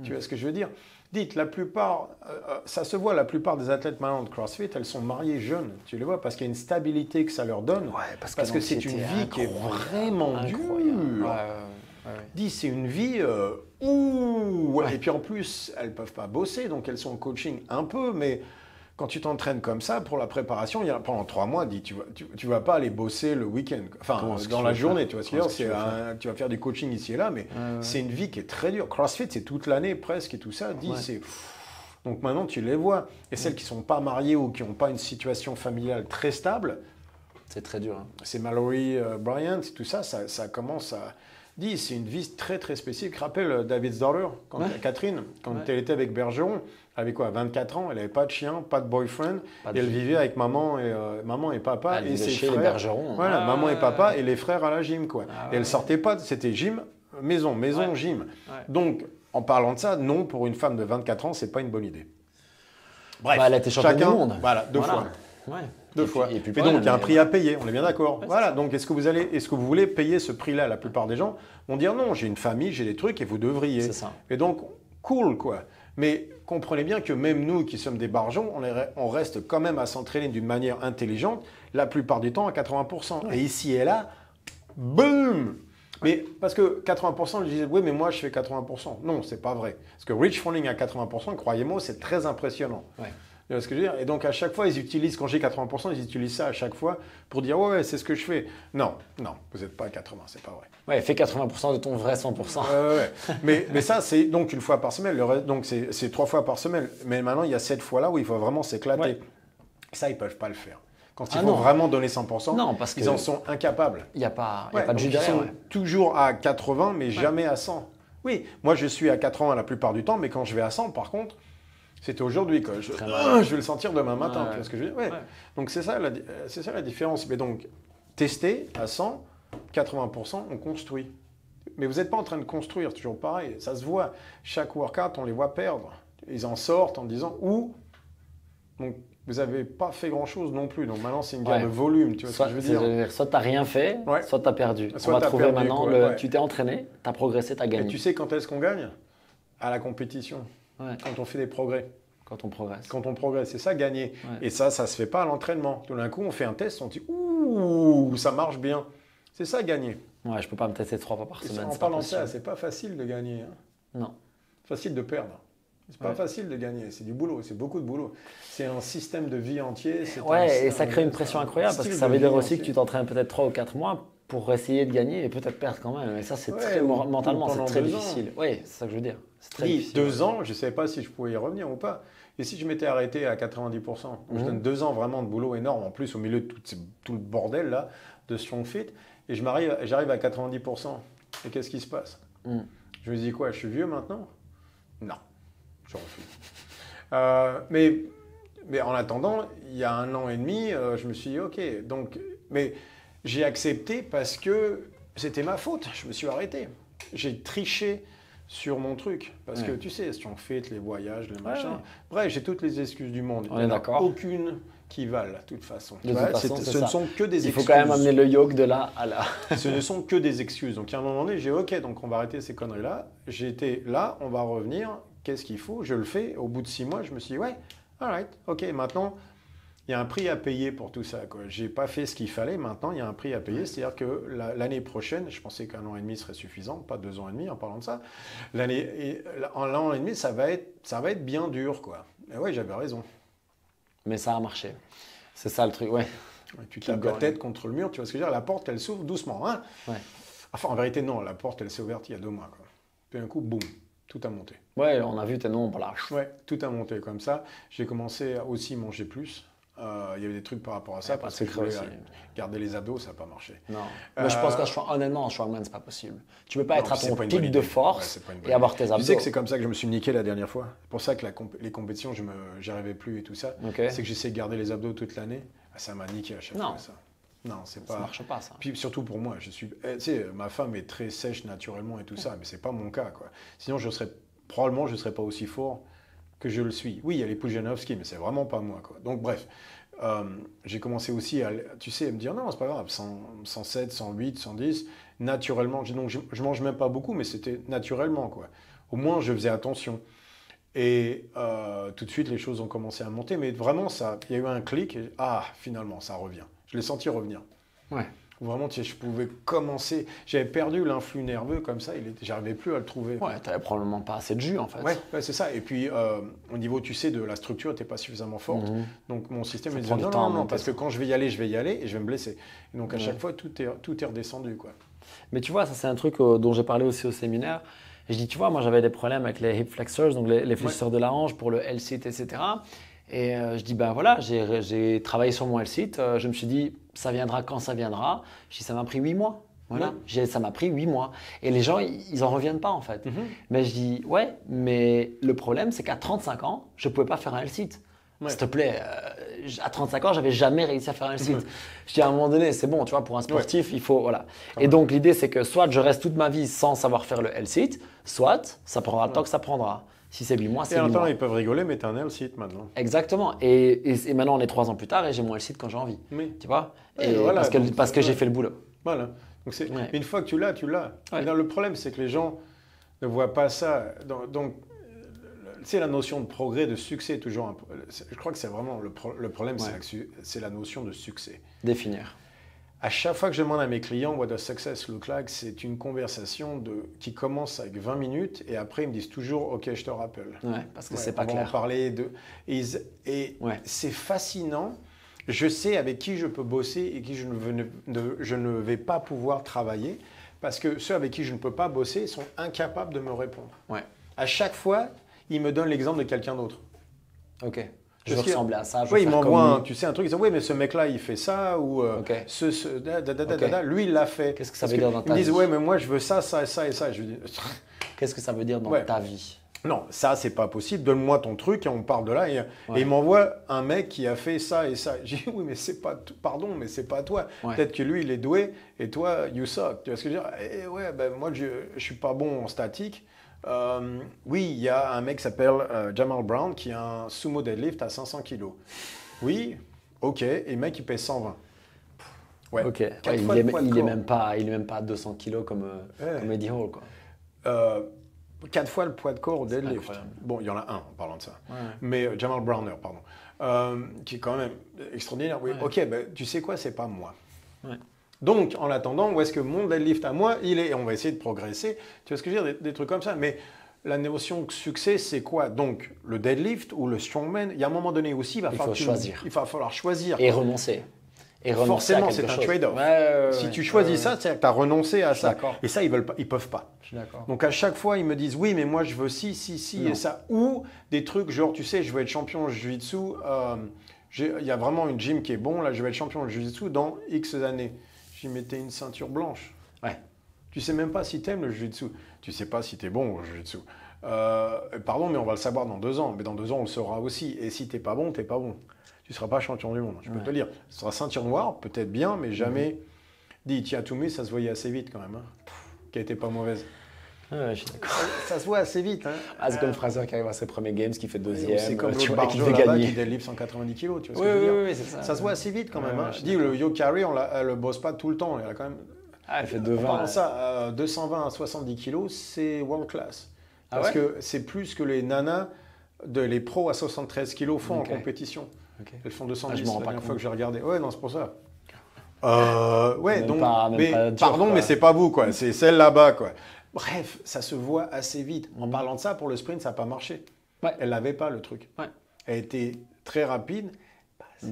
Tu vois ce que je veux dire? Dites, la plupart, ça se voit, la plupart des athlètes maintenant de CrossFit, elles sont mariées jeunes, tu les vois, parce qu'il y a une stabilité que ça leur donne, parce que c'est une vie qui est vraiment dure. Dis, c'est une vie et puis en plus, elles ne peuvent pas bosser, donc elles sont en coaching un peu, mais... Quand tu t'entraînes comme ça, pour la préparation, pendant 3 mois, tu vas pas aller bosser le week-end. Enfin, dans la journée, tu vois ce que je veux dire. Tu vas faire du coaching ici et là, mais c'est une vie qui est très dure. CrossFit, c'est toute l'année presque et tout ça. Donc maintenant, tu les vois. Et celles qui ne sont pas mariées ou qui n'ont pas une situation familiale très stable, c'est très dur. Hein. C'est Mallory Bryant, tout ça, ça commence à... c'est une vie très très spécifique. Rappelle David's Daughter, Catherine, quand elle était avec Bergeron, elle avait quoi, 24 ans, elle n'avait pas de chien, pas de boyfriend, et elle vivait avec maman et papa et ses frères. Les Bergeron. Voilà, maman et papa et les frères à la gym, quoi. Et elle sortait pas, c'était gym, maison, gym. Donc, en parlant de ça, non, pour une femme de 24 ans, c'est pas une bonne idée. Bref, elle a été championne du monde. Voilà, deux fois. Deux fois. Et donc, il y a un prix à payer, on est bien d'accord. Voilà, donc est-ce que vous voulez payer ce prix-là? La plupart des gens vont dire non, j'ai une famille, j'ai des trucs et vous devriez. C'est ça. Et donc, cool, quoi. Mais comprenez bien que même nous qui sommes des barjons, on reste quand même à s'entraîner d'une manière intelligente, la plupart du temps à 80%. Et ici et là, boum! Mais parce que 80%, je disais, oui, mais moi je fais 80%. Non, c'est pas vrai. Parce que Rich Froning à 80%, croyez-moi, c'est très impressionnant. Tu vois ce que je veux dire? Et donc à chaque fois, ils utilisent, quand j'ai 80%, ils utilisent ça à chaque fois pour dire ouais, c'est ce que je fais. Non, vous n'êtes pas à 80, c'est pas vrai. Ouais, fais 80% de ton vrai 100%. Mais ça, c'est donc une fois par semaine. Donc c'est 3 fois par semaine. Mais maintenant, il y a 7 fois là où il faut vraiment s'éclater. Ça, ils ne peuvent pas le faire. Quand ils vont vraiment donner 100%, non, parce ils en sont incapables. Il n'y a pas de jus derrière. Ils sont toujours à 80, mais jamais à 100. Oui, moi je suis à 80 la plupart du temps, mais quand je vais à 100, par contre, c'était aujourd'hui. Je vais le sentir demain matin. Tu vois ce que je veux dire? Donc c'est ça la différence. Mais donc, tester à 100, 80%, on construit. Mais vous n'êtes pas en train de construire, toujours pareil. Ça se voit. Chaque workout, on les voit perdre. Ils en sortent en disant donc, vous n'avez pas fait grand-chose non plus. Donc maintenant, c'est une guerre de volume. Tu vois ce que je veux dire? Soit tu n'as rien fait, soit tu as perdu. Soit on va trouver maintenant, tu t'es entraîné, tu as progressé, tu as gagné. Et tu sais quand est-ce qu'on gagne? À la compétition. Quand on fait des progrès. Quand on progresse. Quand on progresse, c'est ça, gagner. Et ça ne se fait pas à l'entraînement. Tout d'un coup, on fait un test, on dit « Ouh, ça marche bien ». C'est ça, gagner. Ouais, je ne peux pas me tester 3 fois par semaine. En parlant de ça, c'est pas facile de gagner. Non. Facile de perdre. C'est pas facile de gagner, c'est du boulot, c'est beaucoup de boulot. C'est un système de vie entier. Ouais, et ça crée une pression incroyable parce que ça veut dire aussi que tu t'entraînes peut-être 3 ou 4 mois pour essayer de gagner et peut-être perdre quand même. Et ça, c'est mentalement, c'est très difficile. Oui, c'est ça que je veux dire. C'est très difficile. 2 ans, je ne savais pas si je pouvais y revenir ou pas. Et si je m'étais arrêté à 90%, je donne 2 ans vraiment de boulot énorme, en plus au milieu de tout le bordel là, de Strong Fit, et j'arrive à 90%. Et qu'est-ce qui se passe? Je me dis quoi, je suis vieux maintenant? Non, je refuse. Mais en attendant, il y a 1 an et demi, je me suis dit ok, mais j'ai accepté parce que c'était ma faute, je me suis arrêté. J'ai triché sur mon truc, parce que tu sais, si on fait les voyages, les machins, bref, j'ai toutes les excuses du monde. On est d'accord. Aucune qui valent, de toute façon. De toute façon, ce ne sont que des excuses. Il faut quand même amener le yoke de là à là. Ce ne sont que des excuses. Donc, à un moment donné, j'ai dit, ok, donc on va arrêter ces conneries-là. J'étais là, on va revenir. Qu'est-ce qu'il faut? Je le fais. Au bout de 6 mois, je me suis dit, ouais, all right, ok, maintenant, il y a un prix à payer pour tout ça. Je n'ai pas fait ce qu'il fallait. Maintenant, il y a un prix à payer. C'est-à-dire que l'année prochaine, je pensais qu'1 an et demi serait suffisant, pas 2 ans et demi en parlant de ça. En 1 an et demi, ça va être bien dur, quoi. Et ouais, j'avais raison. Mais ça a marché. C'est ça le truc, ouais. Tu tapes la tête contre le mur, tu vois ce que je veux dire? La porte, elle s'ouvre doucement. Hein, enfin, en vérité, non. La porte, elle s'est ouverte il y a 2 mois. Quoi. Puis un coup, boum, tout a monté. Ouais, on a vu tes noms, voilà. Ouais, tout a monté comme ça. J'ai commencé à aussi manger plus. Il y avait des trucs par rapport à ça, parce que je voulais garder les abdos, ça n'a pas marché. Non. Mais je pense qu'honnêtement, en strongman, c'est pas possible. Tu peux pas être à ton pic de force et avoir tes abdos. Tu sais que c'est comme ça que je me suis niqué la dernière fois. C'est pour ça que les compétitions, j'y arrivais plus et tout ça. C'est que j'essayais de garder les abdos toute l'année. Ça m'a niqué à chaque fois, ça. Non, c'est pas. Ça marche pas, ça. Puis surtout pour moi, tu sais, ma femme est très sèche naturellement et tout ça, mais c'est pas mon cas, quoi. Sinon, probablement, je serais pas aussi fort que je le suis. Oui, il y a les Pujanovski, mais c'est vraiment pas moi, quoi. Donc bref, j'ai commencé aussi à me dire non, c'est pas grave, 107, 108, 110, naturellement. Donc je mange même pas beaucoup, mais c'était naturellement, quoi. Au moins, je faisais attention. Et tout de suite, les choses ont commencé à monter, mais vraiment, il y a eu un clic. Et, finalement, ça revient. Je l'ai senti revenir. Ouais. Vraiment, je pouvais commencer. J'avais perdu l'influx nerveux comme ça. J'arrivais plus à le trouver. Ouais, tu n'avais probablement pas assez de jus en fait. Ouais, c'est ça. Et puis, au niveau, tu sais, de la structure, tu n'es pas suffisamment forte. Donc, mon système me disait non, parce que quand je vais y aller et je vais me blesser. Et donc, à chaque fois, tout est redescendu, quoi. Mais tu vois, ça, c'est un truc dont j'ai parlé aussi au séminaire. Et je dis, tu vois, moi, j'avais des problèmes avec les hip flexors, donc les flexeurs de la hanche pour le L-sit, etc. Et je dis, ben voilà, j'ai travaillé sur mon L-sit. Je me suis dit, ça viendra quand ça viendra. Je dis, ça m'a pris 8 mois. Voilà, ça m'a pris 8 mois. Et les gens, ils n'en reviennent pas en fait. Mais je dis, ouais, mais le problème, c'est qu'à 35 ans, je ne pouvais pas faire un L-sit. S'il te plaît, à 35 ans, je n'avais jamais réussi à faire un L-sit. Je dis, à un moment donné, c'est bon, tu vois, pour un sportif, il faut, voilà. Et donc, l'idée, c'est que soit je reste toute ma vie sans savoir faire le L-sit, soit ça prendra le temps que ça prendra. Si c'est 8 mois, c'est 8 mois. Et en temps, ils peuvent rigoler, mais tu as un L-sit maintenant. Exactement. Et maintenant, on est 3 ans plus tard et j'ai mon L-sit quand j'ai envie. Tu vois, et voilà, parce que j'ai fait le boulot. Voilà. Donc une fois que tu l'as, tu l'as. Le problème, c'est que les gens ne voient pas ça. Donc, c'est la notion de progrès, de succès, toujours. Je crois que c'est vraiment le problème, c'est la notion de succès. Définir. À chaque fois que je demande à mes clients What does success look like, c'est une conversation qui commence avec 20 minutes et après ils me disent toujours OK, je te rappelle. Ouais, parce que c'est pas clair. On va en parler et c'est fascinant. Je sais avec qui je peux bosser et qui je ne vais pas pouvoir travailler parce que ceux avec qui je ne peux pas bosser sont incapables de me répondre. Ouais. À chaque fois, ils me donnent l'exemple de quelqu'un d'autre. OK. Je veux ressembler à ça. Oui, il m'envoie un truc, ils disent oui, mais ce mec-là, il fait ça, ou lui, il l'a fait. Qu'est-ce que ça veut dire dans ta vie? Ils me disent ouais, mais moi, je veux ça, ça, ça et ça. Je dis, qu'est-ce que ça veut dire dans ta vie? Non, ça, c'est pas possible. Donne-moi ton truc et on parle de là. Et il m'envoie un mec qui a fait ça et ça. J'ai dit oui, mais c'est pas, pardon, mais c'est pas toi. Peut-être que lui, il est doué et toi, you suck. Tu vois ce que je veux dire? Et ouais, moi, je suis pas bon en statique. Oui, il y a un mec qui s'appelle Jamal Brown qui a un sumo deadlift à 500 kg. Oui, ok, et le mec il pèse 120. Ouais. Ok, il est même pas à 200 kg comme Eddie Hall, quoi. 4 fois le poids de corps au deadlift. Incroyable. Bon, il y en a un en parlant de ça. Ouais. Mais Jamal Browner, pardon, qui est quand même extraordinaire. Oui, ok, tu sais quoi, c'est pas moi. Ouais. Donc, en attendant, où est-ce que mon deadlift à moi, il est, et on va essayer de progresser, tu vois ce que je veux dire, des trucs comme ça. Mais la notion de succès, c'est quoi? Donc, le deadlift ou le strongman, il y a un moment donné aussi, il va falloir choisir. Et renoncer. Forcément, c'est un trade-off. Si tu choisis ça, c'est que tu as renoncé à ça. Et ça, ils peuvent pas. Je suis d'accord. Donc, à chaque fois, ils me disent, oui, mais moi, je veux ci, et ça. Ou des trucs genre, tu sais, je veux être champion de jiu-jitsu. Il y a vraiment une gym qui est bon. Là, je vais être champion de jiu-jitsu dans X années. J'y mettais une ceinture blanche. Ouais. Tu sais même pas si tu aimes le jiu-jitsu. Tu sais pas si tu es bon au jiu-jitsu. Pardon, mais on va le savoir dans 2 ans. Mais dans 2 ans, on le saura aussi. Et si tu n'es pas bon, tu n'es pas bon. Tu ne seras pas champion du monde, je peux te le dire. Tu seras ceinture noire, peut-être bien, mais jamais. Dit Tia Toomey, ça se voyait assez vite quand même. Qui n'était pas mauvaise. Je suis d'accord. Ça se voit assez vite. C'est comme Fraser qui arrive à ses premiers games, qui fait 2e. C'est comme le Barjo là-bas qui délivre 190 kilos. Tu vois ce que je veux dire? Oui, c'est ça. Ça se voit assez vite quand même. Je dis, le Yo Carry, on ne le bosse pas tout le temps. Il a quand même. Elle fait 220. Ça, 220 à 70 kilos, c'est world class. Parce que c'est plus que les nanas, les pros à 73 kilos font en compétition. Elles font 210, la dernière fois que j'ai regardé. Ouais, non, c'est pour ça. Mais c'est pas vous, quoi. C'est celle là-bas, quoi. Bref, ça se voit assez vite. En parlant de ça, pour le sprint, ça n'a pas marché. Elle n'avait pas le truc. Elle était très rapide.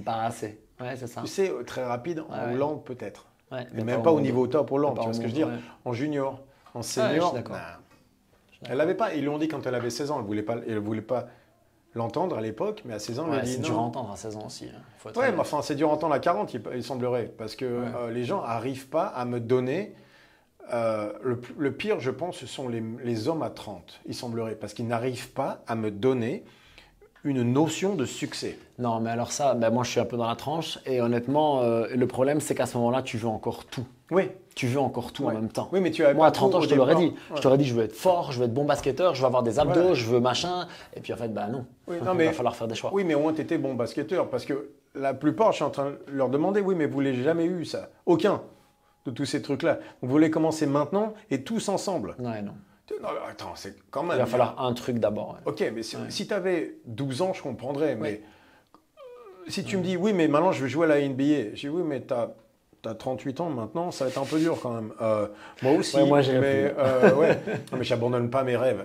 Pas assez. Ouais, c'est ça. Tu sais, très rapide en Hollande, peut-être. Mais même pas au niveau top Hollande, tu vois ce que je veux dire. En junior, en senior, elle n'avait pas. Ils lui ont dit quand elle avait 16 ans, elle ne voulait pas l'entendre à l'époque, mais à 16 ans, elle a dit non. C'est dur à entendre à 16 ans aussi. Mais enfin, c'est dur à entendre à 40, il semblerait, parce que les gens n'arrivent pas à me donner. Le pire, je pense, ce sont les hommes à 30, il semblerait, parce qu'ils n'arrivent pas à me donner une notion de succès. Non, mais alors ça, moi je suis un peu dans la tranche, et honnêtement, le problème c'est qu'à ce moment-là, tu veux encore tout. Oui. Tu veux encore tout en même temps. Oui, mais moi, à 30 ans, je te l'aurais dit. Je t'aurais dit, je veux être fort, je veux être bon basketteur, je veux avoir des abdos, je veux machin. Et puis en fait, non. Il va falloir faire des choix. Oui, mais au moins, tu étais bon basketteur. Parce que la plupart, je suis en train de leur demander, oui, mais vous ne l'avez jamais eu, ça. Aucun de tous ces trucs-là. Vous voulez commencer maintenant et tous ensemble. Ouais, non. Non, attends, c'est quand même. Il va falloir un truc d'abord. Ok, mais si tu avais 12 ans, je comprendrais. Mais si tu me dis, oui, mais maintenant, je veux jouer à la NBA. Je dis, oui, mais tu as 38 ans maintenant, ça va être un peu dur quand même. Moi aussi, moi j'ai mais j'abandonne pas mes rêves.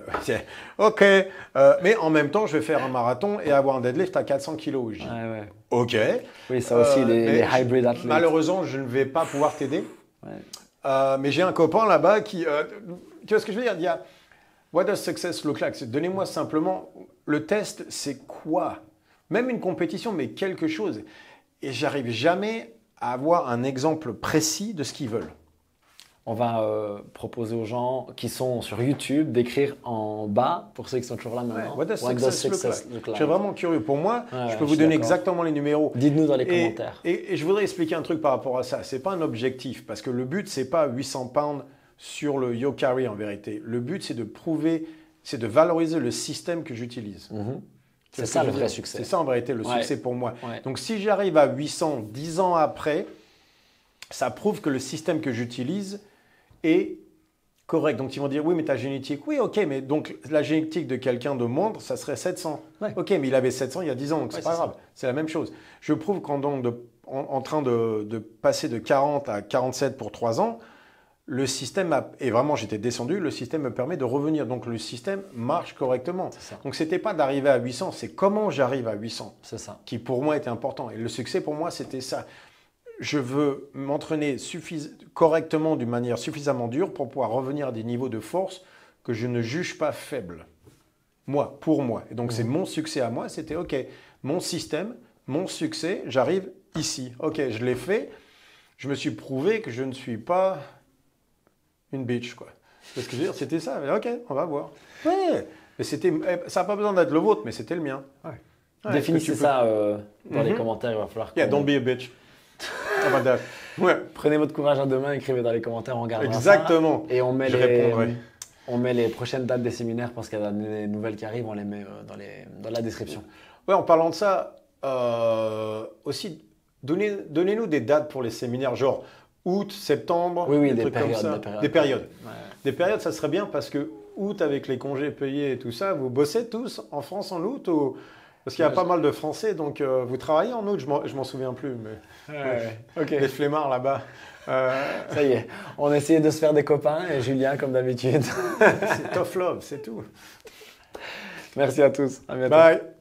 Ok, mais en même temps, je vais faire un marathon et avoir un deadlift à 400 kilos. Je dis, ok. Oui, ça aussi, les hybrid athlètes. Malheureusement, je ne vais pas pouvoir t'aider. Mais j'ai un copain là-bas qui... tu vois ce que je veux dire? Il y a What does success look like? Donnez-moi simplement le test, c'est quoi? Même une compétition, mais quelque chose. Et j'arrive jamais à avoir un exemple précis de ce qu'ils veulent. On va proposer aux gens qui sont sur YouTube d'écrire en bas, pour ceux qui sont toujours là maintenant. What does success look like? Je suis vraiment curieux. Pour moi, je peux vous donner exactement les numéros. Dites-nous dans les commentaires. Et je voudrais expliquer un truc par rapport à ça. Ce n'est pas un objectif, parce que le but, ce n'est pas 800 pounds sur le Yo Carry en vérité. Le but, c'est de prouver, c'est de valoriser le système que j'utilise. C'est ça le vrai succès. C'est ça en vérité le succès pour moi. Donc si j'arrive à 800 10 ans après, ça prouve que le système que j'utilise est correct. Donc ils vont dire oui mais ta génétique, oui ok mais donc la génétique de quelqu'un de moindre ça serait 700. Ok mais il avait 700 il y a 10 ans donc c'est pas grave. C'est la même chose. Je prouve qu'en en train de passer de 40 à 47 pour 3 ans, le système, et vraiment j'étais descendu, le système me permet de revenir. Donc le système marche correctement. Donc ce n'était pas d'arriver à 800, c'est comment j'arrive à 800 qui pour moi était important. Et le succès pour moi c'était ça. Je veux m'entraîner correctement d'une manière suffisamment dure pour pouvoir revenir à des niveaux de force que je ne juge pas faibles. Moi, pour moi. Et donc c'est mon succès à moi, c'était ok, mon système, mon succès, j'arrive ici. Ok, je l'ai fait, je me suis prouvé que je ne suis pas... une bitch, quoi. C'est ce que je veux dire, c'était ça. Mais ok, on va voir. Ouais. Mais ça n'a pas besoin d'être le vôtre, mais c'était le mien. Définissez ça dans les commentaires, il va falloir Yeah, don't be a bitch. Prenez votre courage à deux mains, écrivez dans les commentaires, on regardera Exactement. Ça. Et on met répondrai. On met les prochaines dates des séminaires parce qu'il y a des nouvelles qui arrivent, on les met dans la description. Ouais, en parlant de ça, aussi, donnez-nous des dates pour les séminaires, genre août, septembre, des trucs périodes, comme ça. Des périodes. Des périodes, ça serait bien parce que août, avec les congés payés et tout ça, vous bossez tous en France en août ou Parce qu'il y a pas mal de Français, donc vous travaillez en août, je m'en souviens plus. Mais, Ok. Les flemmards là-bas. Ça y est, on essayait de se faire des copains et Julien, comme d'habitude. C'est tough love, c'est tout. Merci à tous. À bientôt. Bye.